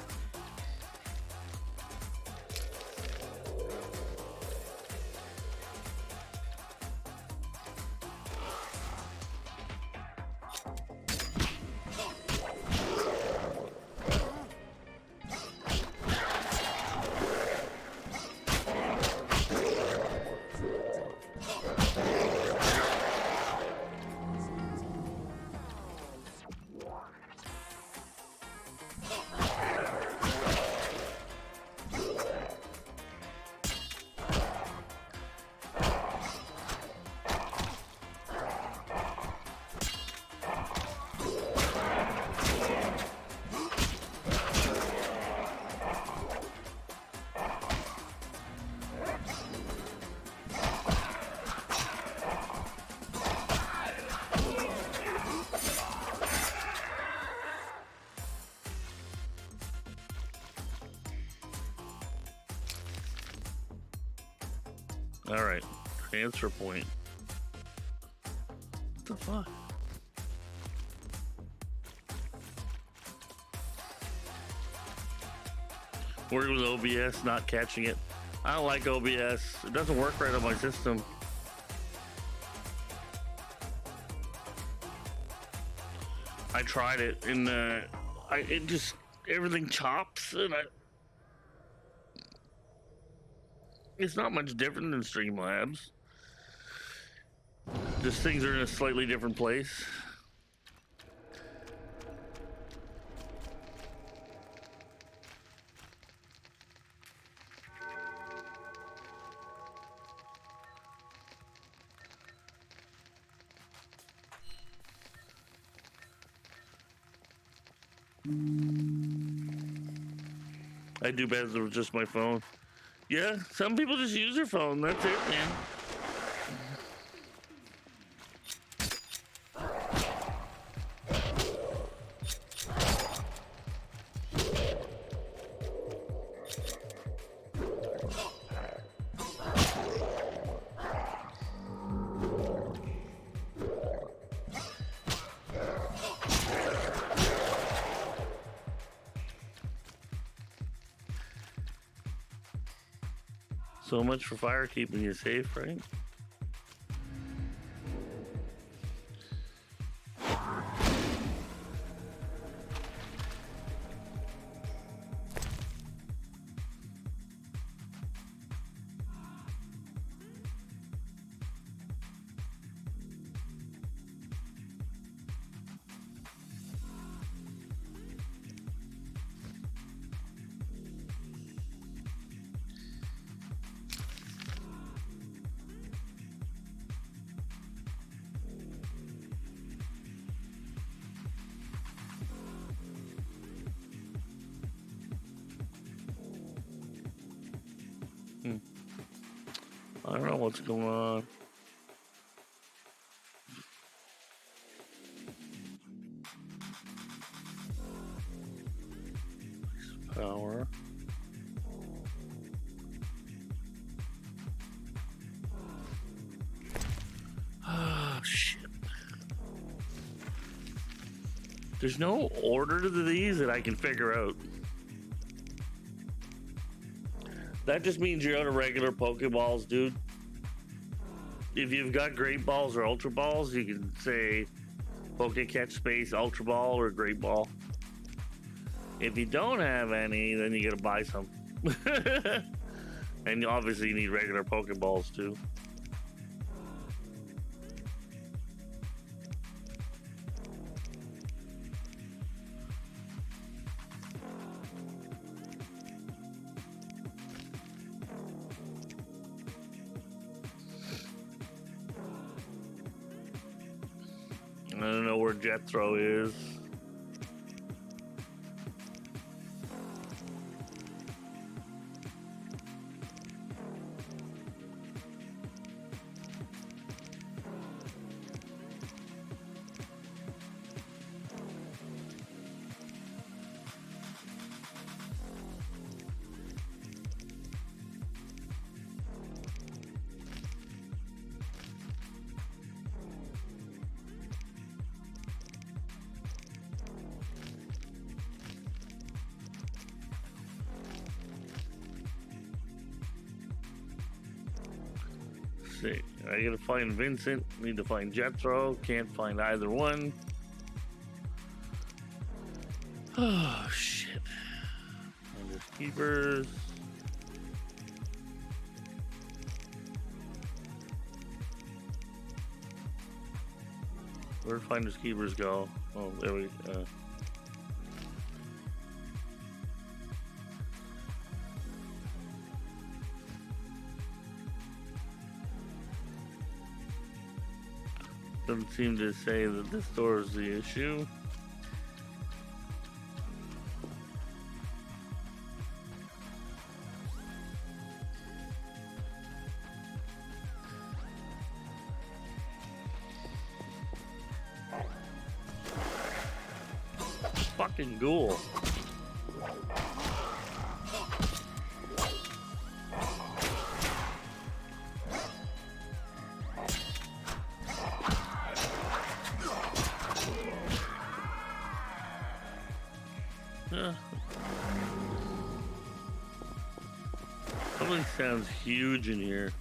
E: All right, transfer point. What the fuck? Working with OBS, not catching it. I don't like OBS. It doesn't work right on my system. I tried it and it just everything chops and it's not much different than Streamlabs. Just things are in a slightly different place. I do better with just my phone. Yeah, some people just use their phone. That's it, man. So much for fire keeping you safe, right? I don't know what's going on. Power. Oh, shit. There's no order to these that I can figure out. That just means you're out of regular Pokeballs, dude. If you've got Great Balls or Ultra Balls, you can say Poke Catch Space, Ultra Ball, or Great Ball. If you don't have any, then you gotta buy some. And obviously you need regular Pokeballs too. I don't know where Jethro is. See, I gotta find Vincent, need to find Jethro, can't find either one. Oh shit. Finders keepers. Where'd finders keepers go? Oh, there we go. Doesn't seem to say that this door is the issue. Fucking ghoul. Something sounds huge in here.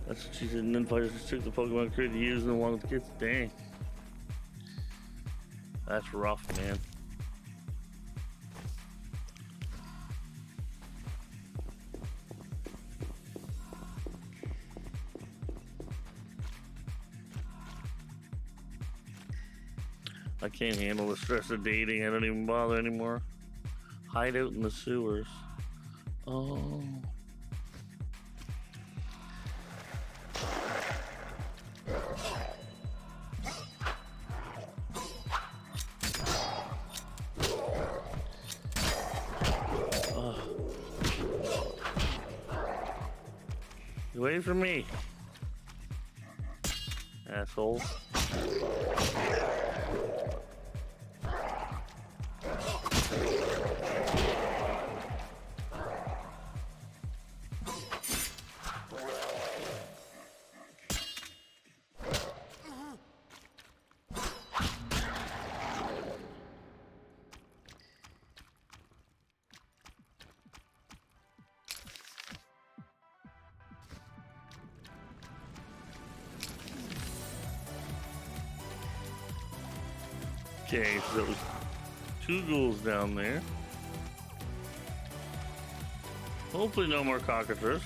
E: That's what she said. And then fighters took the Pokemon created to use them along with the kids. Dang. That's rough, man. I can't handle the stress of dating. I don't even bother anymore. Hide out in the sewers. Oh. Get away from me, asshole. Okay, so there was 2 ghouls down there. Hopefully no more cockatrices.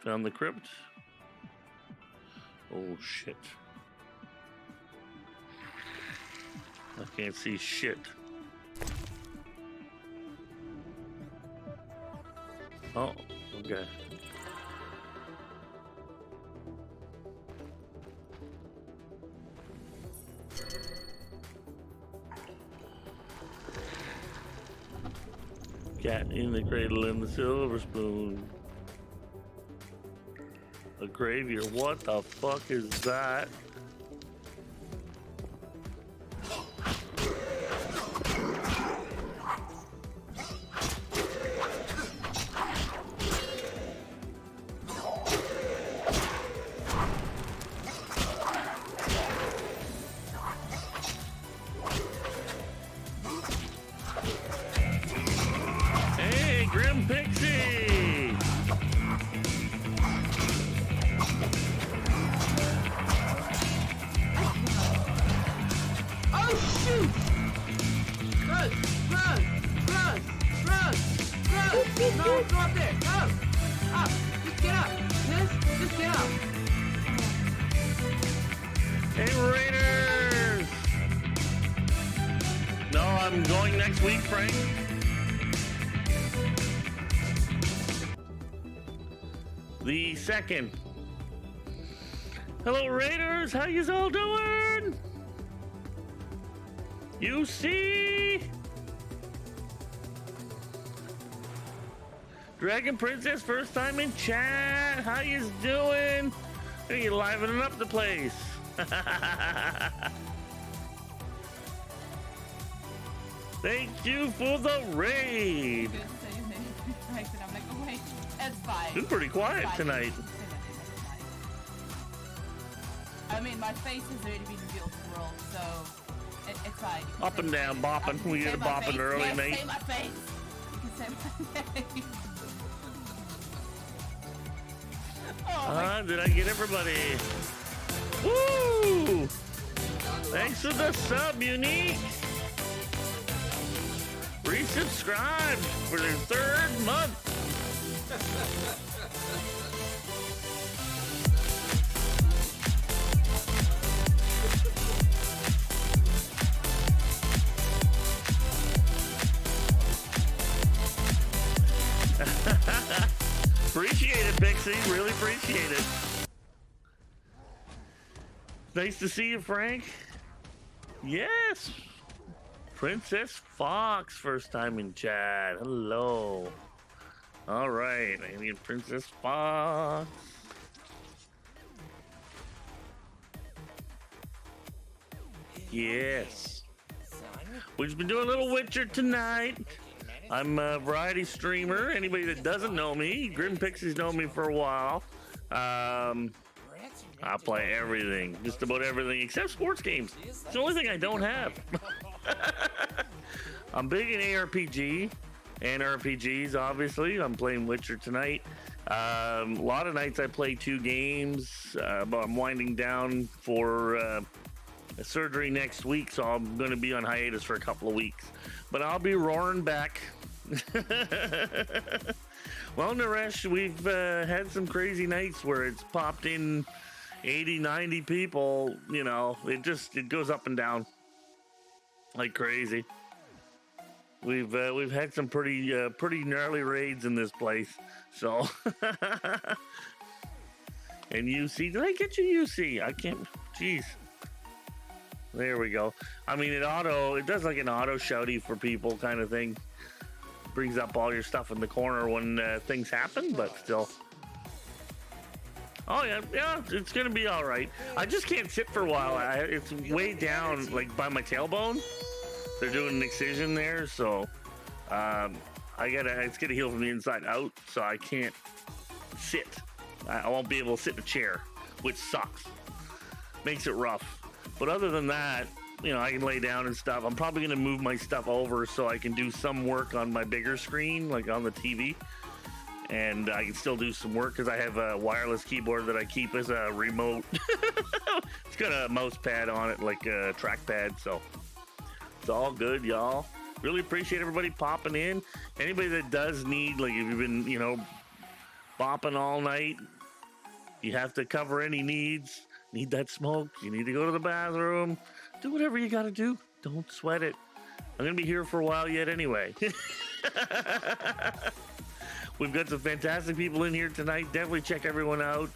E: Found the crypt. Oh shit. I can't see shit. Oh, okay. Cat in the cradle and the silver spoon. A graveyard. What the fuck is that? Hey, Grim Pixie!
U: No, go up there. Go. Up. Just get up. Just get up.
E: Hey, Raiders! No, I'm going next week, Frank. The 2nd. Hello, Raiders. How yous all doing? You see? Dragon Princess, first time in chat. How yous doing? Are you livening up the place? Thank you for the raid.
D: I'm like, oh wait, that's fine.
E: Been pretty quiet
D: Fine.
E: tonight.
D: I mean, my face has already been revealed to the world, so it's fine.
E: Up and down, bopping. We get a bopping early,
D: yes,
E: mate.
D: Say my face. You can say my face.
E: Did I get everybody? Woo! Thanks for the sub, Unique. Resubscribe for the 3rd month. Appreciate it, Pixie. Really appreciate it. Nice to see you, Frank. Yes. Princess Fox, first time in chat. Hello. All right, I need Princess Fox. Yes. We've been doing a little Witcher tonight. I'm a variety streamer. Anybody that doesn't know me, Grim Pixies know me for a while. I play everything, just about everything except sports games. It's the only thing I don't have. I'm big in ARPG and RPGs, obviously. I'm playing Witcher tonight. A lot of nights I play 2 games, but I'm winding down for a surgery next week, so I'm going to be on hiatus for a couple of weeks. But I'll be roaring back. Well, Naresh, we've had some crazy nights where it's popped in 80, 90 people. You know, it goes up and down like crazy. We've had some pretty gnarly raids in this place. So, and UC, did I get you UC? I can't. Jeez. There we go. I mean, it does like an auto shouty for people kind of thing. Brings up all your stuff in the corner when things happen, but still. Oh yeah, it's gonna be all right. I just can't sit for a while. It's way down, like by my tailbone. They're doing an excision there, so it's gonna heal from the inside out, so I can't sit. I won't be able to sit in a chair, which sucks. Makes it rough. But other than that, you know, I can lay down and stuff. I'm probably gonna move my stuff over so I can do some work on my bigger screen, like on the TV. And I can still do some work because I have a wireless keyboard that I keep as a remote. It's got a mouse pad on it, like a trackpad, so it's all good, y'all. Really appreciate everybody popping in. Anybody that does need, like if you've been, you know, bopping all night, you have to cover any needs. Need that smoke, you need to go to the bathroom, do whatever you gotta do. Don't sweat it. I'm gonna be here for a while yet anyway. We've got some fantastic people in here tonight. Definitely check everyone out.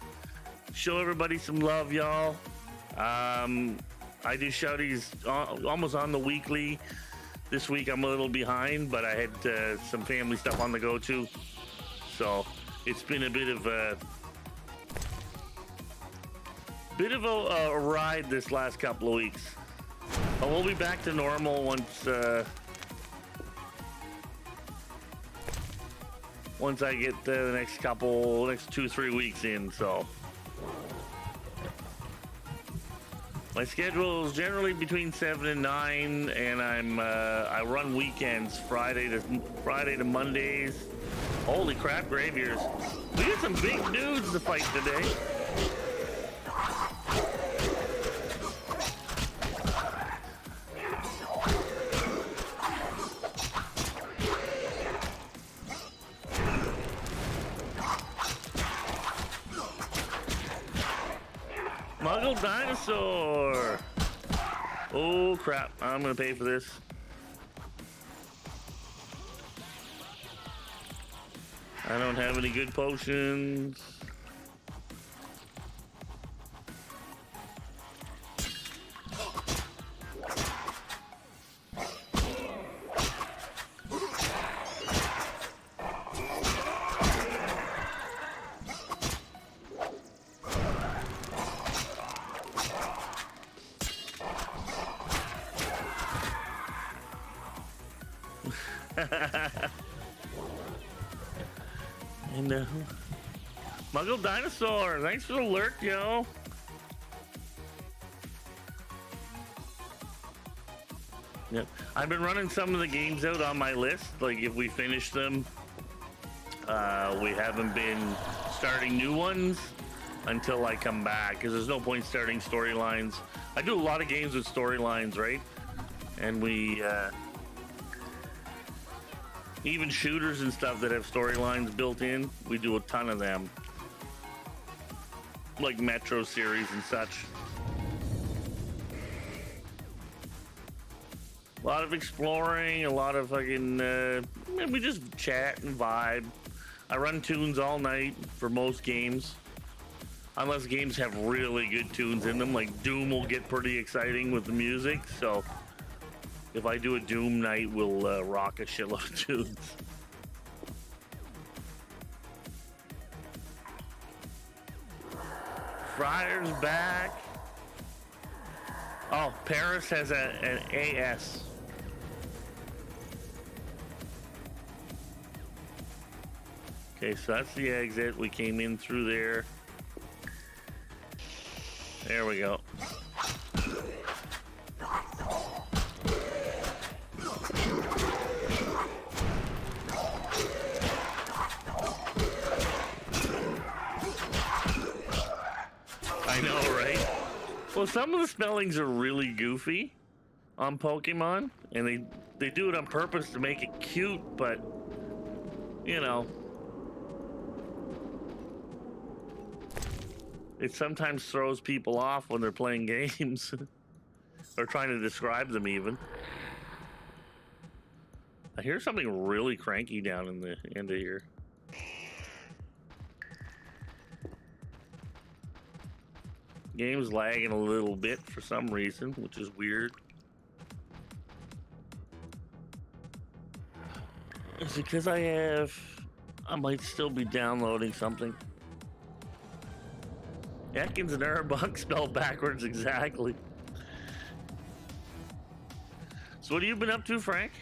E: Show everybody some love, y'all. I do shouties almost on the weekly. This week I'm a little behind, but I had some family stuff on the go too. So it's been a bit of a ride this last couple of weeks. But we'll be back to normal once I get the next 2-3 weeks in. So my schedule is generally between 7 and 9, and I run weekends Friday to Mondays. Holy crap, Graviers! We got some big dudes to fight today. Muggle dinosaur. Oh crap! I'm gonna pay for this. I don't have any good potions. And Muggle Dinosaur, thanks for the lurk, yo. Yep, I've been running some of the games out on my list. Like if we finish them, we haven't been starting new ones until I come back, because there's no point starting storylines. I do a lot of games with storylines, right? And we even shooters and stuff that have storylines built in, we do a ton of them. Like Metro series and such. A lot of exploring, a lot of fucking, we just chat and vibe. I run tunes all night for most games. Unless games have really good tunes in them, like Doom will get pretty exciting with the music, so if I do a Doom night, we'll rock a shitload of tunes. Friar's back. Oh, Paris has an AS. Okay, so that's the exit. We came in through there. There we go. I know, right? Well, some of the spellings are really goofy on Pokemon, and they do it on purpose to make it cute, but, you know, it sometimes throws people off when they're playing games or trying to describe them even. I hear something really cranky down in the end of here. Game's lagging a little bit for some reason, which is weird. Is it because I might still be downloading something? Ekans and Arbok spelled backwards exactly. So what have you been up to, Frank?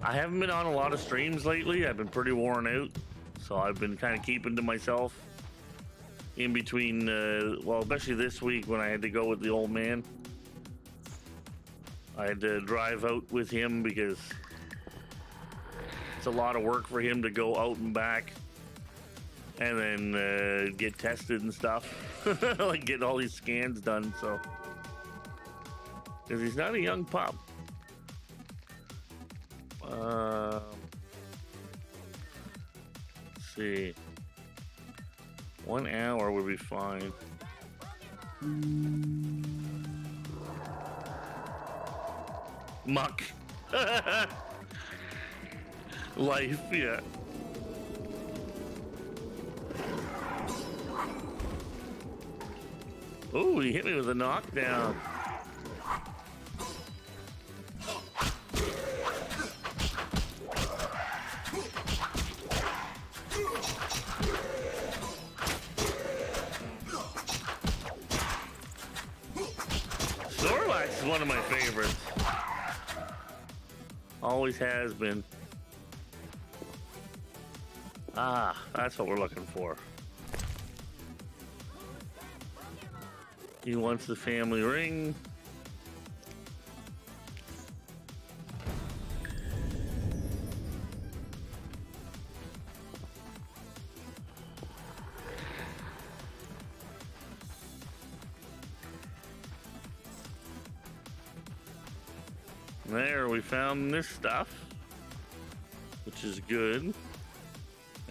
E: I haven't been on a lot of streams lately. I've been pretty worn out, so I've been kind of keeping to myself in between, well, especially this week when I had to go with the old man. I had to drive out with him because it's a lot of work for him to go out and back and then get tested and stuff. Like get all these scans done, so. Because he's not a young pup. Let's see. 1 hour would be fine. Muck. Life, yeah. Oh, he hit me with a knockdown. Snorlax is one of my favorites. Always has been. Ah, that's what we're looking for. He wants the family ring. There, we found this stuff, which is good.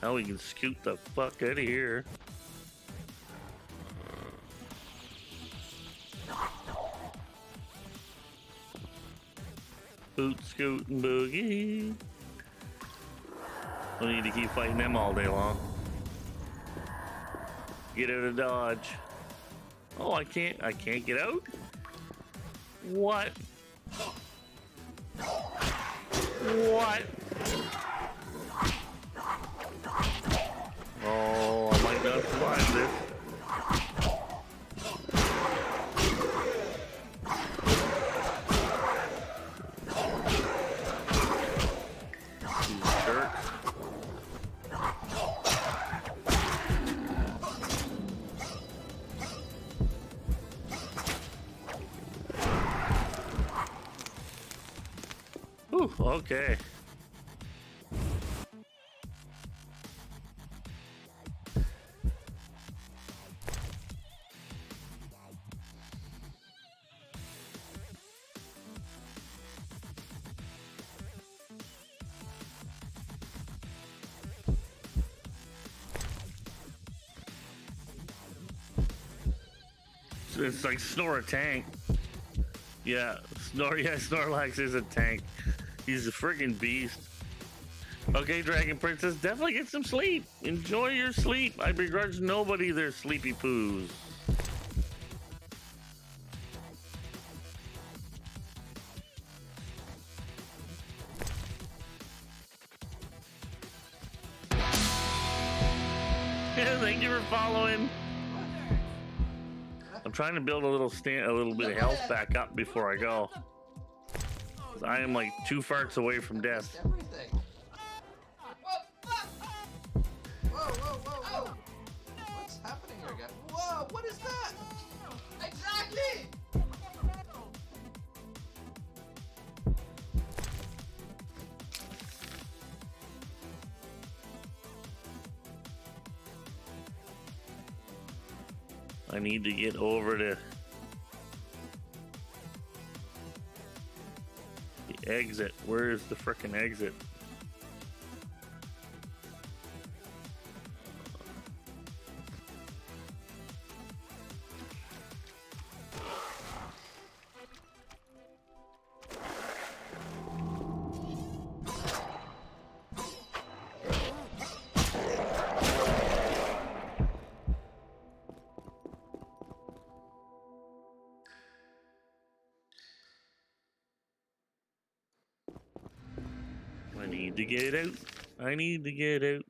E: Now we can scoot the fuck out of here. Boot, scoot, and boogie. We need to keep fighting them all day long. Get out of dodge. Oh, I can't get out? What? What? Oh, I might not survive this. Jerk. Ooh, okay. It's like Snore a tank. Yeah, Snorlax is a tank. He's a friggin' beast. Okay, Dragon Princess, definitely get some sleep. Enjoy your sleep. I begrudge nobody their sleepy poos. Thank you for following. I'm trying to build a little bit of health back up before I go. I am like 2 farts away from death.
U: Whoa. What's happening here, guys? Whoa, what is that? Exactly!
E: I need to get over to the exit. Where is the frickin' exit? I need to get out. I need to get out.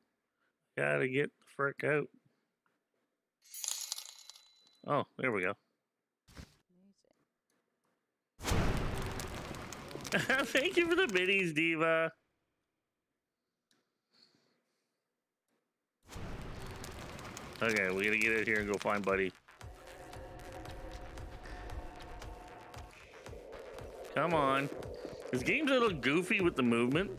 E: Gotta get the frick out. Oh, there we go. Thank you for the biddies, Diva. Okay, we gotta get out here and go find Buddy. Come on. This game's a little goofy with the movement.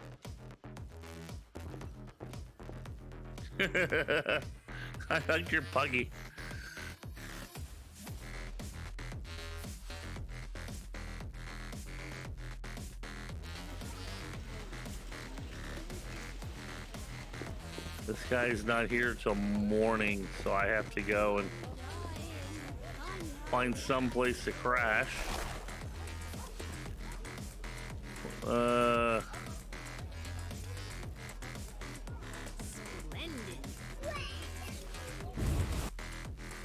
E: I like your puggy. This guy's not here till morning, so I have to go and find some place to crash.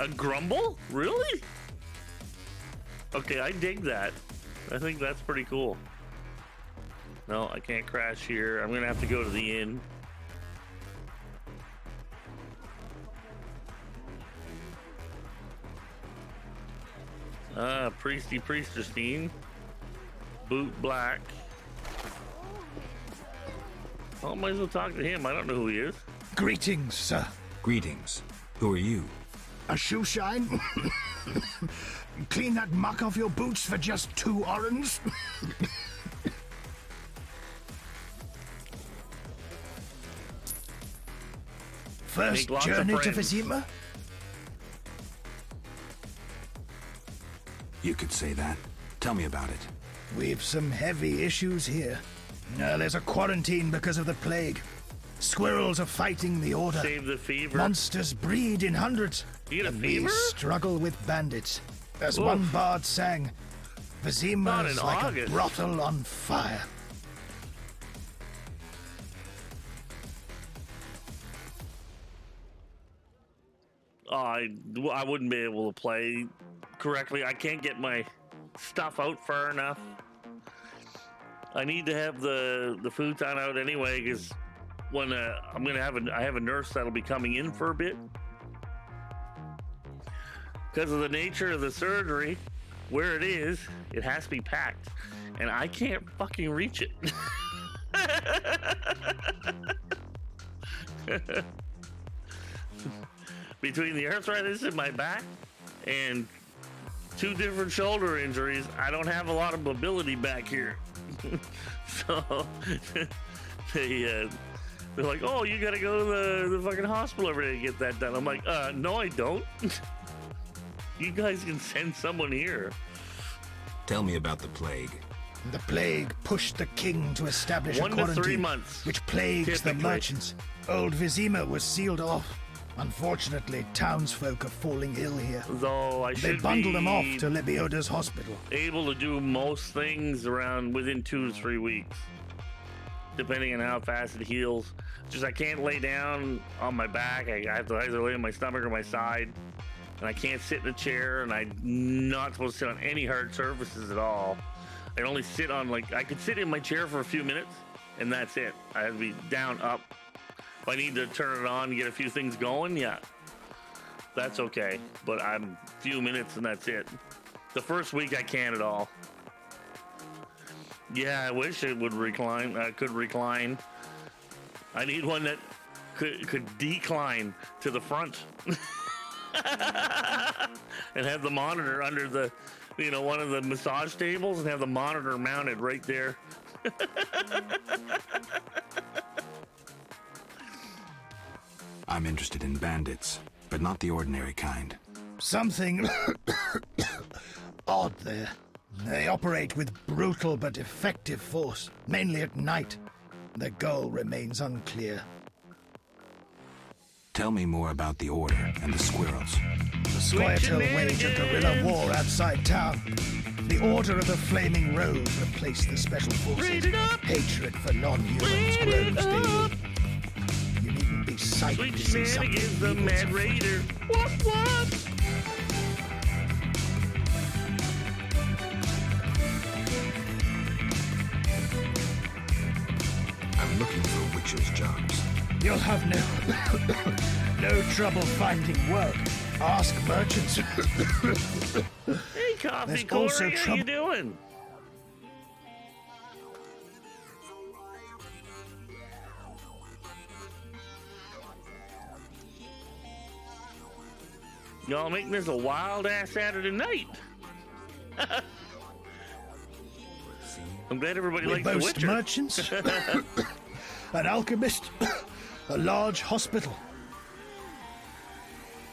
E: A grumble? Really? Okay, I dig that. I think that's pretty cool. No, I can't crash here. I'm gonna have to go to the inn. Priestestein. Boot black. Oh, I might as well talk to him. I don't know who he is.
T: Greetings, sir.
H: Greetings. Who are you?
T: A shoe shine? Clean that muck off your boots for just 2 orens? First journey to Vizima?
H: You could say that. Tell me about it.
T: We've some heavy issues here. There's a quarantine because of the plague. Squirrels are fighting the order.
E: Save the fever.
T: Monsters breed in hundreds.
E: You get a
T: and
E: fever?
T: we struggle with bandits. As
E: Oof.
T: one bard sang,
E: Not
T: Vizima's
E: in
T: like
E: August.
T: a brothel on fire.
E: I wouldn't be able to play correctly. I can't get my stuff out far enough. I need to have the futon out anyway, because when I have a nurse that'll be coming in for a bit. Because of the nature of the surgery, where it is, it has to be packed, and I can't fucking reach it. Between the arthritis in my back and 2 different shoulder injuries, I don't have a lot of mobility back here. So they're like, "Oh, you gotta go to the fucking hospital every day to get that done." I'm like, no, I don't. You guys can send someone here.
H: Tell me about the plague.
T: The plague pushed the king to establish
E: 1
T: a
E: to
T: quarantine,
E: 3 months,
T: which plagues the
E: typically.
T: merchants. Old Vizima was sealed off. Unfortunately, townsfolk are falling ill here.
E: Though I
T: They
E: should
T: bundle them off
E: be
T: to Lebioda's hospital.
E: able to do most things around within 2 to 3 weeks, depending on how fast it heals. Just I can't lay down on my back. I have to either lay on my stomach or my side, and I can't sit in a chair, and I'm not supposed to sit on any hard surfaces at all. I can only sit on, like, I could sit in my chair for a few minutes, and that's it. I have to be down, up. If I need to turn it on and get a few things going, yeah, that's okay. But I'm a few minutes and that's it. The first week I can't at all. Yeah, I wish it would recline. Could recline. I need one that could decline to the front and have the monitor under the, one of the massage tables, and have the monitor mounted right there.
H: I'm interested in bandits, but not the ordinary kind.
T: Something odd there. They operate with brutal but effective force, mainly at night. Their goal remains unclear.
H: Tell me more about the Order and the Squirrels.
T: The Squirtle wage a guerrilla war outside town. The Order of the Flaming Rose replaced the Special Forces. Hatred for non-humans grows daily. You needn't be psyched to see something
E: Shenanigans, the
T: evil's
E: Mad
T: afoot.
E: Raider. What?
H: I'm looking for witches' jobs.
T: You'll have no trouble finding work. Ask merchants.
E: Hey, Coffee
T: There's
E: Corey,
T: also
E: how you doing? Y'all making this a wild-ass Saturday night. I'm glad everybody
T: We
E: likes The
T: boast
E: Witcher.
T: merchants, an alchemist, a large hospital.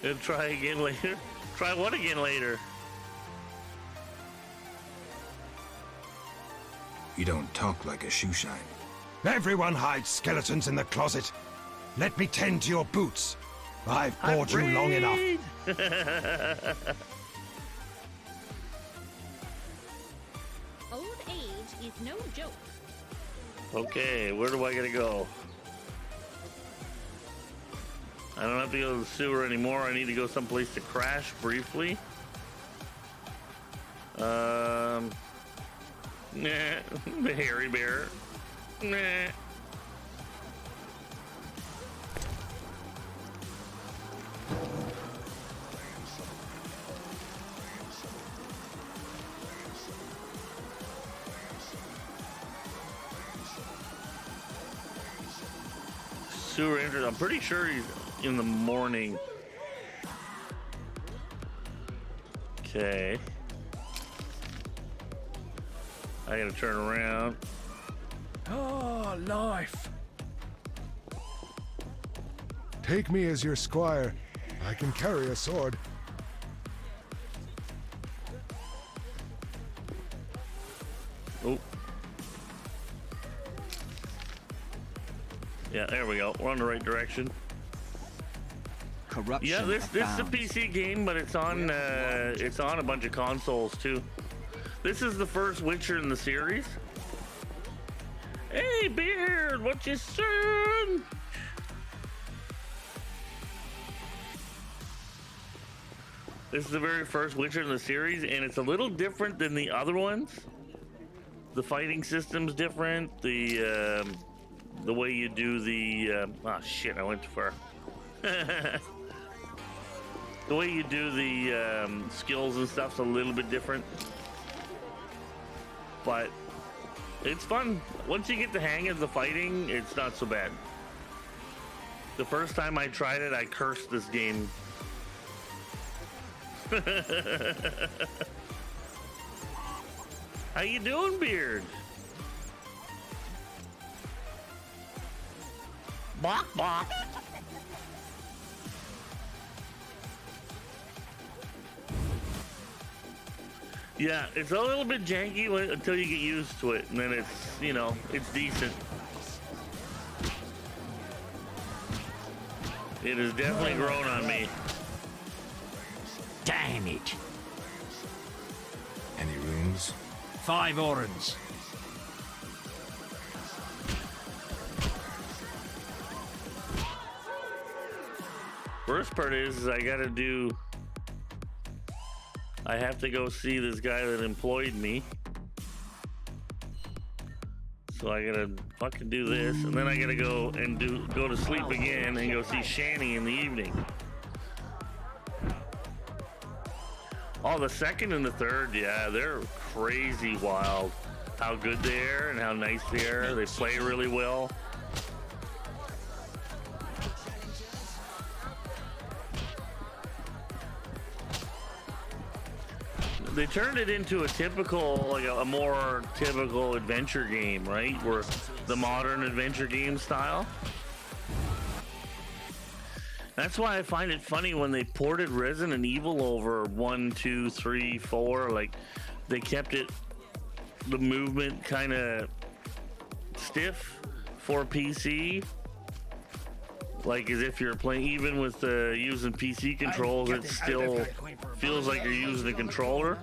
E: And try again later. Try what again later?
H: You don't talk like a shoeshine.
Q: Everyone hides skeletons in the closet. Let me tend to your boots. I've bored you long enough.
N: Old age is no joke.
E: Okay, where do I gotta go? I don't have to go to the sewer anymore. I need to go someplace to crash briefly. Nah, the hairy bear. Nah. Sewer entrance. I'm pretty sure he's in the morning. Okay. I gotta turn around.
J: Oh, life.
S: Take me as your squire. I can carry a sword.
E: Oh. Yeah, there we go. We're on the right direction.
K: Corruption.
E: Yeah, this is a
K: abounds.
E: PC game, but it's on a bunch of consoles too. This is the first Witcher in the series. Hey, Beard, what you saying? This is the very first Witcher in the series, and it's a little different than the other ones. The fighting system's different. The way you do the oh shit, I went too far. The way you do the skills and stuff's a little bit different, but it's fun. Once you get the hang of the fighting, it's not so bad. The first time I tried it, I cursed this game. How you doing, Beard? Bok bok. Yeah, it's a little bit janky until you get used to it, and then it's, you know, it's decent. It has definitely grown on me.
M: Damn it.
H: Any runes?
J: 5 orange.
E: First part is I gotta do... I have to go see this guy that employed me. So I gotta fucking do this, and then I gotta go and go to sleep again and go see Shani in the evening. Oh, the second and the third, yeah, they're crazy wild. How good they are and how nice they are. They play really well. They turned it into a typical, like a more typical adventure game, right? Where the modern adventure game style. That's why I find it funny when they ported Resident Evil over 1, 2, 3, 4. Like, they kept it, the movement kind of stiff for PC. Like, as if you're playing, even with using PC controls, it still feels like you're using a controller.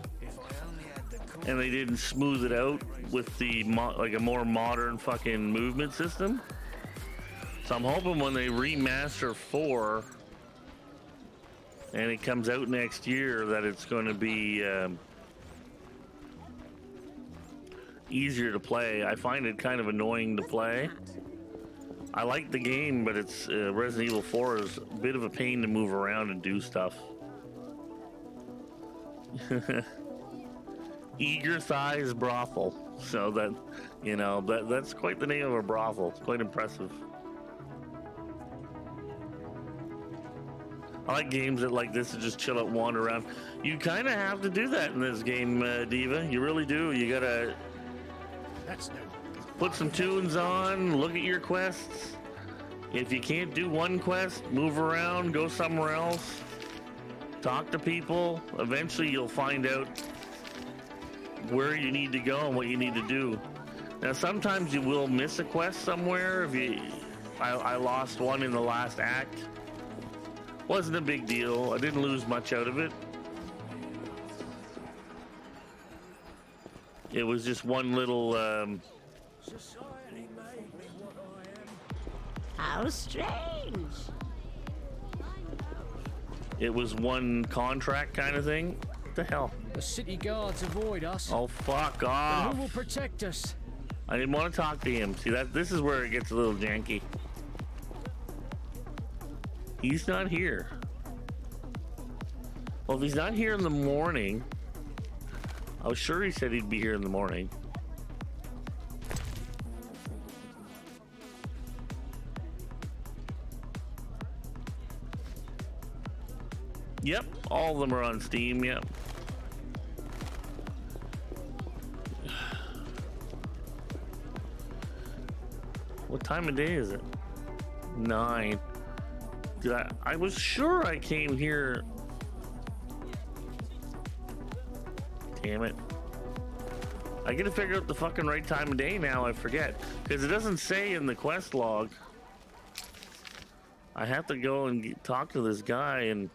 E: And they didn't smooth it out with the like a more modern fucking movement system. So I'm hoping when they remaster 4 and it comes out next year that it's going to be easier to play. I find it kind of annoying to play. I like the game, but it's Resident Evil 4 is a bit of a pain to move around and do stuff. Eager Thighs Brothel. So that, you know, that's quite the name of a brothel. It's quite impressive. I like games that like this to just chill out, wander around. You kind of have to do that in this game, Diva. You really do. You gotta put some tunes on, look at your quests. If you can't do one quest, move around, go somewhere else, talk to people. Eventually you'll find out where you need to go and what you need to do. Now sometimes you will miss a quest somewhere. I lost one in the last act. Wasn't a big deal. I didn't lose much out of it. It was just one little
A: How strange.
E: it was one contract kind of thing. What the hell?
J: The city guards avoid us.
E: Oh, fuck
J: But
E: off.
J: who will protect us?
E: I didn't want to talk to him. See, this is where it gets a little janky. He's not here. Well, if he's not here in the morning, I was sure he said he'd be here in the morning. Yep, all of them are on Steam, yep. What time of day is it? 9. I was sure I came here. Damn it. I gotta figure out the fucking right time of day now, I forget. Because it doesn't say in the quest log. I have to go and talk to this guy and...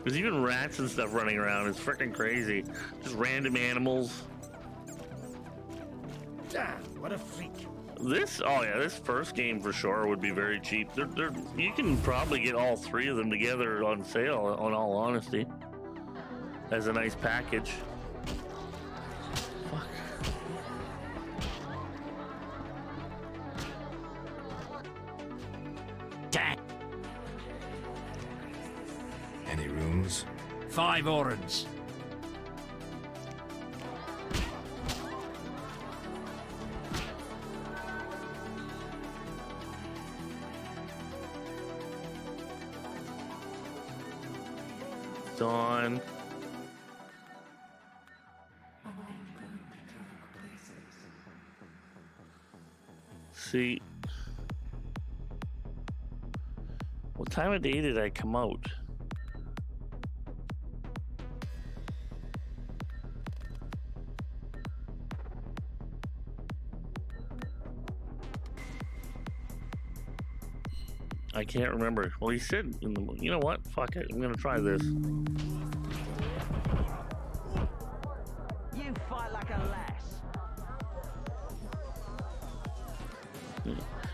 E: There's even rats and stuff running around. It's freaking crazy. Just random animals.
T: Damn, what a freak.
E: This first game for sure would be very cheap. You can probably get all 3 of them together on sale, on all honesty, as a nice package. Fuck.
M: Dang.
H: Any rooms?
J: 5 orange.
E: Dawn. See, what time of day did I come out? I can't remember. Well, he said, you know what? Fuck it. I'm gonna try this.
C: You fight like a lass.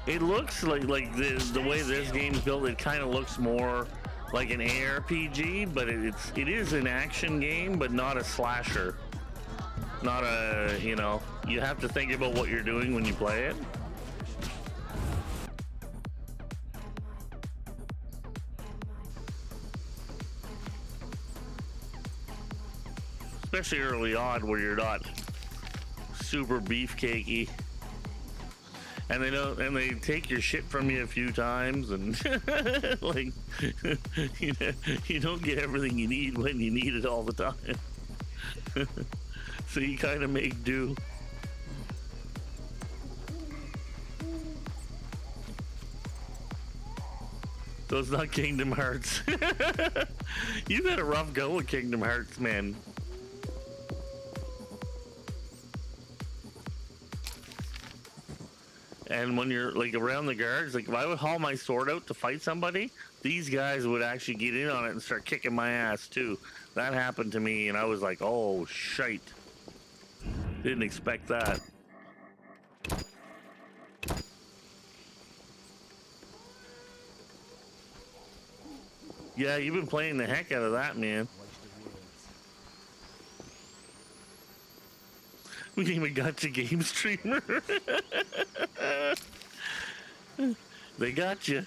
E: It looks like the way this game's built. It kind of looks more like an ARPG, but it is an action game, but not a slasher. Not a, you know, you have to think about what you're doing when you play it. Especially early on, where you're not super beefcakey, and they take your shit from you a few times, and like you don't get everything you need when you need it all the time. So you kind of make do. So it's not Kingdom Hearts. You've had a rough go with Kingdom Hearts, man. And when you're like around the guards, like if I would haul my sword out to fight somebody, these guys would actually get in on it and start kicking my ass too. That happened to me, and I was like, oh shite. Didn't expect that. Yeah, you've been playing the heck out of that, man. We even got you, game streamer. They got you.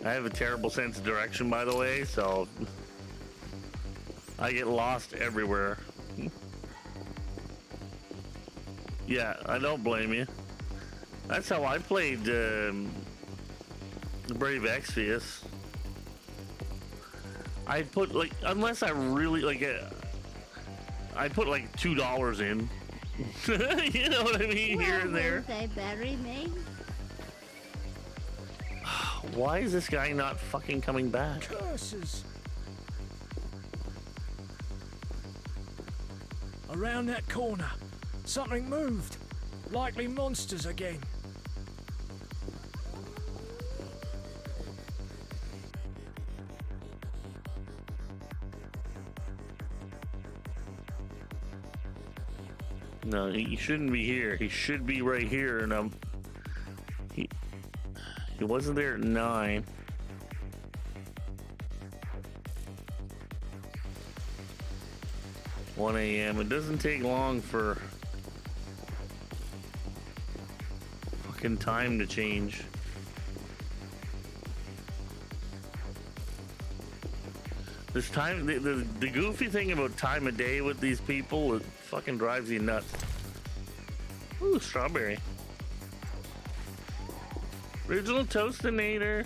E: I have a terrible sense of direction, by the way, so I get lost everywhere. Yeah, I don't blame you. That's how I played Brave Exvius. I put like, unless I really like, I put like $2 in. You know what I mean? Here and there.
A: Will they bury me?
E: Why is this guy not fucking coming back?
J: Curses. Around that corner, something moved. Likely monsters again.
E: No, he shouldn't be here. He should be right here, and he wasn't there at 9. $1 a.m. It doesn't take long for fucking time to change. This time, the goofy thing about time of day with these people, it fucking drives you nuts. Ooh, strawberry. Original Toastinator.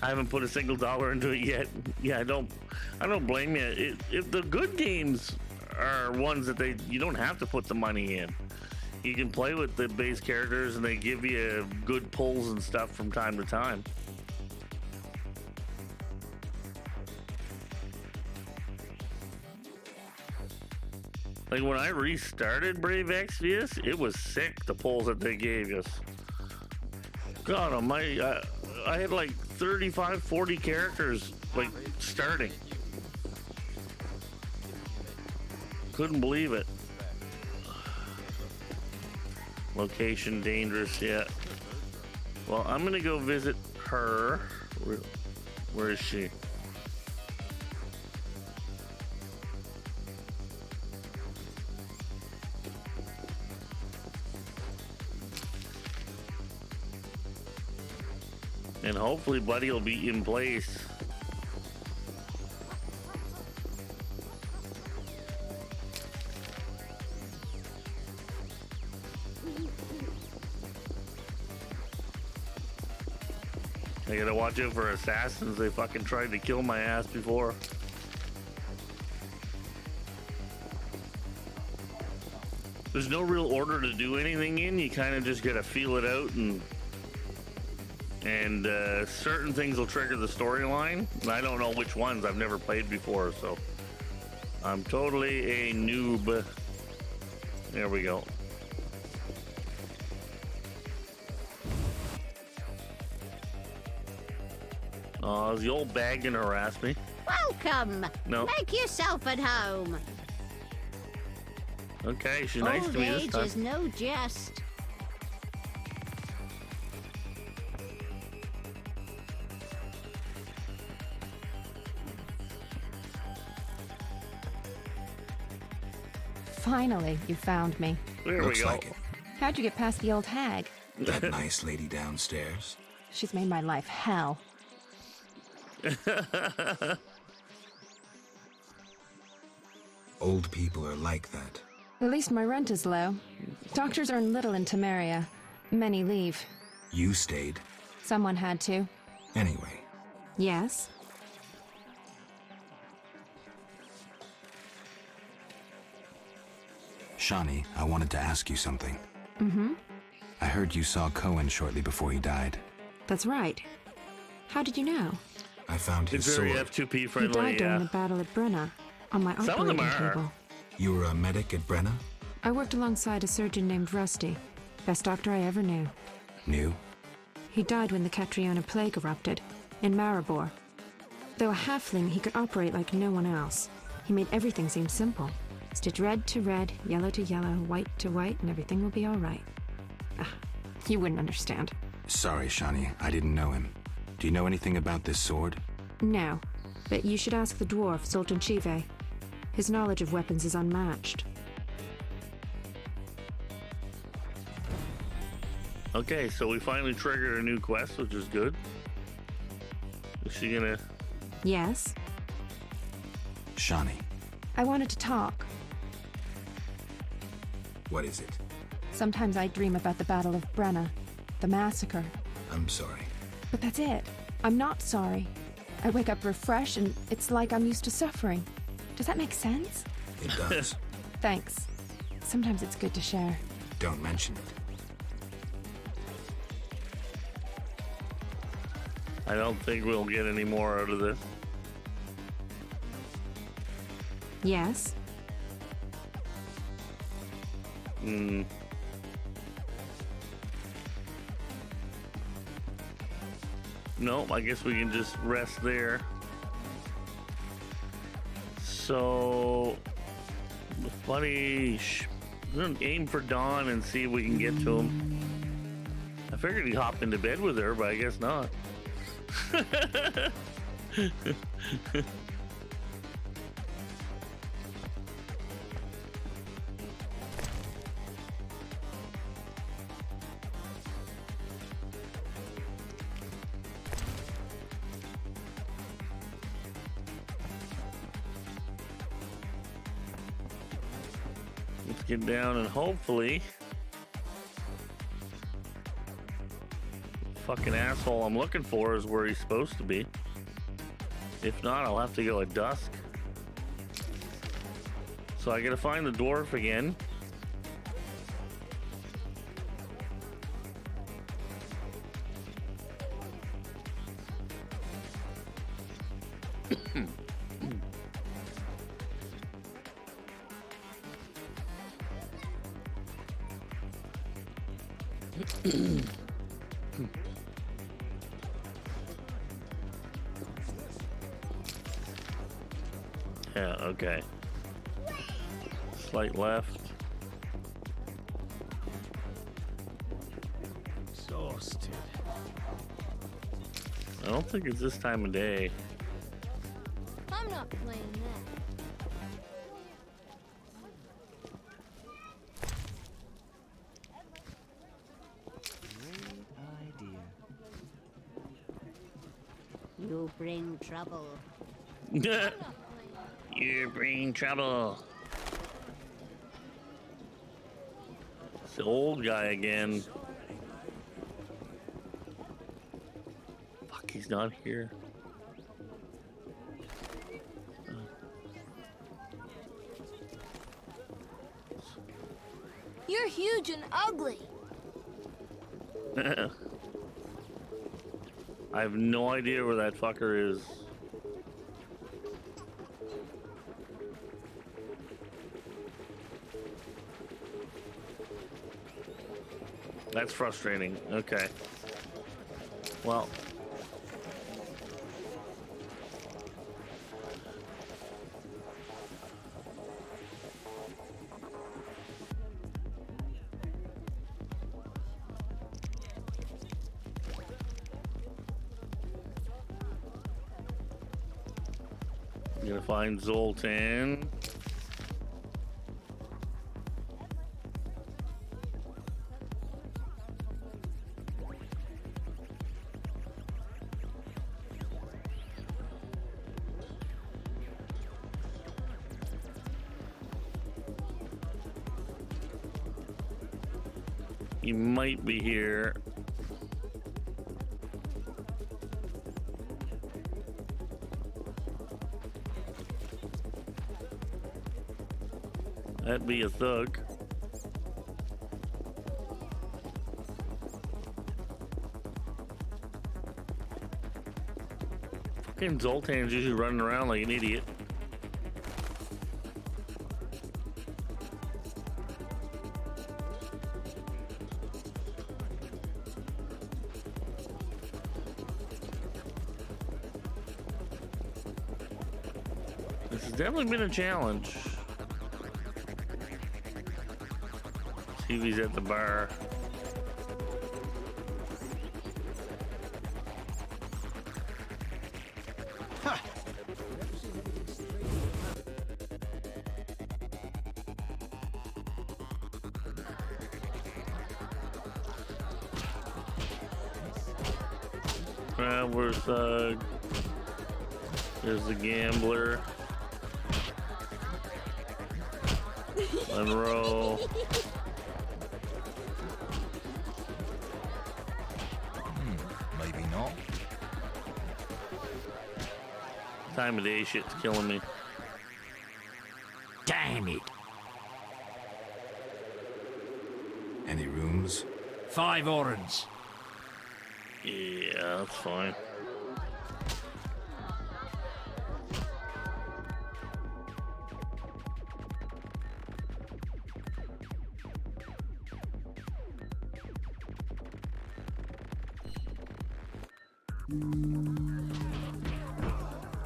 E: I haven't put a single dollar into it yet. Yeah, I don't blame you. If the good games are ones that you don't have to put the money in. You can play with the base characters, and they give you good pulls and stuff from time to time. Like when I restarted Brave Exvius, it was sick, the pulls that they gave us. God almighty, I had like 35, 40 characters like starting. Couldn't believe it. Location dangerous, yeah. Well, I'm gonna go visit her. Where is she? And hopefully Buddy will be in place. I gotta watch out for assassins. They fucking tried to kill my ass before. There's no real order to do anything in. You kind of just gotta feel it out, and certain things will trigger the storyline. I don't know which ones. I've never played before, so I'm totally a noob. There we go. Oh, is the old bag gonna harass me?
A: Welcome.
E: No.
A: Make yourself at home.
E: Okay, she's nice
A: Old
E: to me this
A: age
E: time.
A: is no jest.
O: Finally, you found me.
E: There
H: Looks like it.
O: How'd you get past the old hag?
H: That nice lady downstairs.
O: She's made my life hell.
H: Old people are like that.
O: At least my rent is low. Doctors earn little in Temeria. Many leave.
H: You stayed.
O: Someone had to.
H: Anyway,
O: Yes?
H: Shawnee, I wanted to ask you something.
O: Mm-hmm.
H: I heard you saw Cohen shortly before he died.
O: That's right. How did you know?
H: I found his
E: It's very
H: sword.
E: F2P
O: He
E: friendly,
O: died during
E: yeah.
O: the battle at Brenna, on my
E: Some of them
O: operating
E: are.
O: table.
H: You were a medic at Brenna?
O: I worked alongside a surgeon named Rusty. Best doctor I ever knew.
H: Knew?
O: He died when the Catriona plague erupted, in Maribor. Though a halfling, he could operate like no one else. He made everything seem simple. Stitch red to red, yellow to yellow, white to white, and everything will be all right. Ah, you wouldn't understand.
H: Sorry, Shawnee, I didn't know him. Do you know anything about this sword?
O: No, but you should ask the dwarf, Sultan Chive. His knowledge of weapons is unmatched.
E: Okay, so we finally triggered a new quest, which is good. Is she gonna...
O: Yes?
H: Shawnee,
O: I wanted to talk.
H: what is it?
O: Sometimes I dream about the Battle of Brenna, the massacre.
H: I'm sorry.
O: But that's it. I'm not sorry. I wake up refreshed and it's like I'm used to suffering. Does that make sense?
H: It does.
O: Thanks. Sometimes it's good to share.
H: Don't mention it.
E: I don't think we'll get any more out of this.
O: Yes?
E: Hmm. No, I guess we can just rest there. So, buddy, we're gonna aim for Dawn and see if we can get to him. I figured he'd hop into bed with her, but I guess not. Let's get down and hopefully fucking asshole I'm looking for is where he's supposed to be. If not, I'll have to go at dusk. So I gotta find the dwarf again. Yeah, okay. Slight left.
J: Exhausted.
E: I don't think it's this time of day.
N: I'm not playing that.
A: You bring trouble.
E: You bring trouble. It's the old guy again. Fuck, he's not here.
N: You're huge and ugly.
E: I have no idea where that fucker is. That's frustrating. Okay. Well. I'm gonna find Zoltan. He might be here. That'd be a thug. Fucking Zoltan's usually running around like an idiot. This has definitely been a challenge. See if he's at the bar. Where's Thug? There's the gambler. Monroe.
R: Maybe not.
E: Time of day shit's killing me.
M: Damn it.
H: Any rooms?
J: 5 orange.
E: Yeah, that's fine.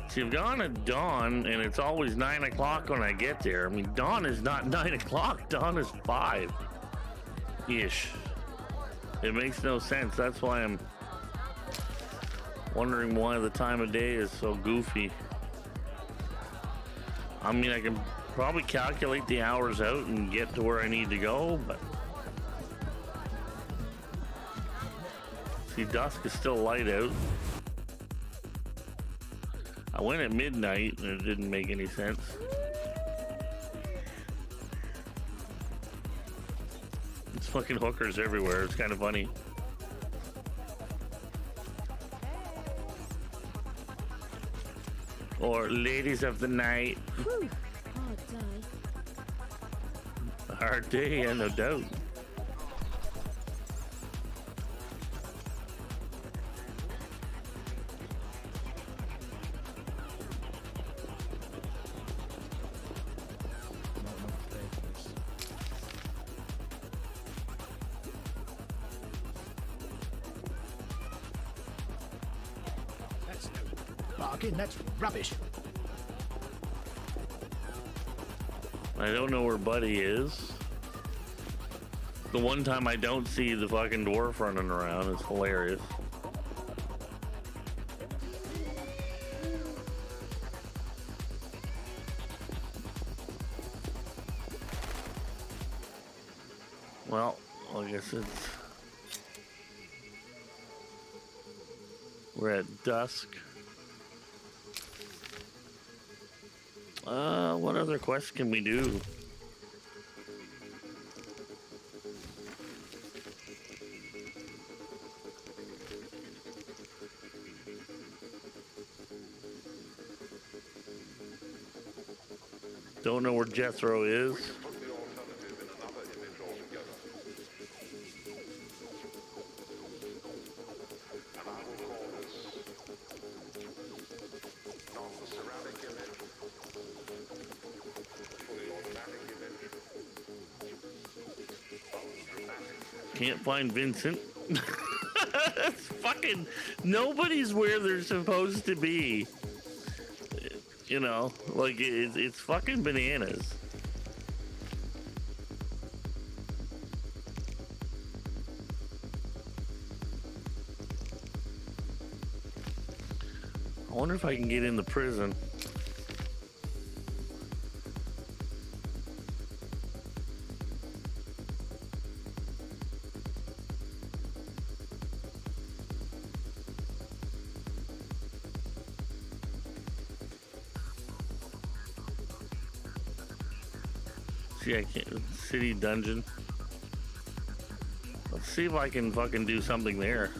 E: See, I've gone at dawn, and it's always 9 o'clock when I get there. I mean, dawn is not 9 o'clock. Dawn is 5-ish. It makes no sense. That's why I'm wondering why the time of day is so goofy. I mean, I can probably calculate the hours out and get to where I need to go, but... See, dusk is still light out. I went at midnight and it didn't make any sense. It's fucking hookers everywhere. It's kind of funny. Or ladies of the night.
F: Whew. Hard day.
E: Hard day, yeah, no doubt.
T: That's no bargain, that's rubbish.
E: I don't know where Buddy is. The one time I don't see the fucking dwarf running around is hilarious. Well, I guess we're at dusk. What other quests can we do? Don't know where Jethro is. Can't find Vincent. It's fucking nobody's where they're supposed to be. You know, like it's fucking bananas. I wonder if I can get in the prison. See, I can't. City dungeon. Let's see if I can fucking do something there.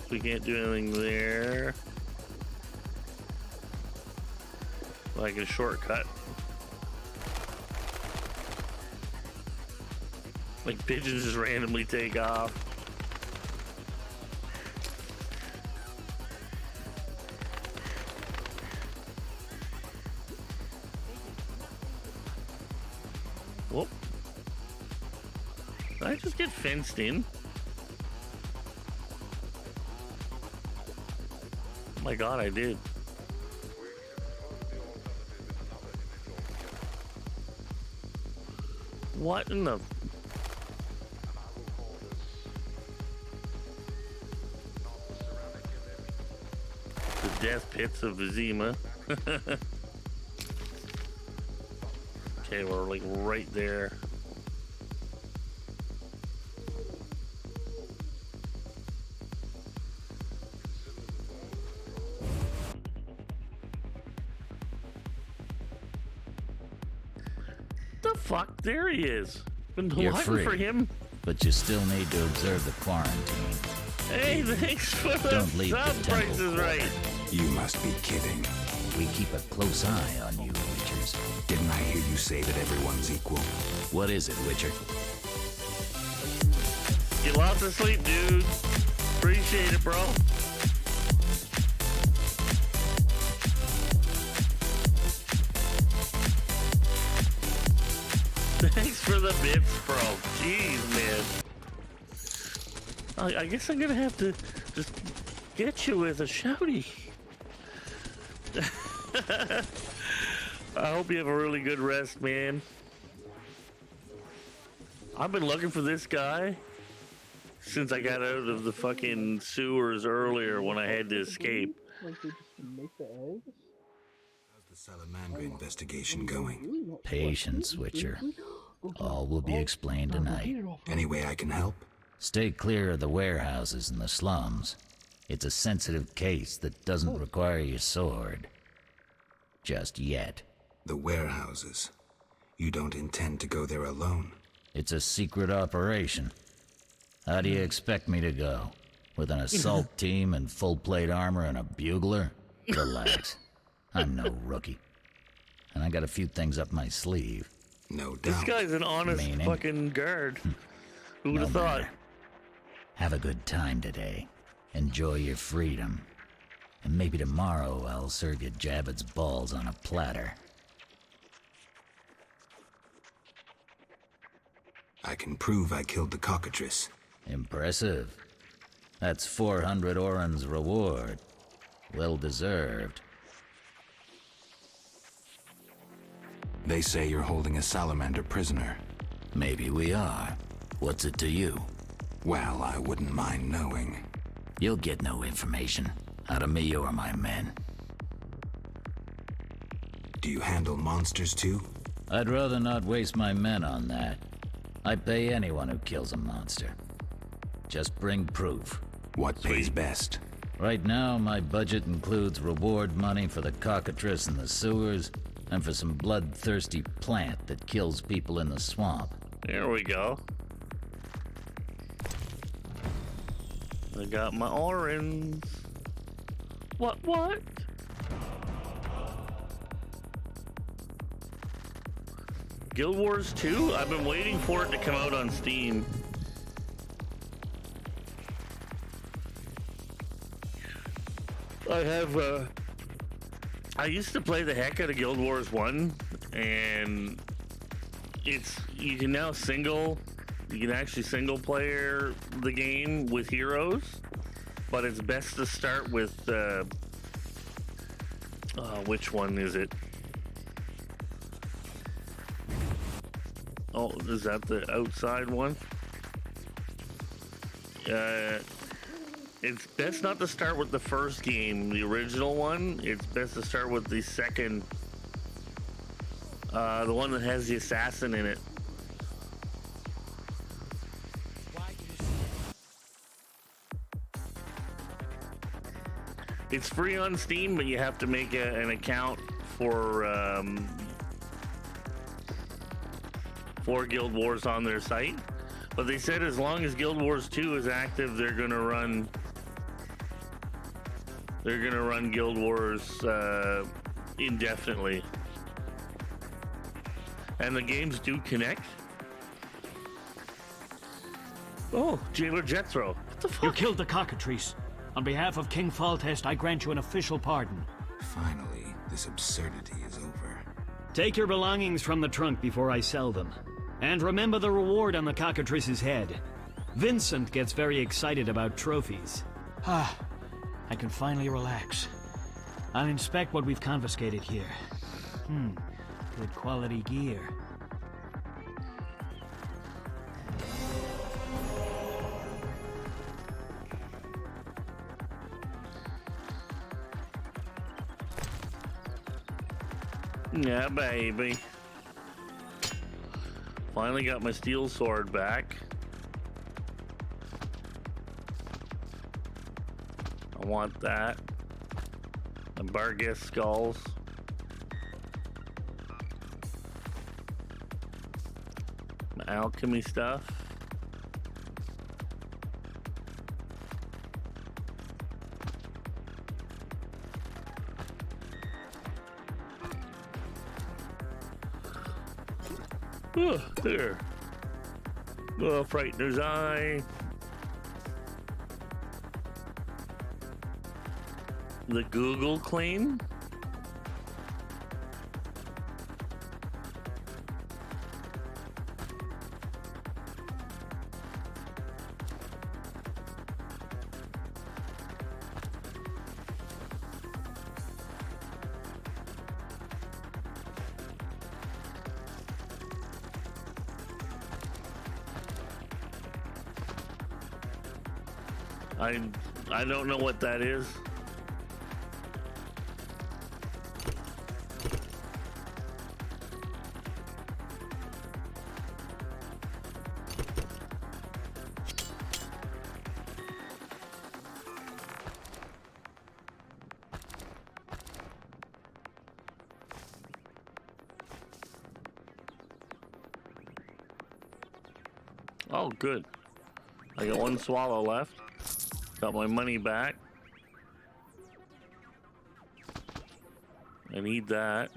E: We can't do anything there. Like a shortcut. Like pigeons just randomly take off. Whoop. Did I just get fenced in? Oh my god, I did. What in the... Death pits of Vizima. Okay, we're like right there. The fuck? There he is. Been
C: You're
E: looking
C: free,
E: for him.
C: but you still need to observe the quarantine.
E: Hey, thanks for the
C: Don't leave
E: sub
C: the temple
E: prices right.
H: You must be kidding.
C: We keep a close eye on you, Witchers.
H: Didn't I hear you say that everyone's equal?
C: What is it, Witcher?
E: Get lots of sleep, dude. Appreciate it, bro. Thanks for the bits, bro. Jeez, man. I guess I'm gonna have to just get you with a shouty. I hope you have a really good rest, man. I've been looking for this guy since I got out of the fucking sewers earlier when I had to escape.
V: Like, did you make the eggs?
H: How's the Salamandra investigation going?
C: Patience, Witcher. All will be explained tonight.
H: Any way I can help?
C: Stay clear of the warehouses and the slums. It's a sensitive case that doesn't require your sword. Just yet.
H: The warehouses. You don't intend to go there alone?
C: It's a secret operation. How do you expect me to go? With an assault team and full plate armor and a bugler? Relax. I'm no rookie. And I got a few things up my sleeve.
H: No doubt.
E: This guy's an honest fucking guard. Who would have thought?
C: Have a good time today. Enjoy your freedom. And maybe tomorrow I'll serve you Jabber's balls on a platter.
H: I can prove I killed the cockatrice.
C: Impressive. That's 400 Oren's reward. Well deserved.
H: They say you're holding a salamander prisoner.
C: Maybe we are. What's it to you?
H: Well, I wouldn't mind knowing.
C: You'll get no information out of me or my men.
H: Do you handle monsters too?
C: I'd rather not waste my men on that. I pay anyone who kills a monster. Just bring proof.
H: What pays best?
C: Right now, my budget includes reward money for the cockatrice in the sewers, and for some bloodthirsty plant that kills people in the swamp.
E: There we go. I got my orange. What? Guild Wars 2? I've been waiting for it to come out on Steam. I used to play the heck out of Guild Wars 1, and you can now you can actually single player the game with heroes, but it's best to start with, which one is it? Oh, is that the outside one? It's best not to start with the first game, the original one. It's best to start with the second, the one that has the assassin in it. It's free on Steam, but you have to make an account for Guild Wars on their site. But they said as long as Guild Wars 2 is active, they're gonna run Guild Wars indefinitely. And the games do connect. Oh, Jailer Jethro. What the fuck?
B: You killed the cockatrice. On behalf of King Faltest, I grant you an official pardon.
H: Finally, this absurdity is over.
B: Take your belongings from the trunk before I sell them. And remember the reward on the cockatrice's head. Vincent gets very excited about trophies. Ah, I can finally relax. I'll inspect what we've confiscated here. Good quality gear.
E: Yeah, baby. Finally got my steel sword back. I want that. And Barghest skulls. My alchemy stuff. Oh, there. Oh, Frightener's Eye. The Google claim. I don't know what that is. Oh, good. I got one swallow left. Got my money back. I need that.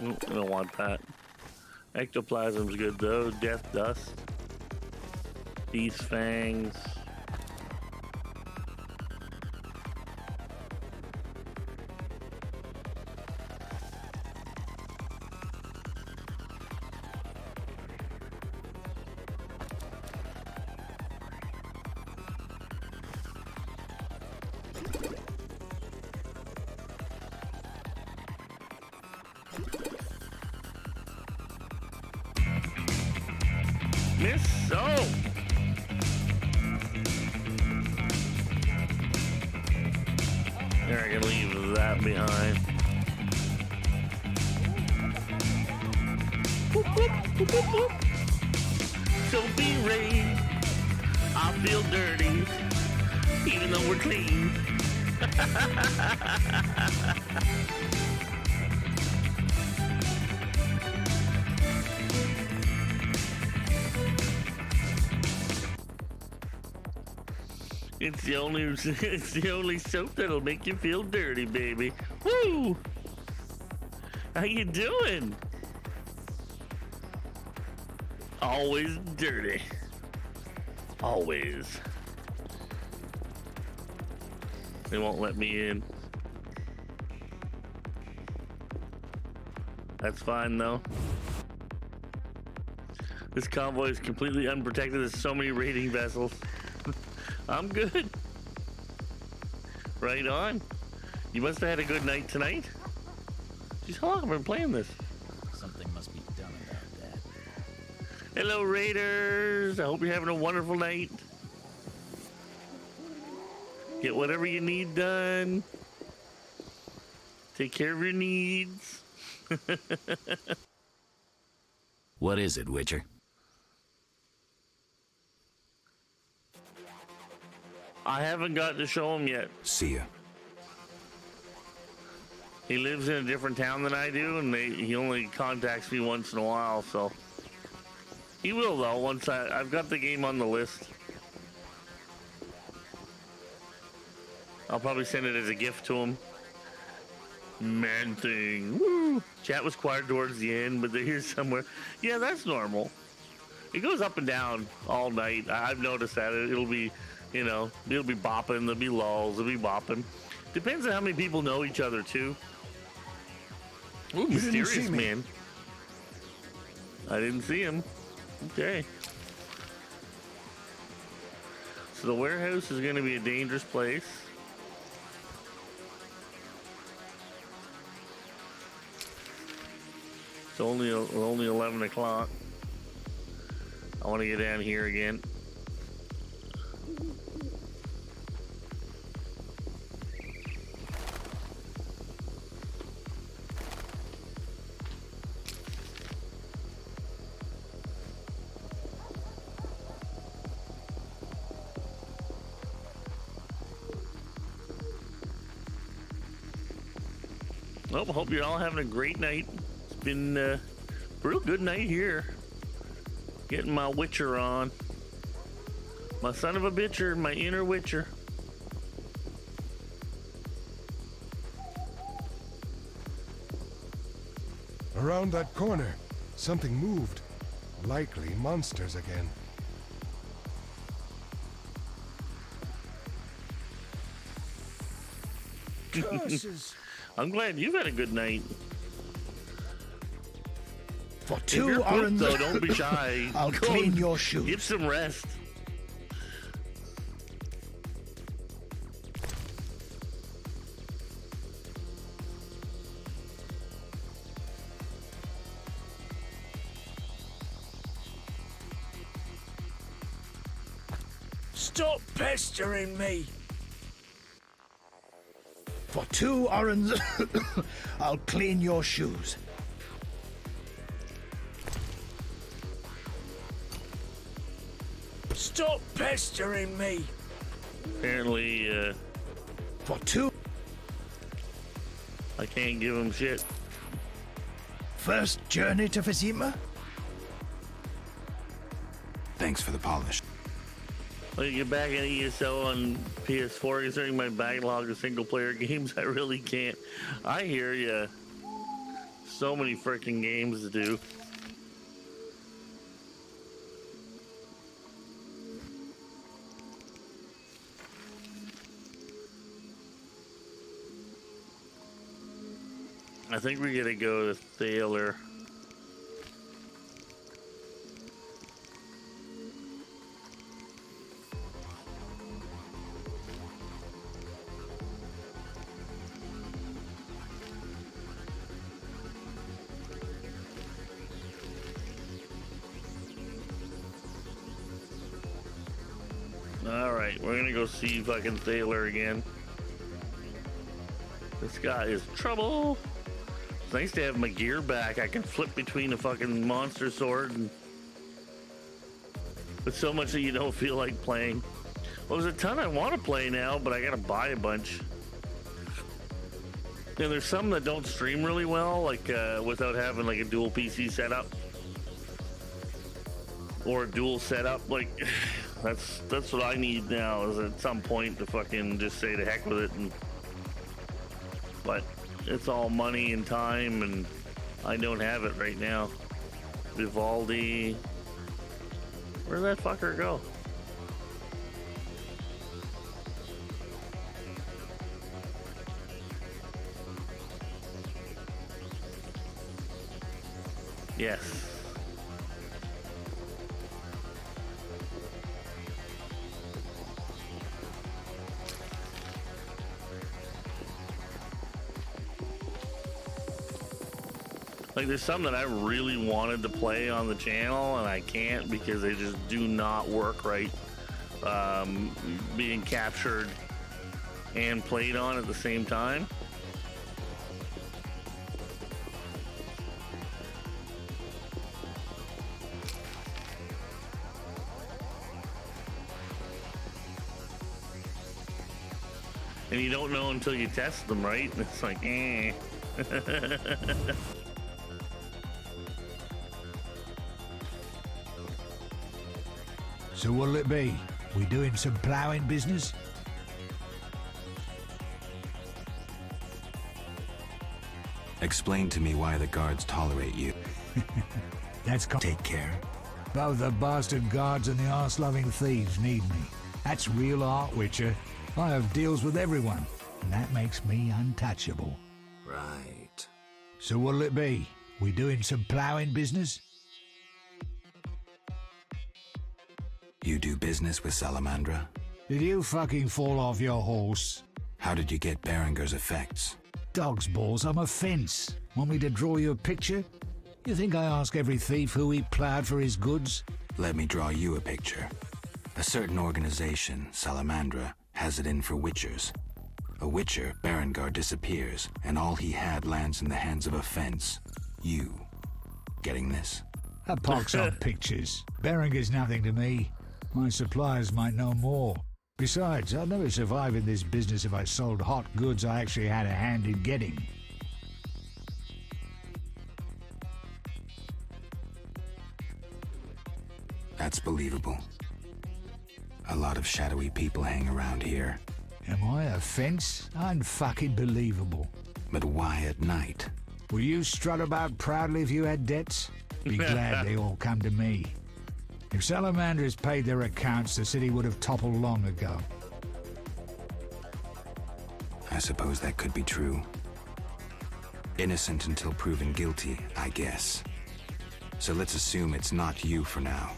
E: I don't want that. Ectoplasm's good though. Death dust. These fangs. Miss so. There, I can leave that behind. Boop, boop, boop, boop, boop. So be rain. I feel dirty, even though we're clean. It's the only soap that'll make you feel dirty, baby. Woo! How you doing? Always dirty. Always. They won't let me in. That's fine though. This convoy is completely unprotected. There's so many raiding vessels. I'm good. Right on. You must have had a good night tonight. Jeez, how long have I been playing this?
C: Something must be done about that.
E: Hello, Raiders. I hope you're having a wonderful night. Get whatever you need done. Take care of your needs.
C: What is it, Witcher?
E: I haven't got to show him yet.
H: See ya.
E: He lives in a different town than I do, and he only contacts me once in a while, so. He will, though, once I've got the game on the list. I'll probably send it as a gift to him. Man thing. Woo! Chat was quiet towards the end, but they're here somewhere. Yeah, that's normal. It goes up and down all night. I've noticed that. It'll be, you know, it'll be bopping, there'll be lulls, it'll be bopping. Depends on how many people know each other, too. Ooh, mysterious man. I didn't see him. Okay. So the warehouse is going to be a dangerous place. It's only 11 o'clock. I want to get down here again. Well, I hope you're all having a great night. It's been a real good night here. Getting my Witcher on. My son of a bitcher, my inner Witcher.
S: Around that corner, something moved. Likely monsters again.
J: Curses.
E: I'm glad you've had a good night.
T: For
E: If
T: 2
E: you're pooped,
T: orange,
E: though, don't be shy.
T: I'll
E: Go
T: clean
E: and
T: your shoes.
E: Get some rest.
J: Stop pestering me.
T: For 2 orange, I'll clean your shoes.
J: Stop pestering me.
E: Apparently,
T: For 2.
E: I can't give him shit.
T: First journey to Vizima?
H: Thanks for the polish.
E: When you get back in ESO on PS4, considering my backlog of single-player games, I really can't. I hear ya. So many freaking games to do. I think we gotta go to Thaler. Alright, we're gonna go see fucking Thaler again. This guy is trouble. It's nice to have my gear back. I can flip between a fucking monster sword and but so much that you don't feel like playing. Well, there's a ton I want to play now, but I gotta buy a bunch. And there's some that don't stream really well, like without having like a dual PC setup or a dual setup. Like that's what I need now. Is at some point to fucking just say to heck with it. But it's all money and time, and I don't have it right now. Vivaldi. Where'd that fucker go? Yes. Like, there's some that I really wanted to play on the channel and I can't because they just do not work right. Being captured and played on at the same time. And you don't know until you test them, right? It's like, eh.
R: So what'll it be? We doing some ploughing business?
H: Explain to me why the guards tolerate you.
R: Take care. Both the bastard guards and the arse-loving thieves need me. That's real art, Witcher. I have deals with everyone, and that makes me untouchable.
H: Right.
R: So what'll it be? We doing some ploughing business?
H: You do business with Salamandra?
R: Did you fucking fall off your horse?
H: How did you get Berenger's effects?
R: Dog's balls, I'm a fence. Want me to draw you a picture? You think I ask every thief who he ploughed for his goods?
H: Let me draw you a picture. A certain organization, Salamandra, has it in for witchers. A witcher, Berengar, disappears, and all he had lands in the hands of a fence. You. Getting this?
R: A pox on pictures. Berenger's nothing to me. My suppliers might know more. Besides, I'd never survive in this business if I sold hot goods I actually had a hand in getting.
H: That's believable. A lot of shadowy people hang around here.
R: Am I a fence? Unfucking believable.
H: But why at night?
R: Will you strut about proudly if you had debts? Be glad they all come to me. If Salamanders paid their accounts, the city would have toppled long ago.
H: I suppose that could be true. Innocent until proven guilty, I guess. So let's assume it's not you for now.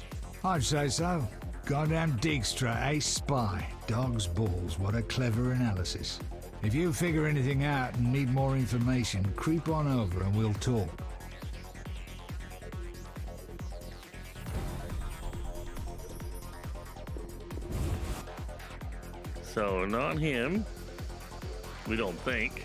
R: I'd say so. Goddamn Dijkstra, ace spy. Dog's balls, what a clever analysis. If you figure anything out and need more information, creep on over and we'll talk.
E: So, not him. We don't think.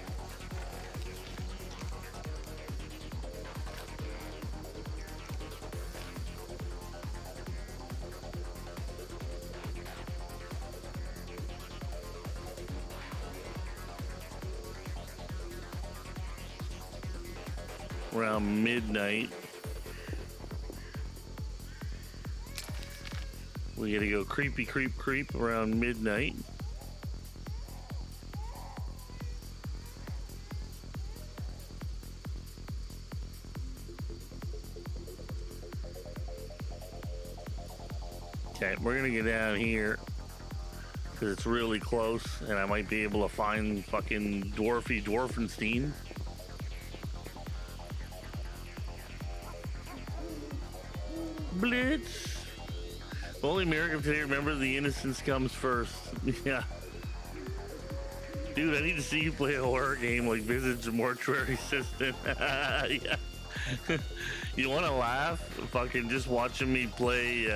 E: Around midnight. We gotta go creepy creep around midnight. Alright, we're gonna get down here. Because it's really close, and I might be able to find fucking Dwarfy Dwarfenstein. Blitz! Only American today, remember the innocence comes first. Yeah. Dude, I need to see you play a horror game like Visage the Mortuary Assistant. Yeah. You wanna laugh? Fucking just watching me play,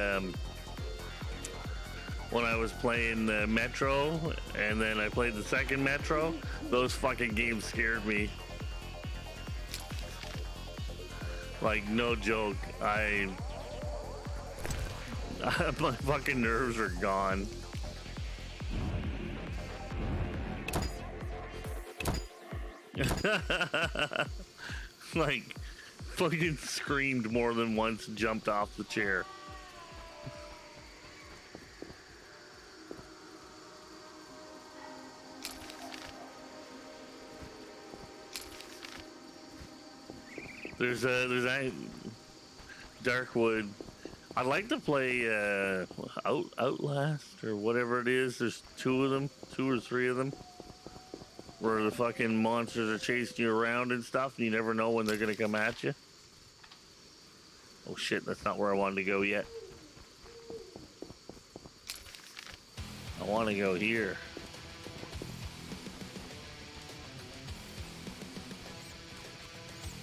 E: when I was playing Metro, and then I played the second Metro, those fucking games scared me. Like, no joke. My fucking nerves are gone. Like, fucking screamed more than once, jumped off the chair. There's a Darkwood. I'd like to play Outlast or whatever it is. There's two of them, 2 or 3 of them, where the fucking monsters are chasing you around and stuff, and you never know when they're gonna come at you. Oh shit, that's not where I wanted to go yet. I want to go here.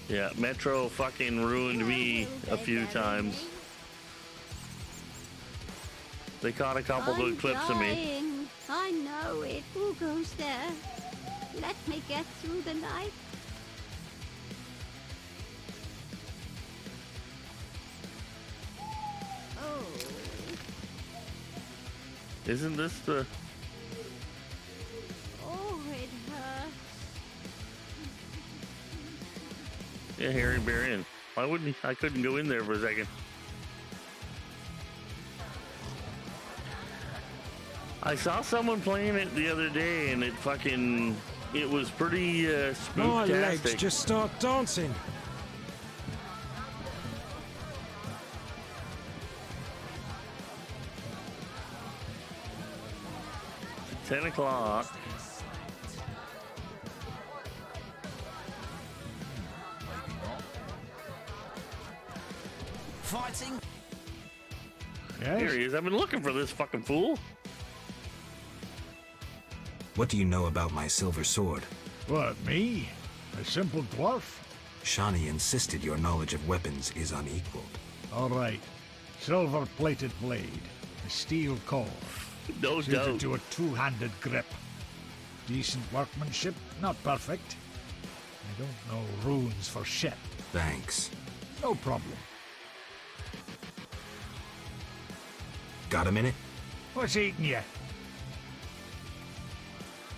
E: Yeah, Metro fucking ruined me a few times. They caught a couple good clips of me.
A: I know it. Who goes there? Let me get through the night. Oh.
E: Isn't this the...
A: Oh, it hurts.
E: Yeah, Harry Berrien. Why wouldn't he? I couldn't go in there for a second. I saw someone playing it the other day, and it was pretty spooktastic.
J: My legs just start dancing.
E: It's 10 o'clock.
M: Fighting?
E: Yes. Here he is. I've been looking for this fucking fool.
H: What do you know about my silver sword?
R: What, me? A simple dwarf?
H: Shawnee insisted your knowledge of weapons is unequaled.
R: All right. Silver-plated blade. A steel cough.
E: No
R: suited
E: doubt.
R: to a two-handed grip. Decent workmanship, not perfect. I don't know runes for shit.
H: Thanks.
R: No problem.
H: Got a minute?
R: What's eating you?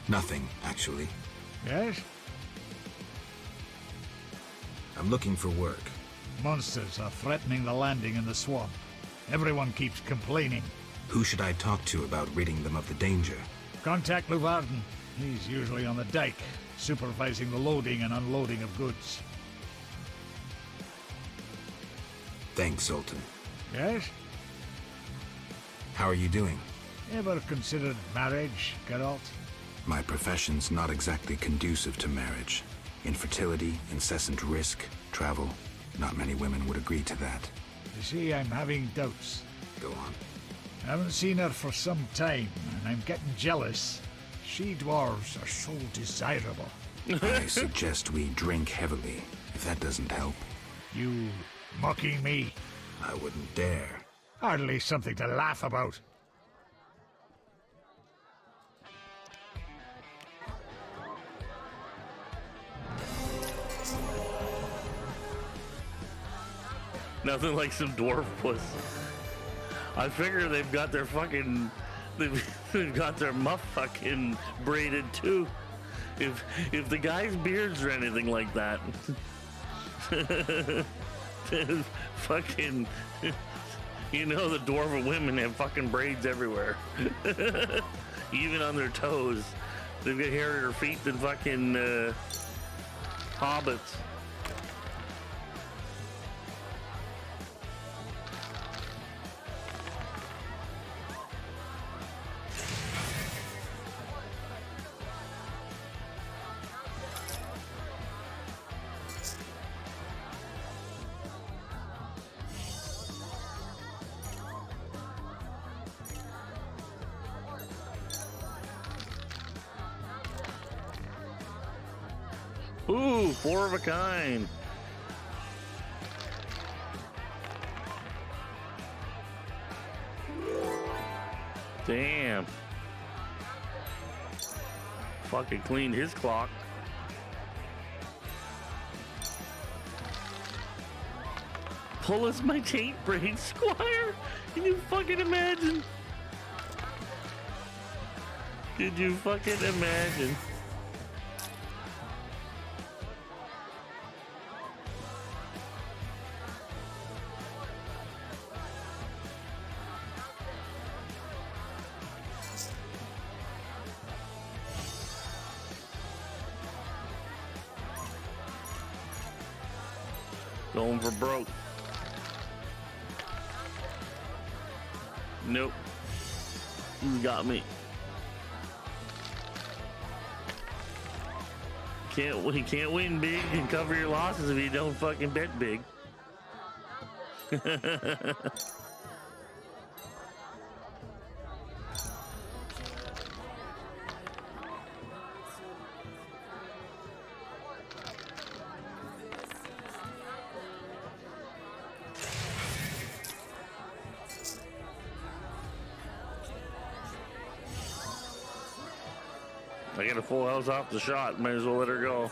H: Nothing, actually.
R: Yes?
H: I'm looking for work.
R: Monsters are threatening the landing in the swamp. Everyone keeps complaining.
H: Who should I talk to about ridding them of the danger?
R: Contact Luvarden. He's usually on the dike, supervising the loading and unloading of goods.
H: Thanks, Sultan.
R: Yes?
H: How are you doing?
R: Ever considered marriage, Geralt?
H: My profession's not exactly conducive to marriage. Infertility, incessant risk, travel. Not many women would agree to that.
R: You see, I'm having doubts.
H: Go on.
R: I haven't seen her for some time, and I'm getting jealous. She-dwarves are so desirable.
H: I suggest we drink heavily, if that doesn't help.
R: You mocking me?
H: I wouldn't dare.
R: Hardly something to laugh about.
E: Nothing like some dwarf puss. I figure they've got their fucking... They've got their muff fucking braided too. If the guy's beards are anything like that... fucking... You know the dwarven women have fucking braids everywhere. Even on their toes. They've got hairier feet than fucking hobbits. Ooh, 4 of a kind. Damn. Fucking cleaned his clock. Pull us my tape braid, Squire. Can you fucking imagine? Could you fucking imagine? Going for broke. Nope. You got me. You can't win big and cover your losses if you don't fucking bet big. I get a full house off the shot. Might as well let her go.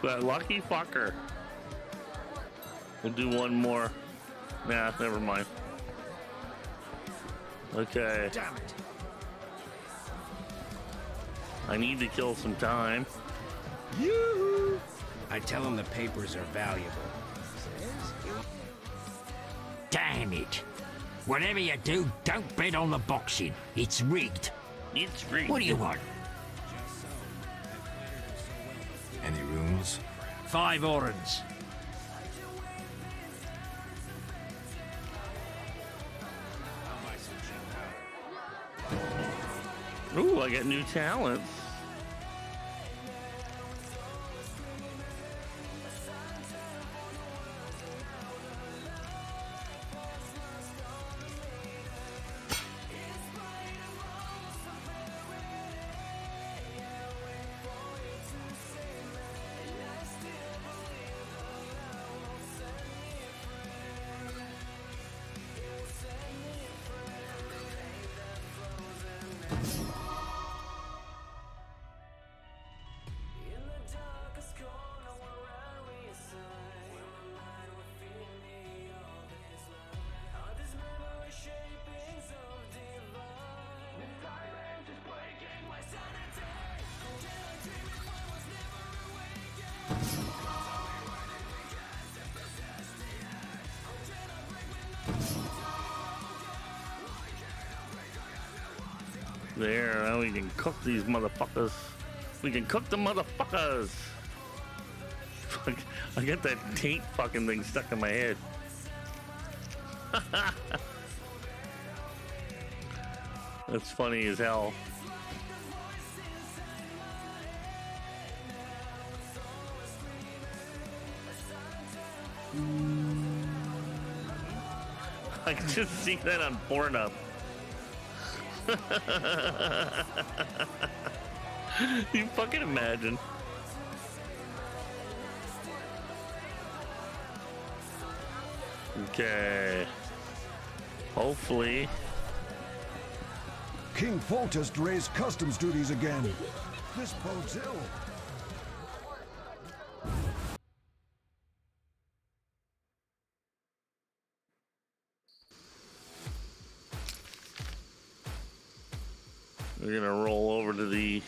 E: That lucky fucker. We'll do one more. Nah, never mind. Okay.
T: Damn it.
E: I need to kill some time.
T: You. I tell him the papers are valuable.
M: Damn it. Whatever you do, don't bet on the boxing. It's rigged.
E: It's rigged.
M: What do you want?
H: Any runes?
M: 5 orans.
E: Ooh, I got new talents. There, now we can cook these motherfuckers. We can cook the motherfuckers. Fuck, I got that tape fucking thing stuck in my head. That's funny as hell. I can just see that on Pornhub. You fucking imagine. Okay. Hopefully.
S: King Foltest raised customs duties again. This bodes ill.
E: We're gonna roll over to the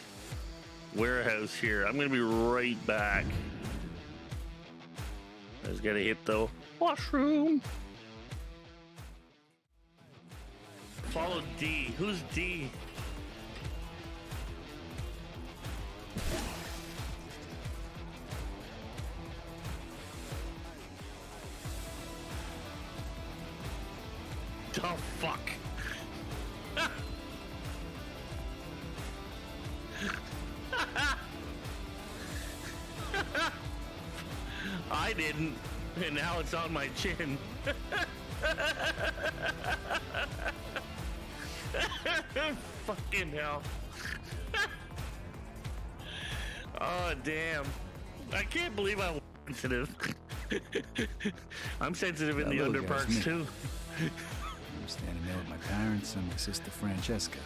E: warehouse here. I'm gonna be right back. I just gotta hit the washroom. Follow D. Who's D? Oh fuck. didn't, and now it's on my chin. Fucking hell. Oh, damn. I can't believe I'm sensitive. I'm sensitive in the
L: Hello,
E: underparts,
L: Yasmin.
E: too.
L: I'm standing there with my parents and my sister Francesca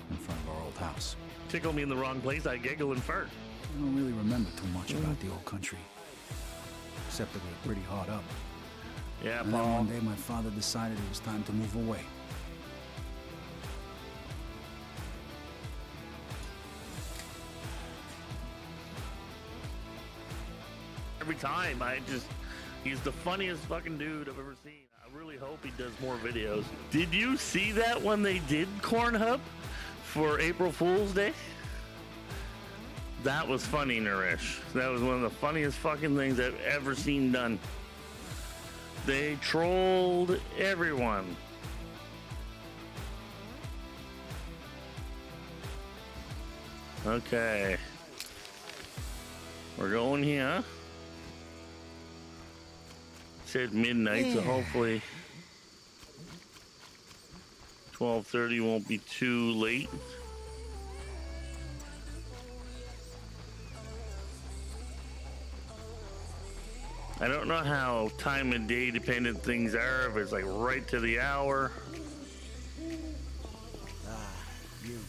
L: in front of our old house.
E: Tickle me in the wrong place, I giggle and fart.
L: I don't really remember too much about the old country, except that we were pretty hard up.
E: Yeah,
L: and then
E: Paul.
L: one day my father decided it was time to move away.
E: Every time, he's the funniest fucking dude I've ever seen. I really hope he does more videos. Did you see that when they did Corn Hub for April Fool's Day? That was funny, Naresh. That was one of the funniest fucking things I've ever seen done. They trolled everyone. Okay. We're going here. Said midnight, so hopefully 12:30 won't be too late. I don't know how time of day dependent things are, if it's like right to the hour.
I: You.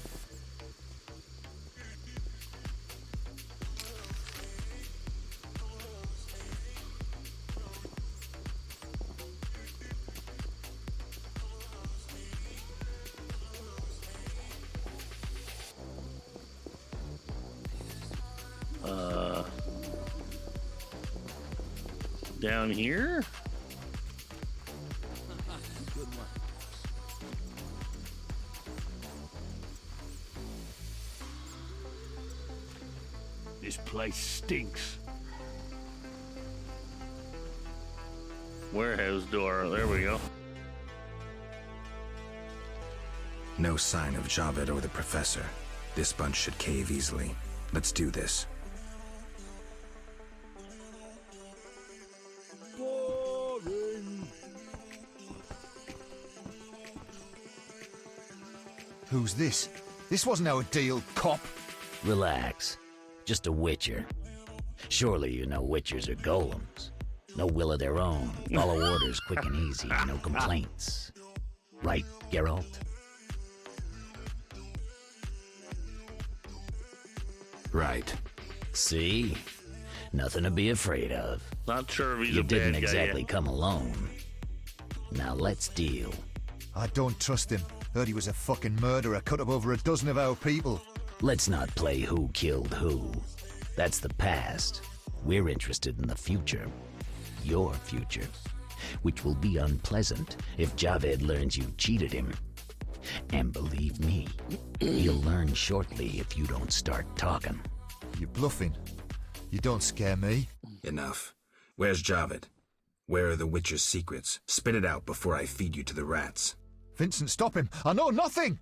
E: Down here?
I: Good one.
J: This place stinks.
E: Warehouse door. There we go.
H: No sign of Javed or the professor. This bunch should cave easily. Let's do this.
G: Who's this? This wasn't our deal, cop.
C: Relax. Just a witcher. Surely you know witchers are golems. No will of their own. Follow orders quick and easy. No complaints. Right, Geralt?
H: Right.
C: See? Nothing to be afraid of.
E: Not sure if he's
C: You
E: a bad
C: didn't
E: guy
C: exactly
E: yet.
C: come alone. Now let's deal.
G: I don't trust him. Heard he was a fucking murderer, cut up over a dozen of our people.
C: Let's not play who killed who. That's the past. We're interested in the future. Your future. Which will be unpleasant if Javed learns you cheated him. And believe me, he'll learn shortly if you don't start talking.
G: You're bluffing. You don't scare me.
H: Enough. Where's Javed? Where are the Witcher's secrets? Spit it out before I feed you to the rats.
G: Vincent, stop him. I know nothing.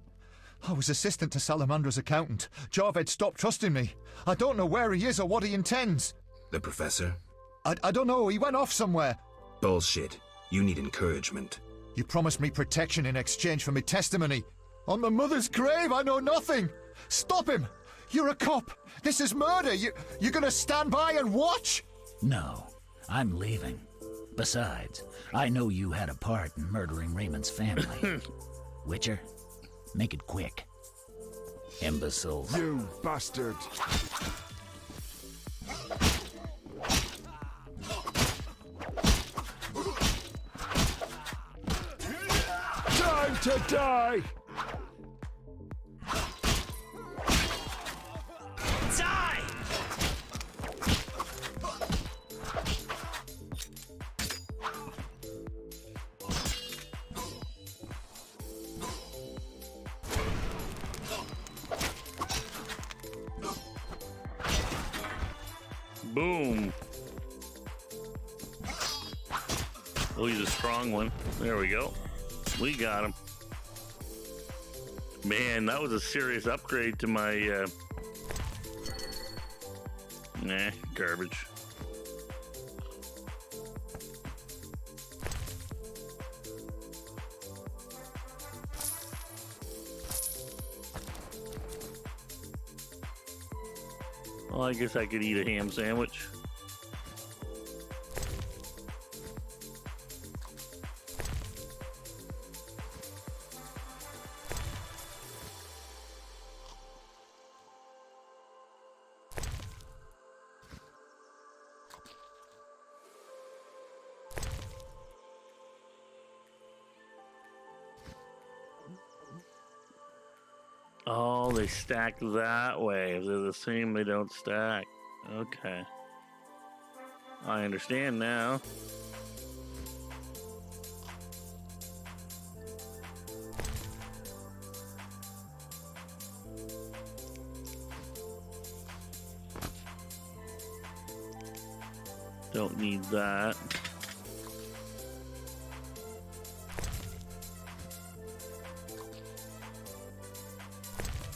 G: I was assistant to Salamandra's accountant. Javed stopped trusting me. I don't know where he is or what he intends.
H: The professor?
G: I don't know. He went off somewhere.
H: Bullshit. You need encouragement.
G: You promised me protection in exchange for my testimony. On my mother's grave, I know nothing. Stop him. You're a cop. This is murder. You're gonna stand by and watch?
C: No, I'm leaving. Besides, I know you had a part in murdering Raymond's family. Witcher, make it quick. Imbeciles.
Q: You bastard! Time to die!
J: Die!
E: Boom. Oh, he's a strong one. There we go. We got him. Man, that was a serious upgrade to my, nah, garbage. Well, I guess I could eat a ham sandwich. Oh, they stack that way. If they're the same, they don't stack. Okay. I understand now. Don't need that.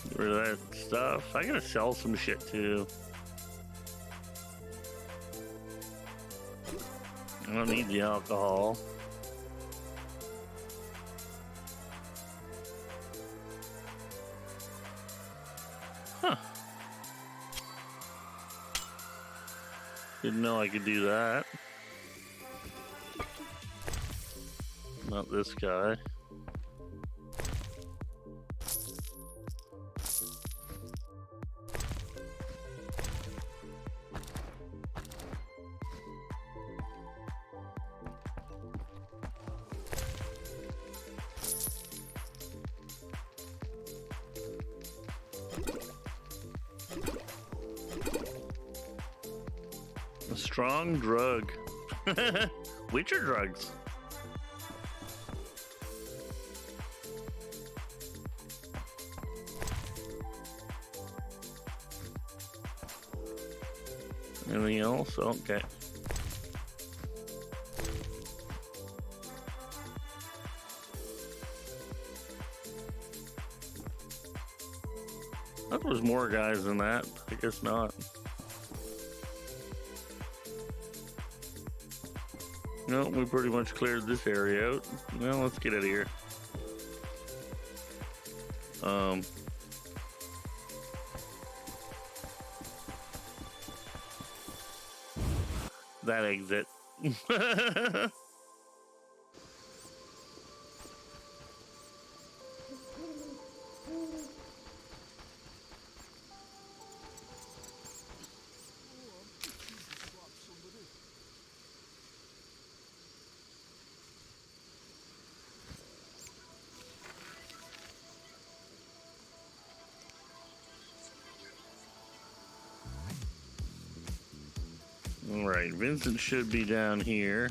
E: Get rid of that stuff. I gotta sell some shit too. I don't need the alcohol. Huh. Didn't know I could do that. Not this guy. A strong drug. Witcher drugs. Anything else? Okay. I thought there was more guys than that. I guess not. No, we pretty much cleared this area out. Well, let's get out of here. That exit. All right, Vincent should be down here.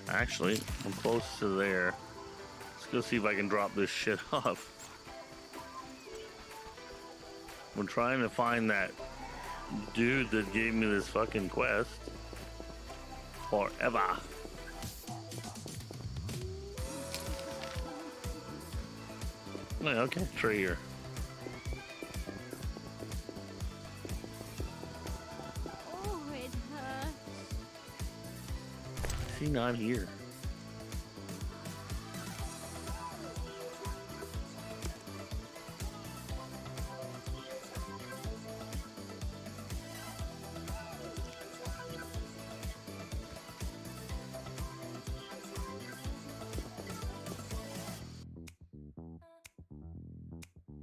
E: Actually, I'm close to there. Let's go see if I can drop this shit off. I'm trying to find that dude that gave me this fucking quest forever. Yeah, okay, tree here.
A: Oh, it hurts.
E: Is he not here?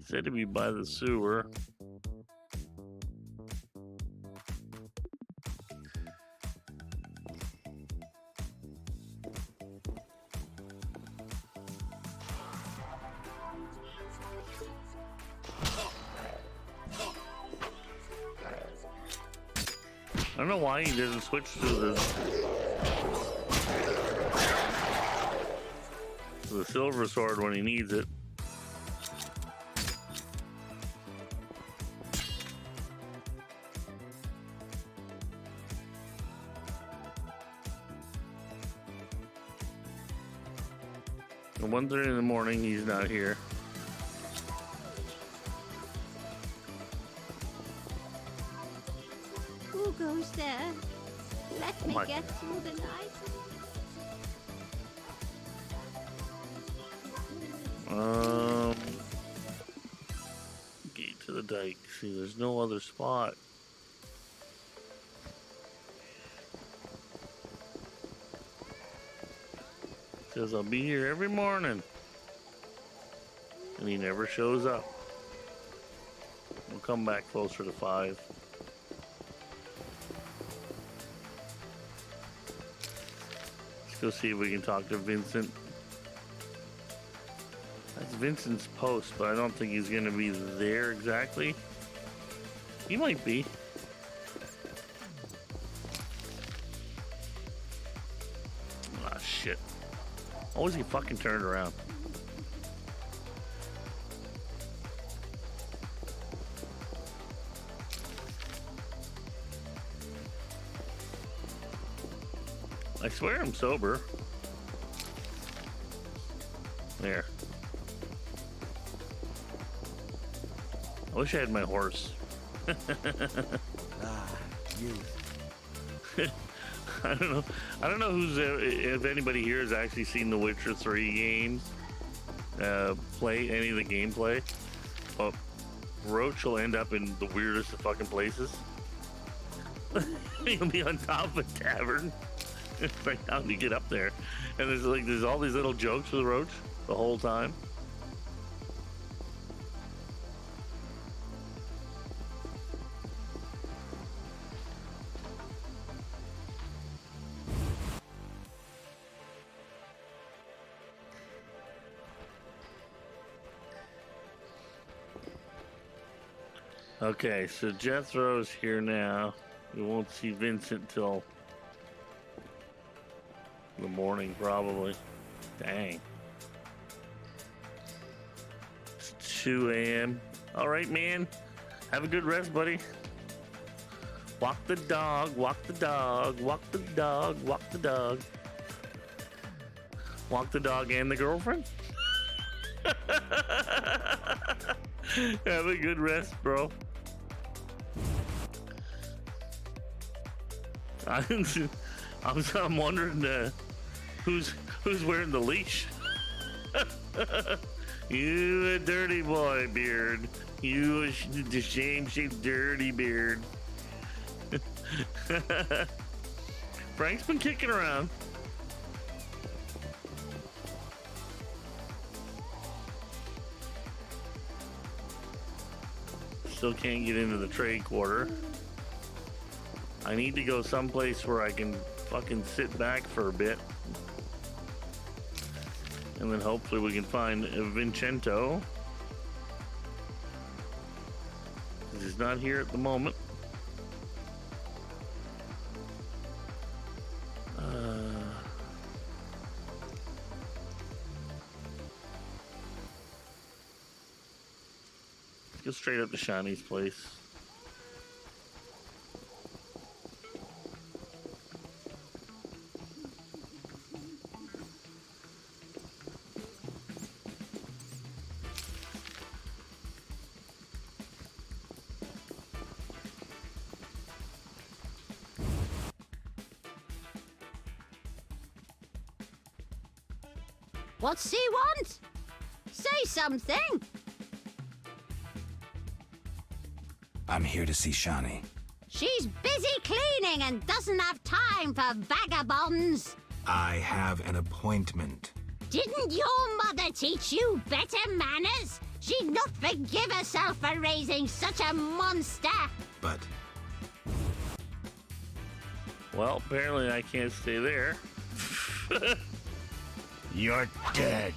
E: Said to be by the sewer. I don't know why he doesn't switch to the silver sword when he needs it. At 1:30 in the morning, he's not here.
A: Who goes there? Let me
E: my-
A: get through the night.
E: Gate to the dike. See, there's no other spot. Says I'll be here every morning. And he never shows up. We'll come back closer to 5. Let's go see if we can talk to Vincent. That's Vincent's post, but I don't think he's gonna be there exactly. He might be. Ah, shit. Always he fucking turned around. I swear I'm sober. There. I wish I had my horse. I don't know. I don't know who's if anybody here has actually seen the Witcher 3 games, play any of the gameplay. But Roach will end up in the weirdest of fucking places. He'll be on top of a tavern. It's like, how do you get up there? And there's all these little jokes with Roach the whole time. Okay, so Jethro's here now. We won't see Vincent till the morning, probably. Dang. It's 2 a.m. All right, man. Have a good rest, buddy. Walk the dog, walk the dog, walk the dog, walk the dog. Walk the dog and the girlfriend? Have a good rest, bro. I'm wondering who's wearing the leash. You a dirty boy, Beard. You a shame-shaped dirty beard. Frank's been kicking around. Still can't get into the trade quarter. I need to go someplace where I can fucking sit back for a bit. And then hopefully we can find Vincento. He's not here at the moment. Go straight up to Shani's place.
A: What's he want? Say something.
H: I'm here to see Shani.
A: She's busy cleaning and doesn't have time for vagabonds.
H: I have an appointment.
A: Didn't your mother teach you better manners? She'd not forgive herself for raising such a monster.
H: But...
E: well, apparently I can't stay there.
J: You're dead.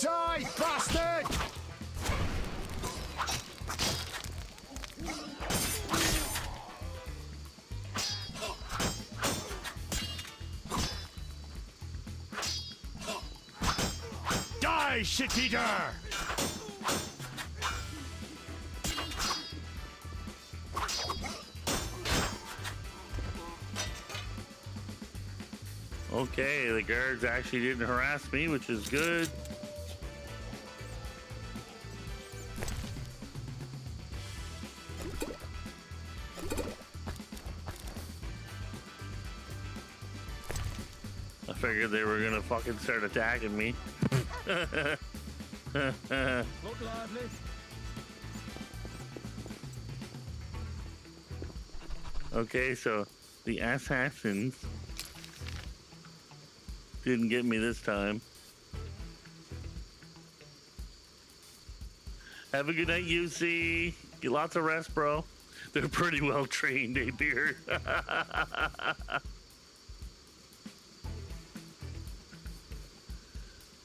G: Die, bastard!
J: Die, shit-eater!
E: Okay, the guards actually didn't harass me, which is good. figured they were gonna fucking start attacking me.
B: Look lively.
E: Okay, so the assassins didn't get me this time. Have a good night, UC. Get lots of rest, bro. They're pretty well trained, eh, Beard?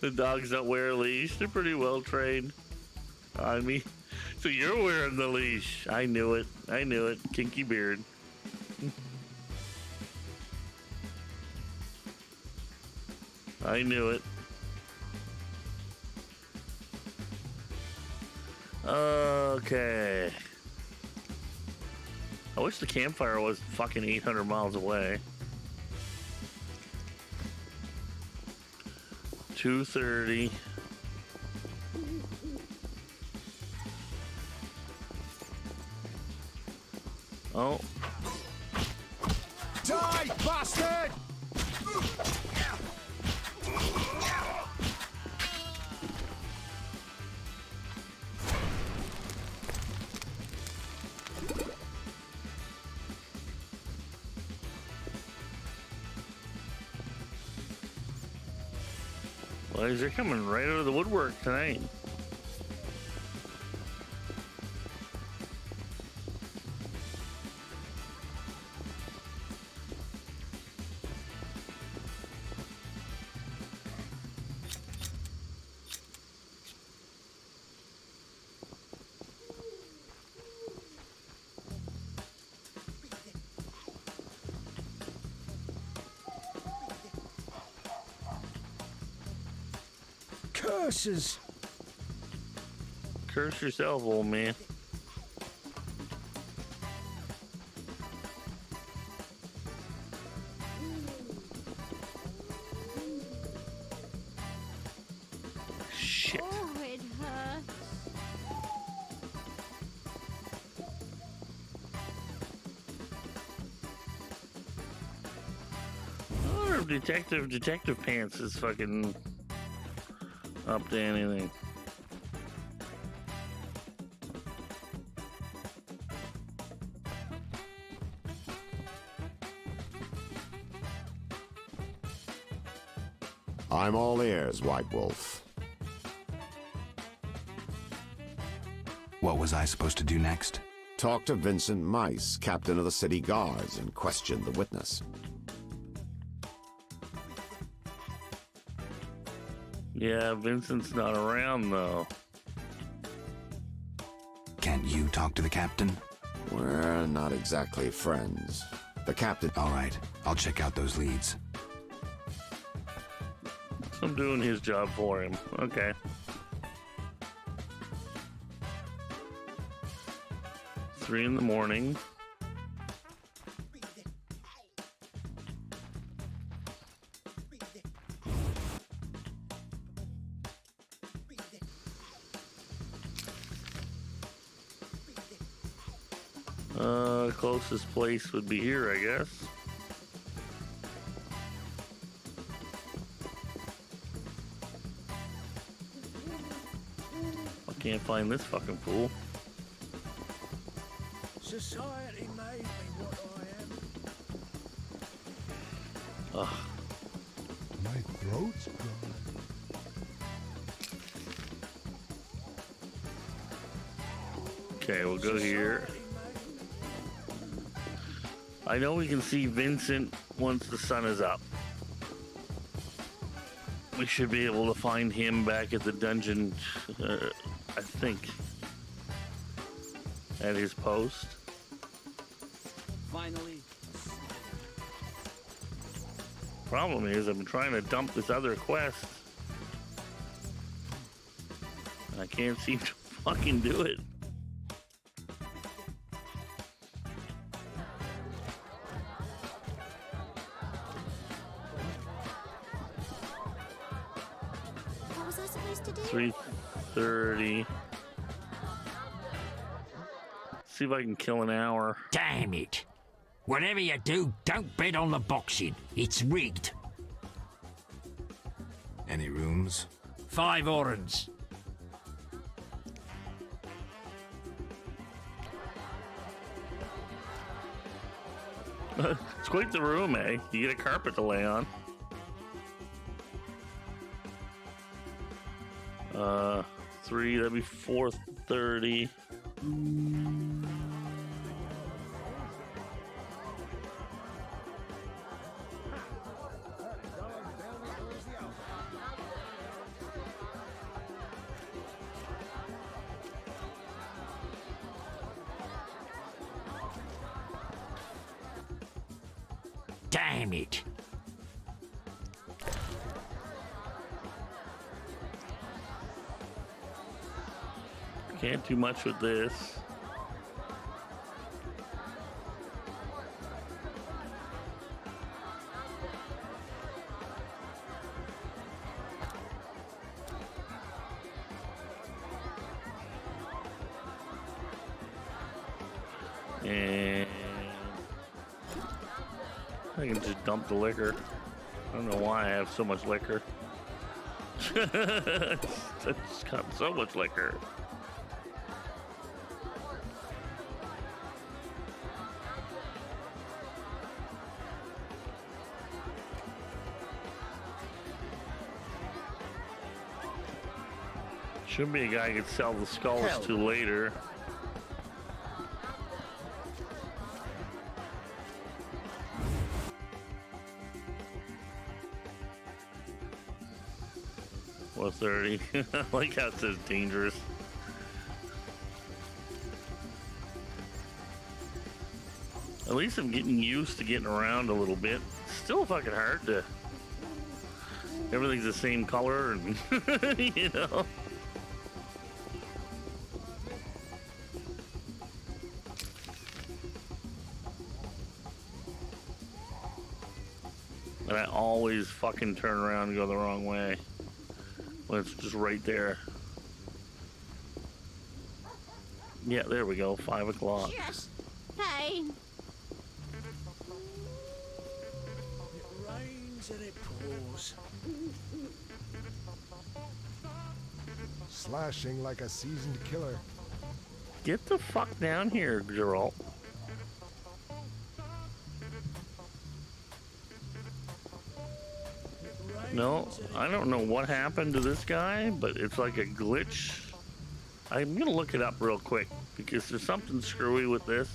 E: The dogs don't wear a leash. They're pretty well trained on me. So you're wearing the leash. I knew it. I knew it. Kinky Beard. I knew it. Okay. I wish the campfire was fucking 800 miles away. 2:30. Oh.
G: Die, bastard!
E: Well, they're coming right out of the woodwork tonight.
J: Curses!
E: Curse yourself, old man. Shit.
A: Oh, it hurts.
E: Oh, Detective Pants is fucking up to anything.
D: I'm all ears, White Wolf.
H: What was I supposed to do next?
D: Talk to Vincent Mice, captain of the city guards, and question the witness.
E: Yeah, Vincent's not around, though.
H: Can't you talk to the captain?
D: We're not exactly friends. The captain...
H: All right, I'll check out those leads.
E: I'm doing his job for him. Okay. Three in the morning. Closest place would be here, I guess. I can't find this fucking fool.
J: Society made me what I am.
E: Ugh.
S: My throat's gone.
E: Okay, we'll go here. I know we can see Vincent once the sun is up. We should be able to find him back at the dungeon, I think, at his post.
I: Finally.
E: Problem is, I'm trying to dump this other quest. I can't seem to fucking do it.
F: What was I supposed to do?
E: 3:30. See if I can kill an hour.
M: Damn it! Whatever you do, don't bet on the boxing. It's rigged.
H: Any rooms?
J: 5 orange.
E: It's quite the room, eh? You get a carpet to lay on. 3, that'd be 430.
M: Damn it.
E: Can't do much with this. And I can just dump the liquor. I don't know why I have so much liquor. I just got so much liquor. Should be a guy who could sell the skulls to later. Well, 30. I like how it says dangerous. At least I'm getting used to getting around a little bit. It's still fucking hard to. Everything's the same color, and you know. And I always fucking turn around and go the wrong way when it's just right there. Yeah, there we go. 5 o'clock.
A: Just pain.
J: It rains and it pours.
S: Slashing like a seasoned killer.
E: Get the fuck down here, Geralt. No, I don't know what happened to this guy, but it's like a glitch. I'm gonna look it up real quick because there's something screwy with this.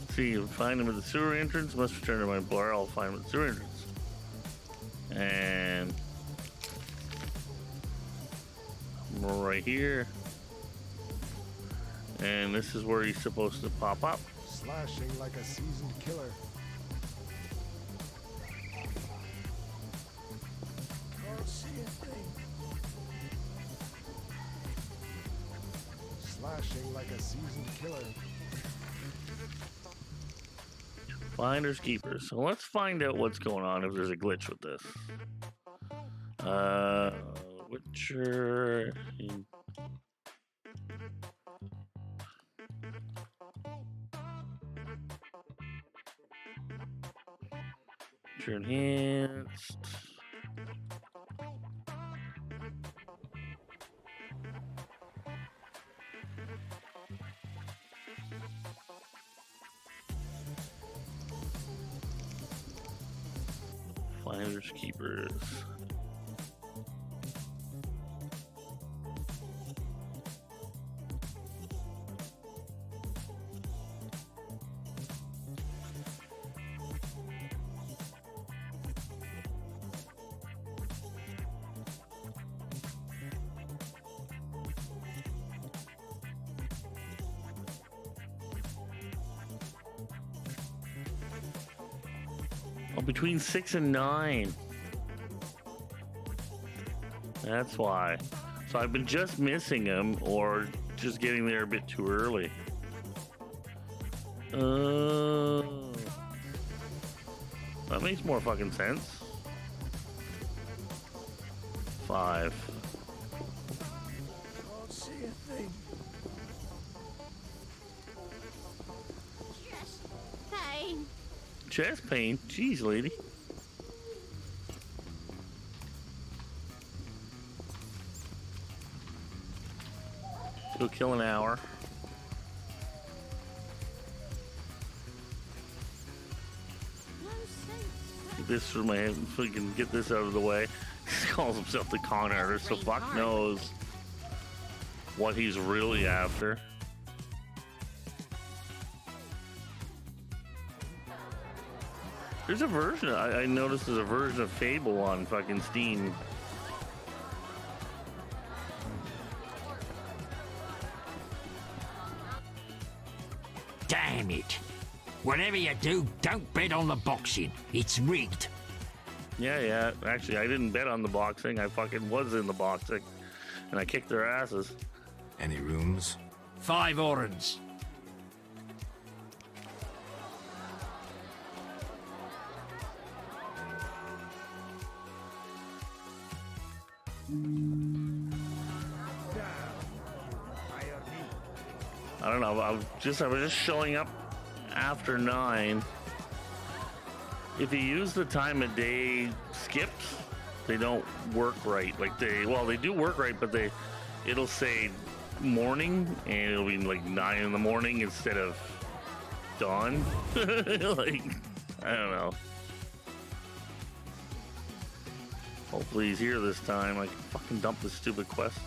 E: See, find him at the sewer entrance. Must return to my bar. I'll find him at the sewer entrance. And right here. And this is where he's supposed to pop up.
S: Slashing like a seasoned killer.
J: Can't see a thing.
S: Slashing like a seasoned killer.
E: Finders keepers. So let's find out what's going on if there's a glitch with this. Witcher. Enhanced. Finders keepers. Oh, between 6 and 9. That's why. So I've been just missing him or just getting there a bit too early. That makes more fucking sense. 5.
T: Can't see a thing.
A: Just pain.
E: Chest pain? Jeez, lady. Go kill an hour. This was my head so we can get this out of the way. He calls himself the con artist, so fuck knows what he's really after. There's a version, I noticed there's a version of Fable on fucking Steam.
M: Damn it. Whatever you do, don't bet on the boxing. It's rigged.
E: Yeah. Actually, I didn't bet on the boxing. I fucking was in the boxing. And I kicked their asses.
H: Any rooms?
M: 5 orens.
E: I don't know. I was just showing up after 9. If you use the time of day skips, they don't work right. Like they do work right, but it'll say morning and it'll be like 9 in the morning instead of dawn. Like, I don't know. Hopefully he's here this time. I can fucking dump this stupid quest.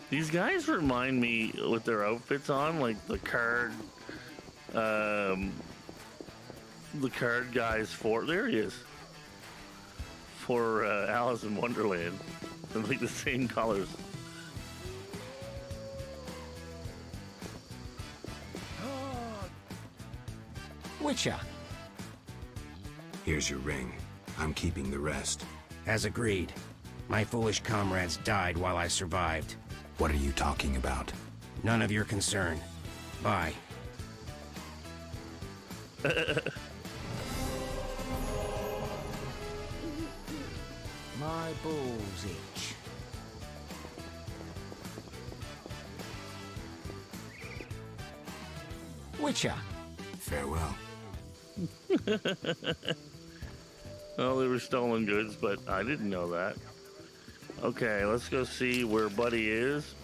E: These guys remind me with their outfits on, like the card guys for, there he is, for Alice in Wonderland. They're like the same colors.
P: Witcher.
H: Here's your ring. I'm keeping the rest.
P: As agreed. My foolish comrades died while I survived.
H: What are you talking about?
P: None of your concern. Bye.
T: My balls itch.
P: Witcher.
H: Farewell.
E: Well, they were stolen goods, but I didn't know that. Okay, let's go see where Buddy is.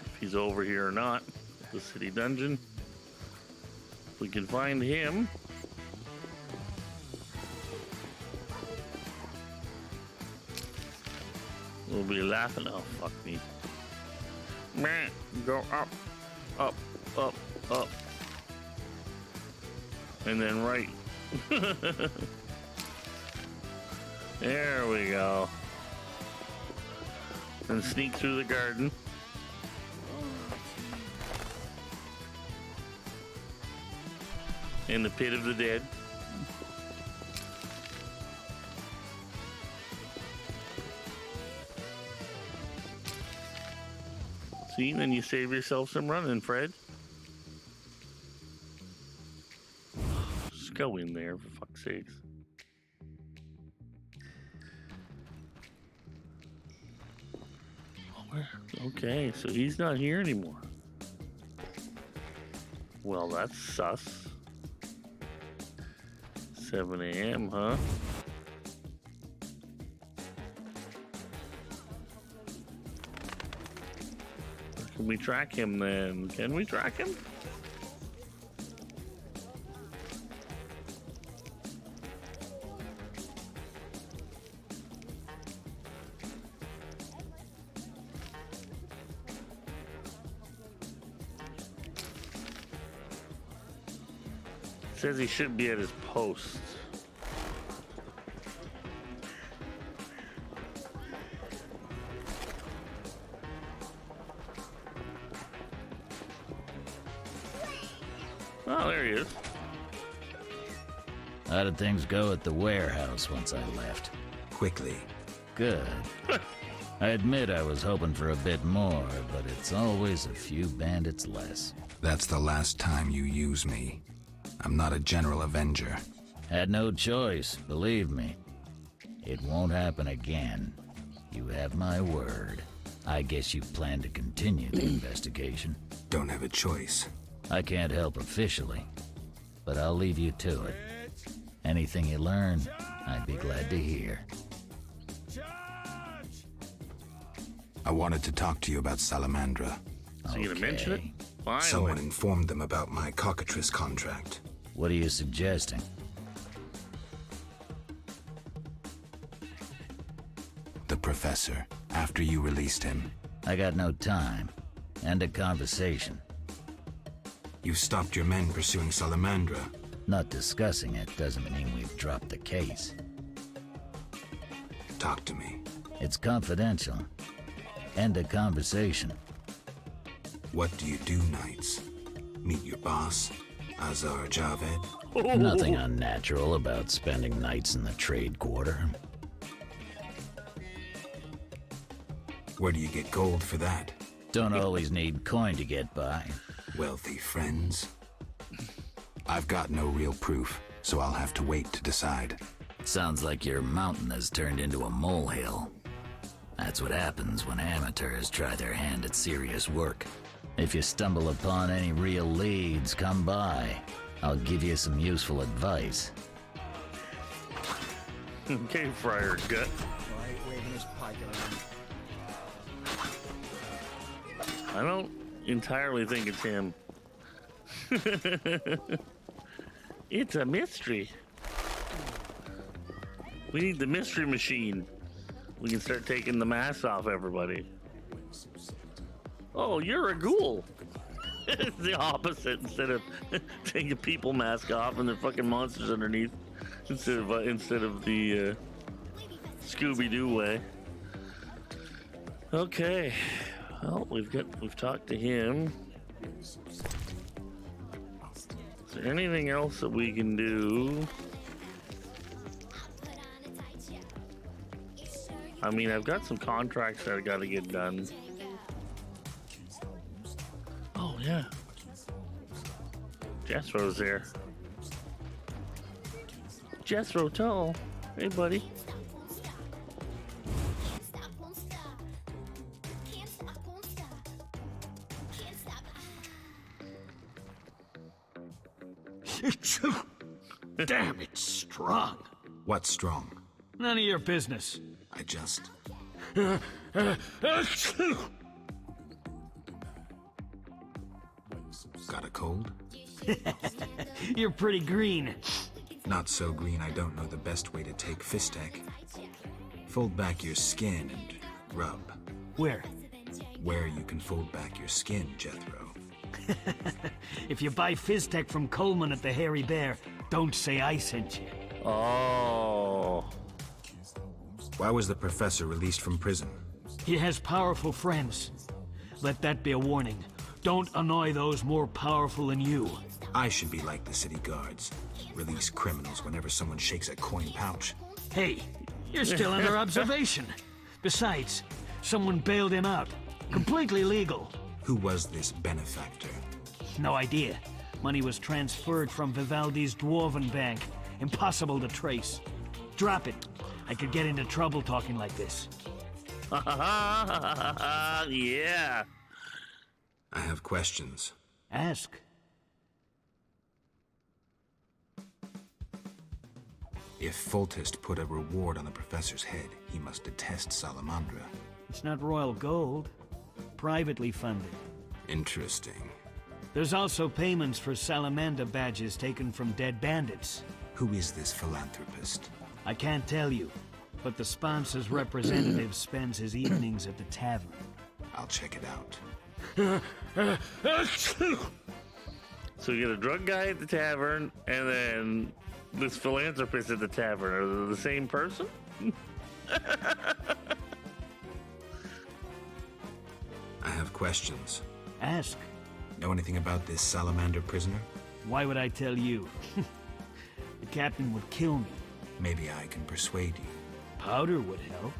E: If he's over here or not. The city dungeon. If we can find him. We'll be laughing. Oh, fuck me. Man, go up, up, up, up. And then right. There we go. And sneak through the garden. In the pit of the dead. See, then you save yourself some running, Fred. Just go in there, for fuck's sakes. Okay, so he's not here anymore. Well, that's sus. 7 a.m., huh? Can we track him then? Can we track him? Says he should be at his post. Oh, there he is.
C: How did things go at the warehouse once I left?
H: Quickly.
C: Good. I admit I was hoping for a bit more, but it's always a few bandits less.
H: That's the last time you use me. I'm not a general avenger.
C: Had no choice, believe me. It won't happen again. You have my word. I guess you plan to continue the investigation.
H: Don't have a choice.
C: I can't help officially, but I'll leave you to it. Anything you learn, I'd be glad to hear.
H: I wanted to talk to you about Salamandra.
E: So you gonna mention it? Finally.
H: Someone informed them about my cockatrice contract.
C: What are you suggesting?
H: The professor, after you released him.
C: I got no time. End a conversation.
H: You stopped your men pursuing Salamandra.
C: Not discussing it doesn't mean we've dropped the case.
H: Talk to me.
C: It's confidential. End a conversation.
H: What do you do nights? Meet your boss, Azar Javed?
C: Nothing unnatural about spending nights in the trade quarter.
H: Where do you get gold for that?
C: Don't always need coin to get by.
H: Wealthy friends? I've got no real proof, so I'll have to wait to decide.
C: Sounds like your mountain has turned into a molehill. That's what happens when amateurs try their hand at serious work. If you stumble upon any real leads, come by. I'll give you some useful advice.
E: Okay, Friar Gut. I don't entirely think it's him. It's a mystery. We need the mystery machine. We can start taking the masks off everybody. Oh, you're a ghoul. It's the opposite. Instead of taking a people mask off and they're fucking monsters underneath, instead of the Scooby-Doo way. Okay. Well, we've talked to him. Is there anything else that we can do? I mean, I've got some contracts that I got to get done. Oh, yeah. Jethro's there. Jethro Tull. Hey, buddy.
B: Damn, it's strong.
H: What's strong?
B: None of your business.
H: I just... Got a cold?
B: You're pretty green.
H: Not so green I don't know the best way to take Fistek. Fold back your skin and rub.
B: Where?
H: Where you can fold back your skin, Jethro.
B: If you buy Fizztech from Coleman at the Hairy Bear, don't say I sent you.
E: Oh.
H: Why was the professor released from prison?
B: He has powerful friends. Let that be a warning. Don't annoy those more powerful than you.
H: I should be like the city guards. Release criminals whenever someone shakes a coin pouch.
B: Hey, you're still under observation. Besides, someone bailed him out. Completely legal.
H: Who was this benefactor?
B: No idea. Money was transferred from Vivaldi's Dwarven Bank. Impossible to trace. Drop it. I could get into trouble talking like this.
E: Yeah.
H: I have questions.
B: Ask.
H: If Foltest put a reward on the professor's head, he must detest Salamandra.
B: It's not royal gold. Privately funded.
H: Interesting.
B: There's also payments for Salamander badges taken from dead bandits.
H: Who is this philanthropist?
B: I can't tell you, but the sponsor's representative spends his evenings at the tavern.
H: I'll check it out.
E: So you get a drug guy at the tavern, and then this philanthropist at the tavern. Are they the same person?
H: I have questions.
B: Ask.
H: Know anything about this salamander prisoner?
B: Why would I tell you? The captain would kill me.
H: Maybe I can persuade you.
B: Powder would help.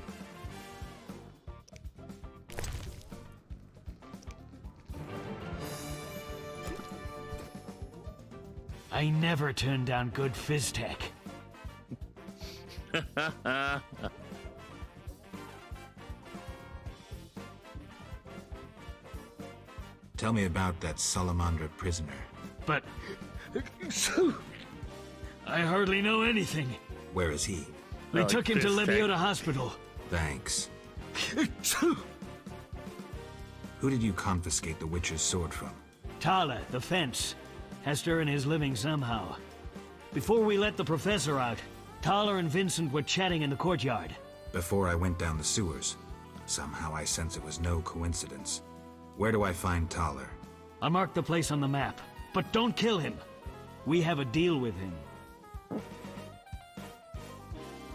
B: I never turn down good phys tech.
H: Tell me about that Salamandra prisoner.
B: But... I hardly know anything.
H: Where is he?
B: We took him to Lebiota Hospital.
H: Thanks. Who did you confiscate the Witcher's sword from?
B: Tala, the fence, has to earn his living somehow. Before we let the professor out, Tala and Vincent were chatting in the courtyard.
H: Before I went down the sewers. Somehow I sense it was no coincidence. Where do I find Thaler?
B: I marked the place on the map, but don't kill him. We have a deal with him.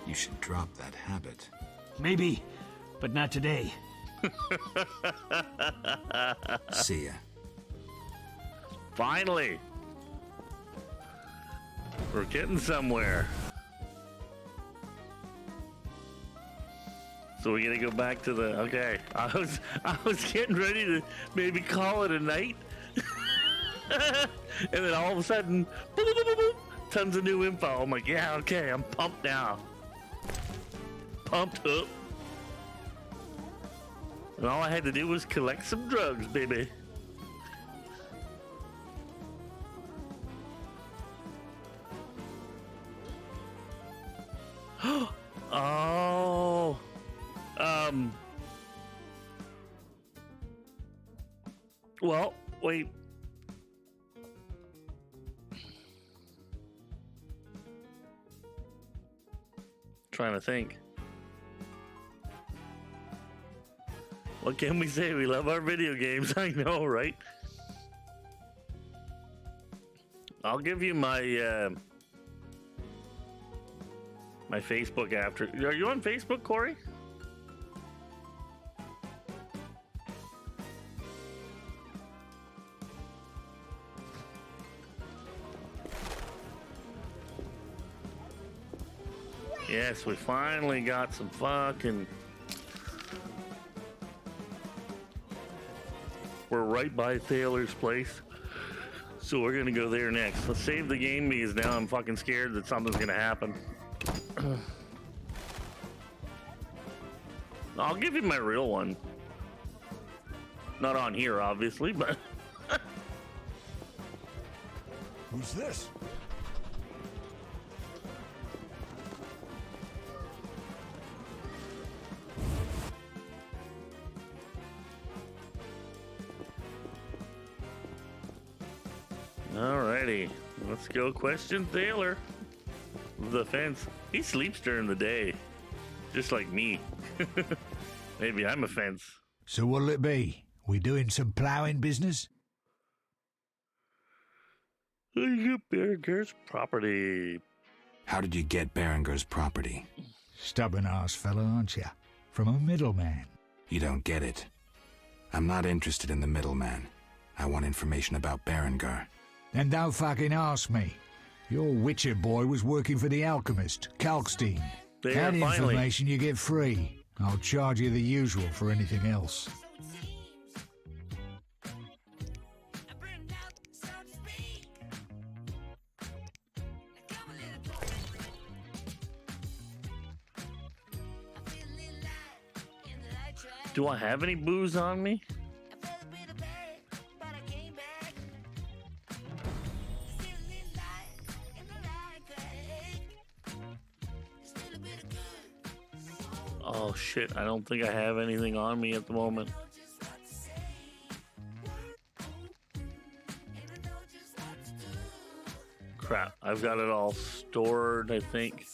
H: You should drop that habit.
B: Maybe, but not today.
H: See ya.
E: Finally! We're getting somewhere. So we're gonna go back to the... Okay, I was getting ready to maybe call it a night. And then all of a sudden, boop, boop, boop, boop, tons of new info. I'm like, yeah, okay, I'm pumped now. Pumped up. And all I had to do was collect some drugs, baby. Oh. Well, wait. Trying to think. What can we say? We love our video games. I know, right? I'll give you my my Facebook after. Are you on Facebook, Corey? Yes, we finally got some fucking... We're right by Thaler's place. So we're gonna go there next. Let's save the game because now I'm fucking scared that something's gonna happen. I'll give you my real one. Not on here, obviously, but...
R: Who's this?
E: Alrighty, let's go question Thaler. The fence. He sleeps during the day, just like me. Maybe I'm a fence.
R: So what'll it be? We doing some ploughing business?
E: Berenger's property.
H: How did you get Berenger's property?
R: Stubborn-ass fellow, aren't you? From a middleman.
H: You don't get it. I'm not interested in the middleman. I want information about Berenger.
R: Then don't fucking ask me. Your Witcher boy was working for the alchemist, Kalkstein. That information you get free. I'll charge you the usual for anything else.
E: Do I have any booze on me? Oh shit, I don't think I have anything on me at the moment. Crap, I've got it all stored, I think.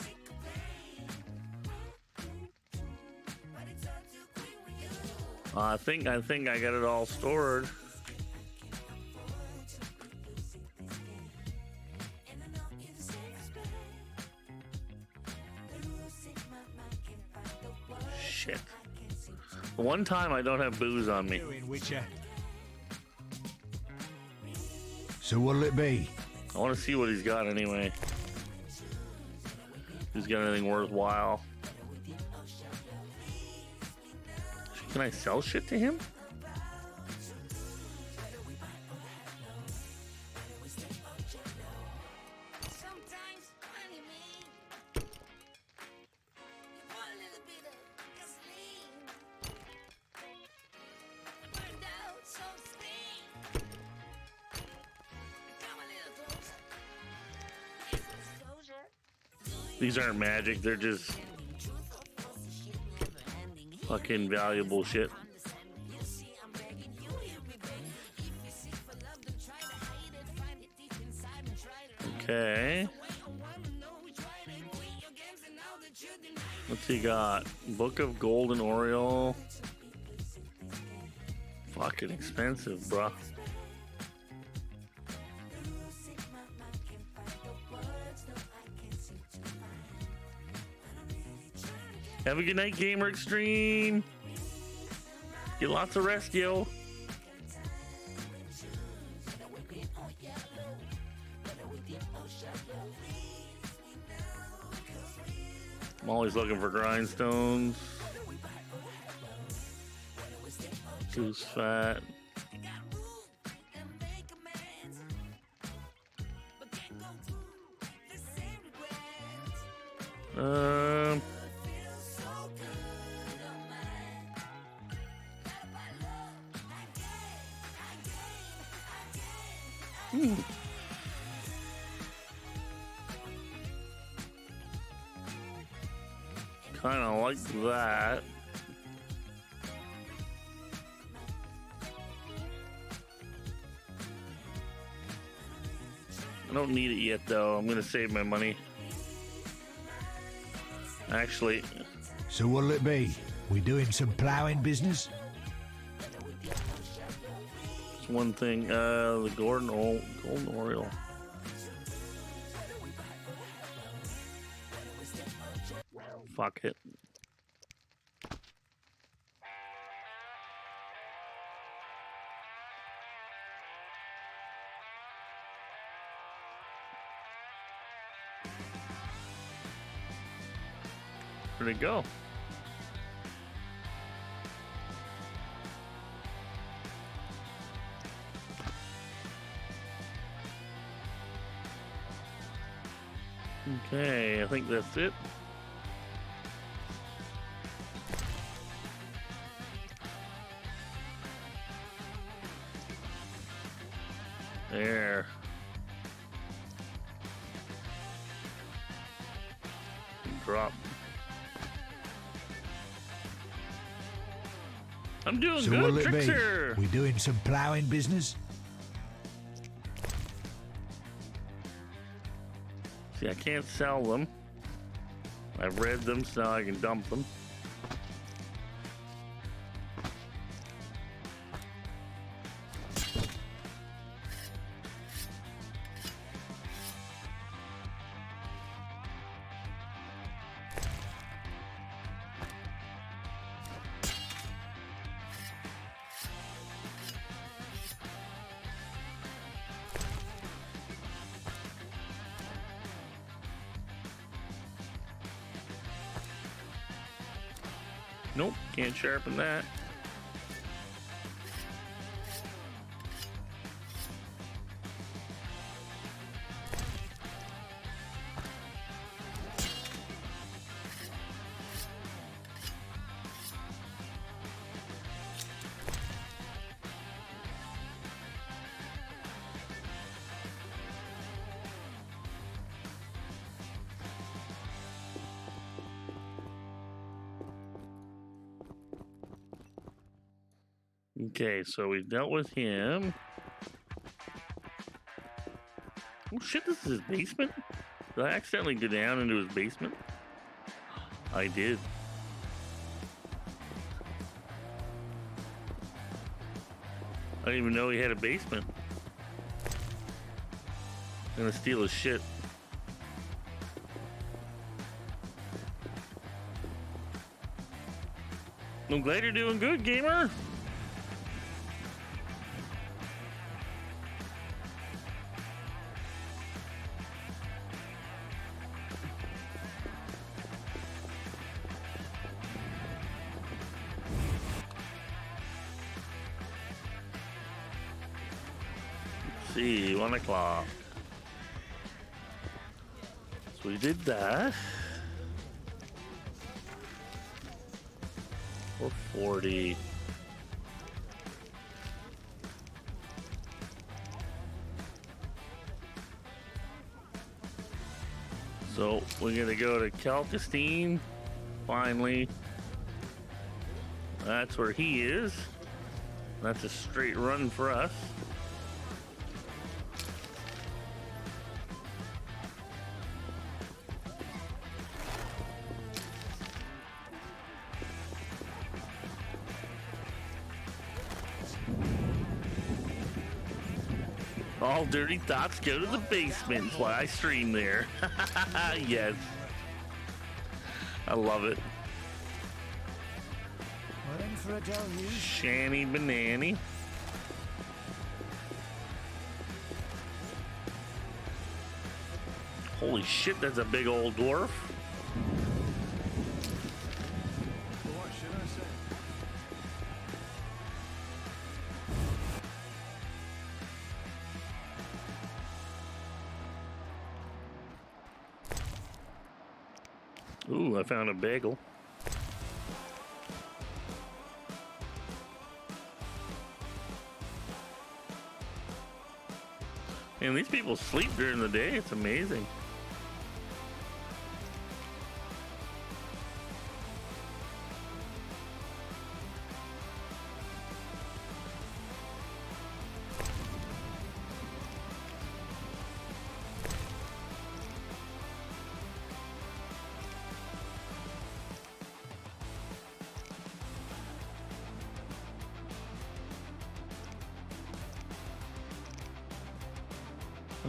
E: I think I got it all stored. Shit. One time I don't have booze on me.
R: So what'll it be?
E: I want to see what he's got anyway. If he's got anything worthwhile. Can I sell shit to him? These aren't magic, they're just fucking valuable shit. Okay. What's he got? Book of Golden Oriole. Fucking expensive, bruh. Have a good night, Gamer Extreme. Get lots of rest, yo. I'm always looking for grindstones. Goose fat. Kind of like that. I don't need it yet, though. I'm gonna save my money. Actually.
R: So what'll it be? We doing some ploughing business?
E: It's one thing. The Golden Oriole. Fuck it. Where'd it go? Okay, I think that's it. There. Drop. I'm doing
R: so
E: good,
R: what'll it
E: Trickster.
R: be? We doing some ploughing business?
E: See, I can't sell them. I've read them, so now I can dump them. Nope, can't sharpen that. Okay, so we dealt with him. Oh shit, this is his basement? Did I accidentally go down into his basement? I did. I didn't even know he had a basement. I'm gonna steal his shit. I'm glad you're doing good, gamer. See, 1 o'clock. So we did that. 440. So we're gonna go to Kalkstein. Finally. That's where he is. That's a straight run for us. All dirty thoughts go to the basement. That's why I stream there. Yes. I love it.
R: We're in for a deluge.
E: Shanny banani. Holy shit, that's a big old dwarf.
L: What should I say?
E: Ooh, I found a bagel. Man, these people sleep during the day. It's amazing.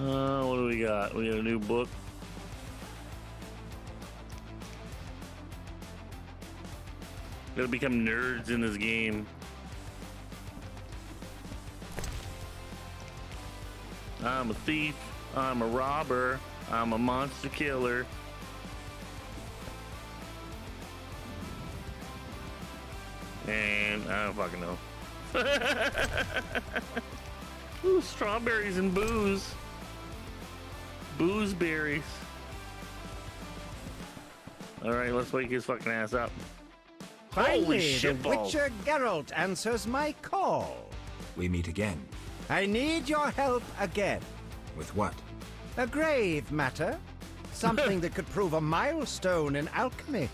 E: What do we got? We got a new book. Gotta become nerds in this game. I'm a thief. I'm a robber. I'm a monster killer. And I don't fucking know. Ooh, strawberries and booze. Boozeberries. Alright, let's wake his fucking ass up. Holy
K: Finally,
E: shit
K: the
E: balls.
K: Witcher Geralt answers my call.
H: We meet again.
K: I need your help again.
H: With what?
K: A grave matter. Something that could prove a milestone in alchemy.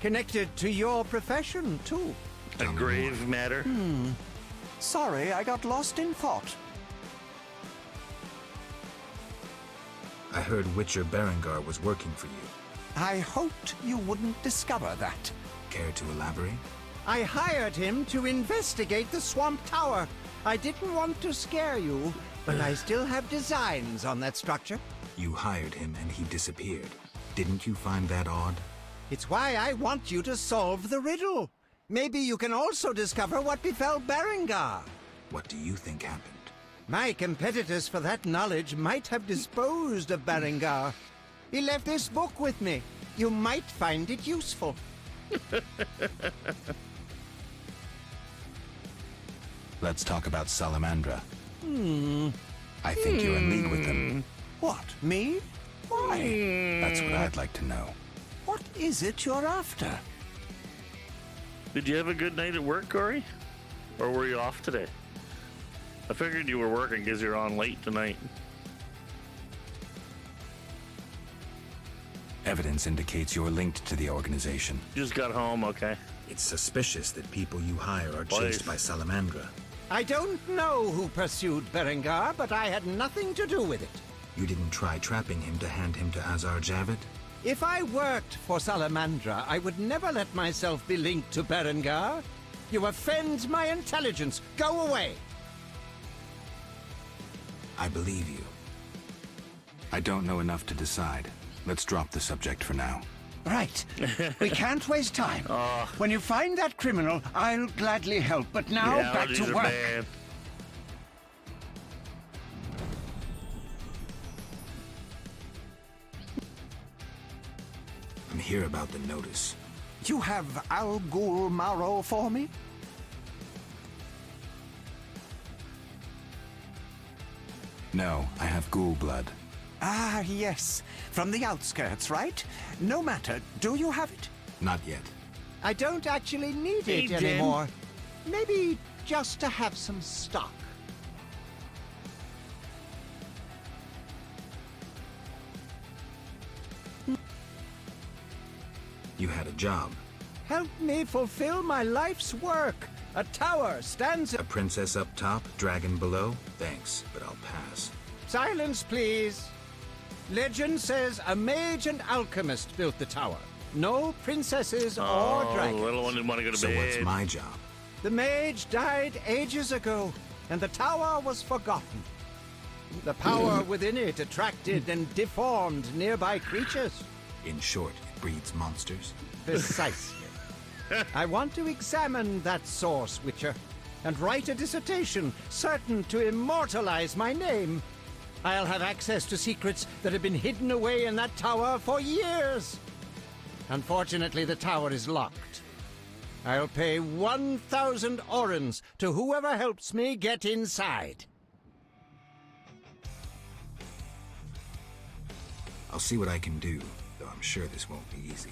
K: Connected to your profession, too.
E: A grave matter?
K: Sorry, I got lost in thought.
H: I heard Witcher Berengar was working for you.
K: I hoped you wouldn't discover that.
H: Care to elaborate?
K: I hired him to investigate the Swamp Tower. I didn't want to scare you, but I still have designs on that structure.
H: You hired him and he disappeared. Didn't you find that odd?
K: It's why I want you to solve the riddle. Maybe you can also discover what befell Berengar.
H: What do you think happened?
K: My competitors for that knowledge might have disposed of Berengar. He left this book with me. You might find it useful.
H: Let's talk about Salamandra. I think you're in league with them.
K: What, me? Why?
H: That's what I'd like to know.
K: What is it you're after?
E: Did you have a good night at work, Corey? Or were you off today? I figured you were working because you're on late tonight.
H: Evidence indicates you're linked to the organization.
E: Just got home, okay.
H: It's suspicious that people you hire are chased by Salamandra.
K: I don't know who pursued Berengar, but I had nothing to do with it.
H: You didn't try trapping him to hand him to Azar Javid?
K: If I worked for Salamandra, I would never let myself be linked to Berengar. You offend my intelligence. Go away.
H: I believe you. I don't know enough to decide. Let's drop the subject for now.
T: Right. We can't waste time. When you find that criminal, I'll gladly help. But now, back to work.
E: Bad.
H: I'm here about the notice.
T: You have Al Ghul Marrow for me?
H: No, I have ghoul blood.
T: Ah, yes. From the outskirts, right? No matter. Do you have it?
H: Not yet.
K: I don't actually need
E: Hey,
K: it
E: Jim.
K: anymore. Maybe just to have some stock.
H: had a job.
K: Help me fulfill my life's work. A tower stands...
H: A princess up top, dragon below? Thanks, but I'll pass.
K: Silence, please. Legend says a mage and alchemist built the tower. No princesses or dragons.
E: Little one didn't want to go to
H: So
E: bed.
H: what's my job?
K: The mage died ages ago, and the tower was forgotten. The power within it attracted and deformed nearby creatures.
H: In short, it breeds monsters?
K: Precisely. I want to examine that source, Witcher, and write a dissertation certain to immortalize my name. I'll have access to secrets that have been hidden away in that tower for years. Unfortunately, the tower is locked. I'll pay 1,000 orens to whoever helps me get inside.
H: I'll see what I can do, though I'm sure this won't be easy.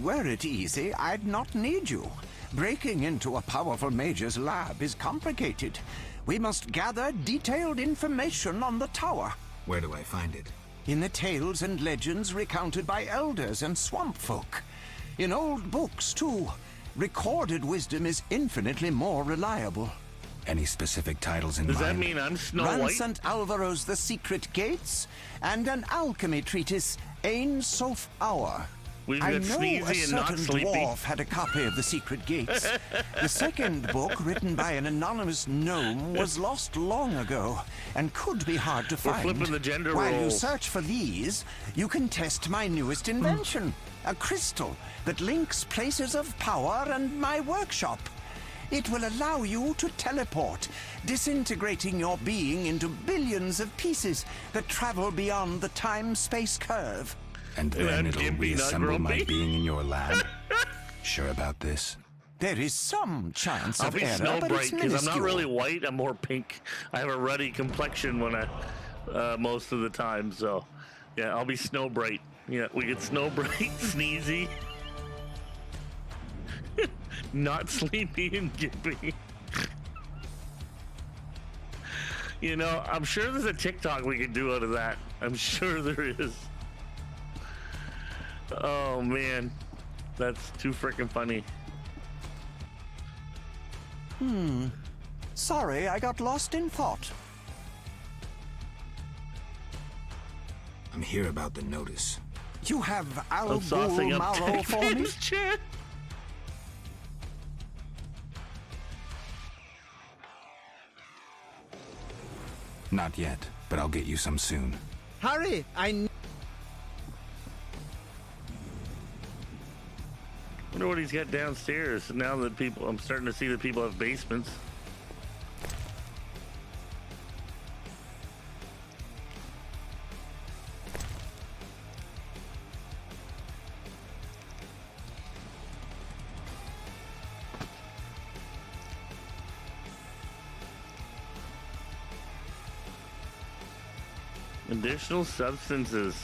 O: Were it easy, I'd not need you. Breaking into a powerful mage's lab is complicated. We must gather detailed information on the tower.
H: Where do I find it?
O: In the tales and legends recounted by elders and swamp folk. In old books, too. Recorded wisdom is infinitely more reliable.
H: Any specific titles in mind?
E: Does that mean I'm Snow White?
O: St. Alvaro's The Secret Gates, and an alchemy treatise, Ain Soph Hour.
E: We've
O: I
E: got
O: know
E: Sneezy
O: a
E: and Not
O: certain
E: Sleepy.
O: dwarf had a copy of The Secret Gates. The second book, written by an anonymous gnome, was lost long ago and could be hard to
E: We're
O: find.
E: flipping the gender
O: While you
E: roles.
O: search for these, you can test my newest invention, a crystal that links places of power and my workshop. It will allow you to teleport, disintegrating your being into billions of pieces that travel beyond the time-space curve.
H: And then it'll
E: Gimpy, not
H: reassemble my
E: grumpy.
H: being in your lab? Sure about this?
O: There is some chance
E: I'll
O: of
E: be
O: error,
E: Snow
O: but
E: Bright
O: it's
E: because I'm not
O: minuscule.
E: really white. I'm more pink. I have a ruddy complexion when I most of the time. So yeah, I'll be Snow Bright. Yeah, we get Snow Bright, Sneezy, Not Sleepy, and Gimpy. You know, I'm sure there's a TikTok we can do out of that. I'm sure there is. Oh man, that's too freaking funny.
O: Sorry, I got lost in thought.
H: I'm here about the notice.
O: You have
E: I'm saucing
O: Albul
E: up
O: Marrow for me?
E: Techman's chat.
H: Not yet, but I'll get you some soon.
K: Hurry!
E: Wonder what he's got downstairs. Now that I'm starting to see that people have basements. Additional substances.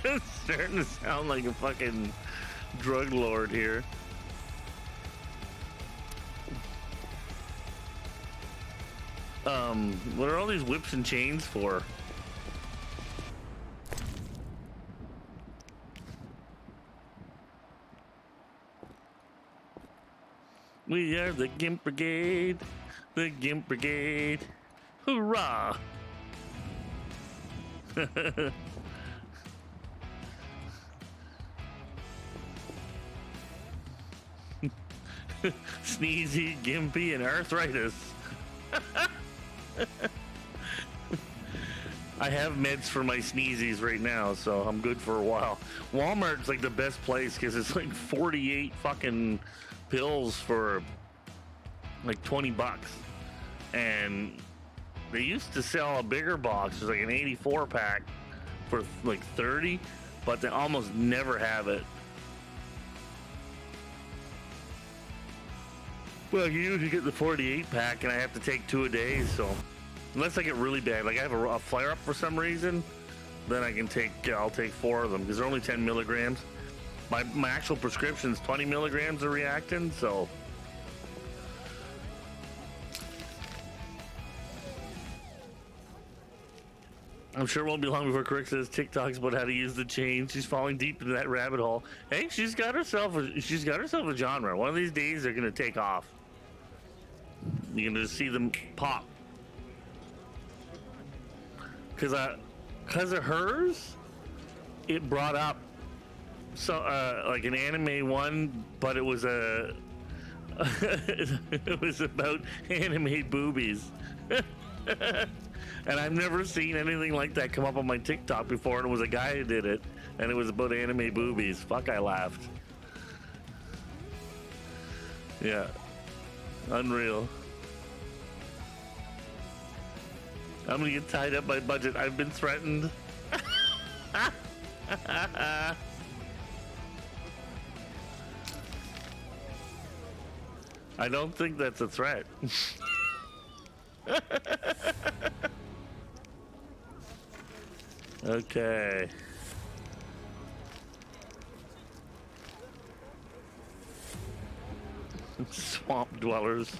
E: It's starting to sound like a fucking drug lord here. What are all these whips and chains for? We are the Gimp Brigade, the Gimp Brigade. Hoorah! Sneezy, Gimpy, and arthritis. I have meds for my sneezies right now, so I'm good for a while. Walmart's like the best place because it's like 48 fucking pills for like 20 bucks. And they used to sell a bigger box, it's like an 84 pack for like 30, but they almost never have it. Well, you usually get the 48 pack, and I have to take 2 a day, so unless I get really bad, like I have a flare up for some reason, then I'll take 4 of them because they're only 10 milligrams. My actual prescription is 20 milligrams of reactant, so. I'm sure it won't be long before Crick says TikToks about how to use the chain. She's falling deep into that rabbit hole. Hey, she's got herself a genre. One of these days they're gonna take off. You're gonna see them pop. Cause of hers, it brought up like an anime one, but it was it was about anime boobies. And I've never seen anything like that come up on my TikTok before, and it was a guy who did it, and it was about anime boobies. Fuck, I laughed. Yeah. Unreal. I'm gonna get tied up by budget. I've been threatened. I don't think that's a threat. Okay. Swamp dwellers.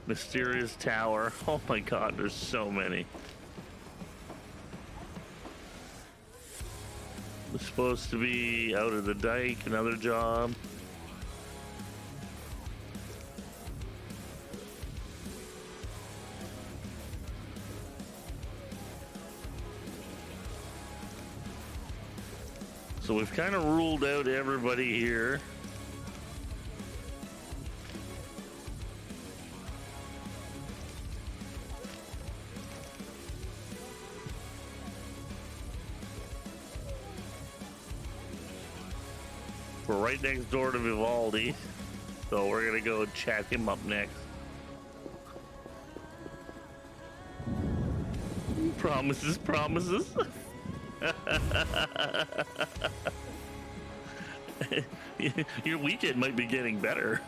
E: Mysterious tower. Oh my god, there's so many. It's supposed to be out of the dike, another job. So we've kind of ruled out everybody here. We're right next door to Vivaldi, so we're gonna go chat him up next. Promises, promises. Your weekend might be getting better.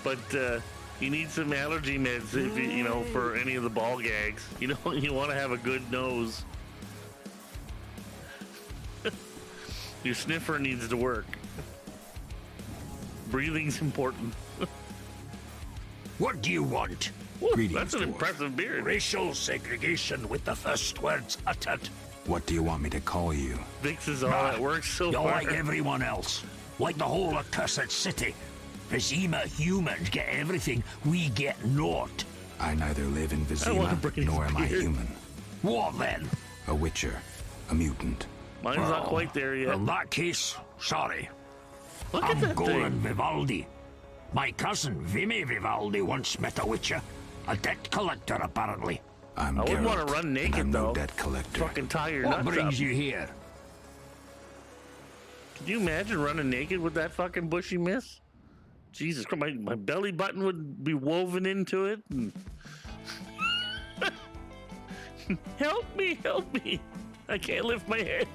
E: But you need some allergy meds if you know, for any of the ball gags. You know, you want to have a good nose. Your sniffer needs to work. Breathing's important.
N: What do you want?
E: Ooh, that's an impressive beard.
N: Racial segregation with the first words uttered.
H: What do you want me to call you?
E: Vix is all that works so
N: You're
E: far.
N: like everyone else. Like the whole accursed city. Vizima humans get everything, we get naught.
H: I neither live in Vizima, nor am I human.
N: What then?
H: A witcher. A mutant.
E: Mine's not quite there yet.
N: In that case, sorry.
E: Look at that
N: Goran
E: thing.
N: Vivaldi. My cousin Vimy Vivaldi once met a witcher. A debt collector, apparently.
E: I wouldn't want to run naked, though.
H: No debt collector.
E: Fucking tie your
N: What
E: nuts
N: brings
E: up.
N: you here?
E: Could you imagine running naked with that fucking bushy miss? Jesus Christ, my belly button would be woven into it. And... Help me, help me. I can't lift my head.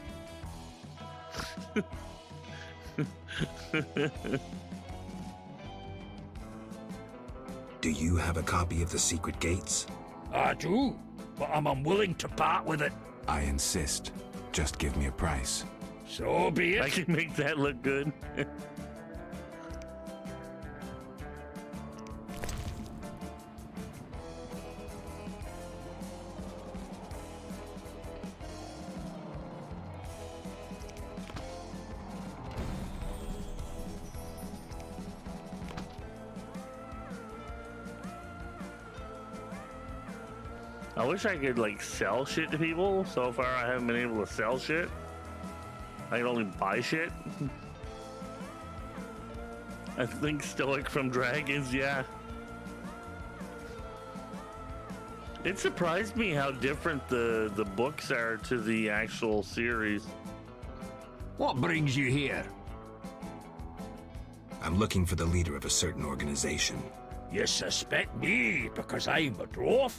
H: Do you have a copy of the secret gates?
N: I do, but I'm unwilling to part with it.
H: I insist. Just give me a price.
N: So be it.
E: I can make that look good. I wish I could like sell shit to people. So far I haven't been able to sell shit. I can only buy shit. I think Stoic from Dragons, yeah. It surprised me how different the books are to the actual series.
N: What brings you here?
H: I'm looking for the leader of a certain organization.
N: You suspect me because I'm a dwarf?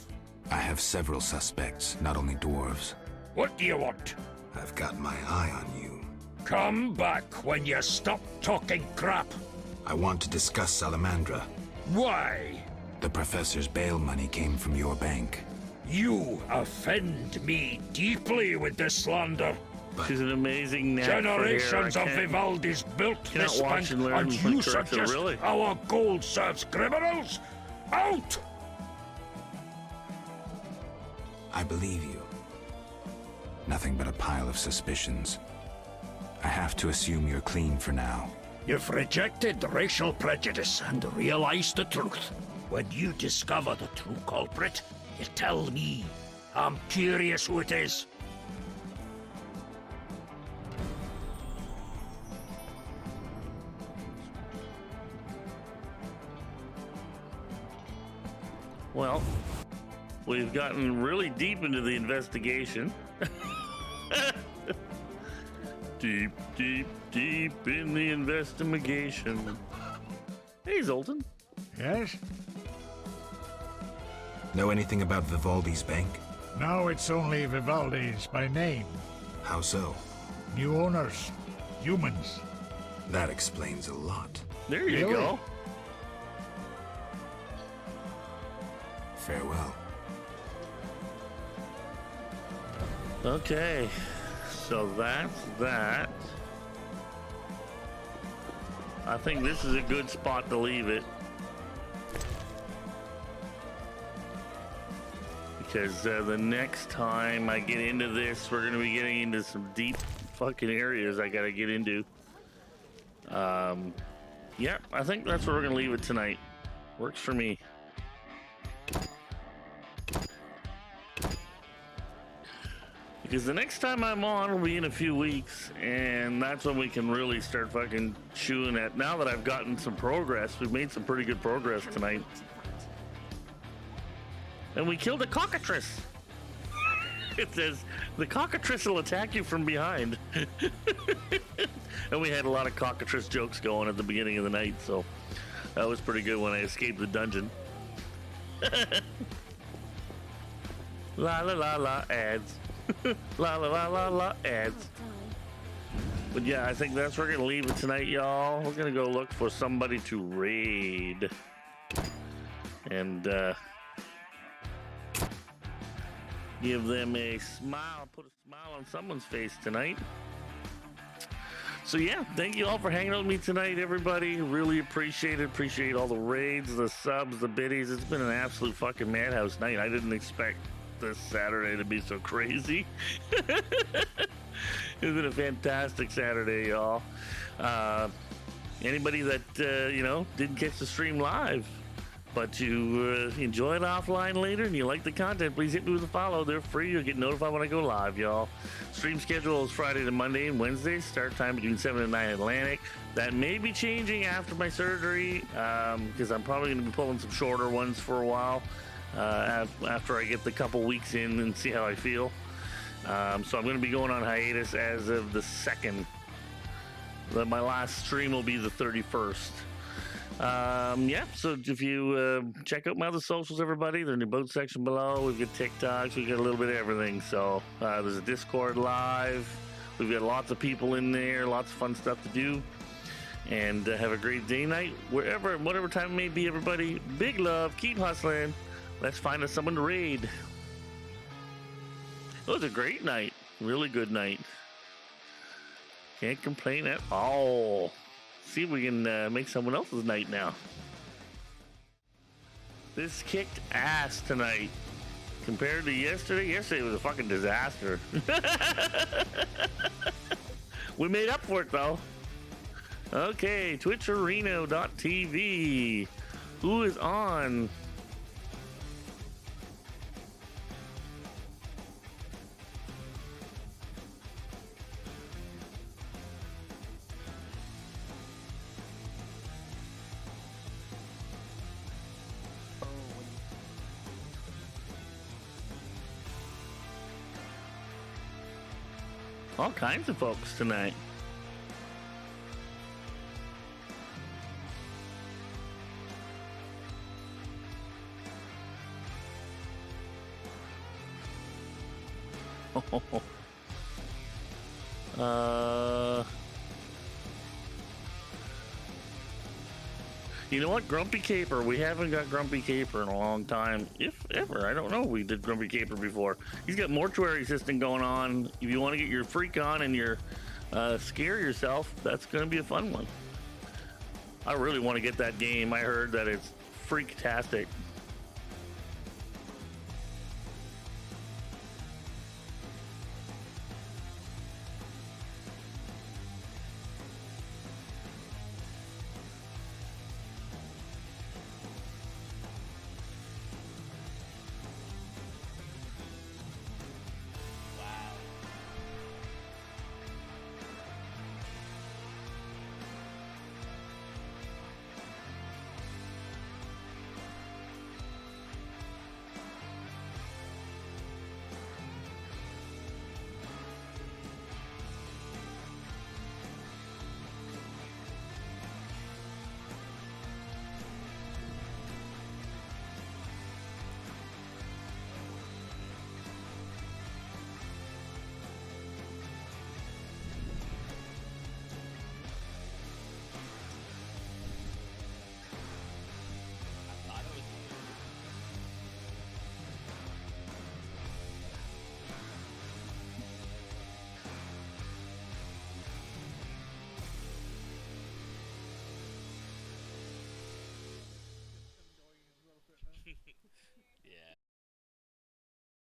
H: I have several suspects, not only dwarves.
N: What do you want?
H: I've got my eye on you.
N: Come back when you stop talking crap.
H: I want to discuss Salamandra.
N: Why?
H: The professor's bail money came from your bank.
N: You offend me deeply with this slander.
E: She's an amazing knack
N: Generations
E: for
N: of
E: hair.
N: Vivaldi's built
E: Cannot
N: this
E: watch
N: bank,
E: and learn
N: and
E: from
N: you
E: Correct,
N: suggest
E: really.
N: our gold serves criminals? Out!
H: I believe you. Nothing but a pile of suspicions. I have to assume you're clean for now.
N: You've rejected racial prejudice and realized the truth. When you discover the true culprit, you tell me. I'm curious who it is.
E: Well, we've gotten really deep into the investigation. Deep, deep, deep in the investigation. Hey, Zoltan.
R: Yes?
H: Know anything about Vivaldi's bank?
R: No, it's only Vivaldi's by name.
H: How so?
R: New owners. Humans.
H: That explains a lot.
E: There you go.
H: Farewell.
E: Okay, so that's that. I think this is a good spot to leave it. Because the next time I get into this, we're going to be getting into some deep fucking areas I got to get into. Yeah, I think that's where we're going to leave it tonight. Works for me. Because the next time I'm on will be in a few weeks, and that's when we can really start fucking chewing at. Now that I've gotten some progress, we've made some pretty good progress tonight. And we killed a cockatrice. It says, the cockatrice will attack you from behind. And we had a lot of cockatrice jokes going at the beginning of the night, so that was pretty good when I escaped the dungeon. La la la la ads. La la la la la ads. But yeah, I think that's where we're gonna leave it tonight, y'all. We're gonna go look for somebody to raid. And give them a smile, put a smile on someone's face tonight. So yeah, thank you all for hanging out with me tonight, everybody. Really appreciate it. Appreciate all the raids, the subs, the biddies. It's been an absolute fucking madhouse night. I didn't expect this Saturday to be so crazy. It's been a fantastic Saturday, y'all. Anybody that you know, didn't catch the stream live, but you enjoy it offline later and you like the content, please hit me with a follow. They're free. You'll get notified when I go live, y'all. Stream schedule is Friday to Monday and Wednesday. Start time between 7 and 9 Atlantic. That may be changing after my surgery, because I'm probably going to be pulling some shorter ones for a while. After I get the couple weeks in and see how I feel. So I'm going to be going on hiatus as of the 2nd. My last stream will be the 31st. Yeah, so if you check out my other socials, everybody, they're in the boat section below. We've got TikToks, we've got a little bit of everything. So there's a Discord live. We've got lots of people in there, lots of fun stuff to do. And have a great day night, wherever, whatever time it may be, everybody. Big love, keep hustling. Let's find us someone to raid. It was a great night. Really good night. Can't complain at all. See if we can make someone else's night now. This kicked ass tonight. Compared to yesterday, yesterday was a fucking disaster. We made up for it though. Okay, twitcherino.tv. Who is on? All kinds of folks tonight. You know what? Grumpy Caper. We haven't got Grumpy Caper in a long time. If ever. I don't know if we did Grumpy Caper before. He's got mortuary system going on. If you want to get your freak on and your scare yourself, that's going to be a fun one. I really want to get that game. I heard that it's freak-tastic.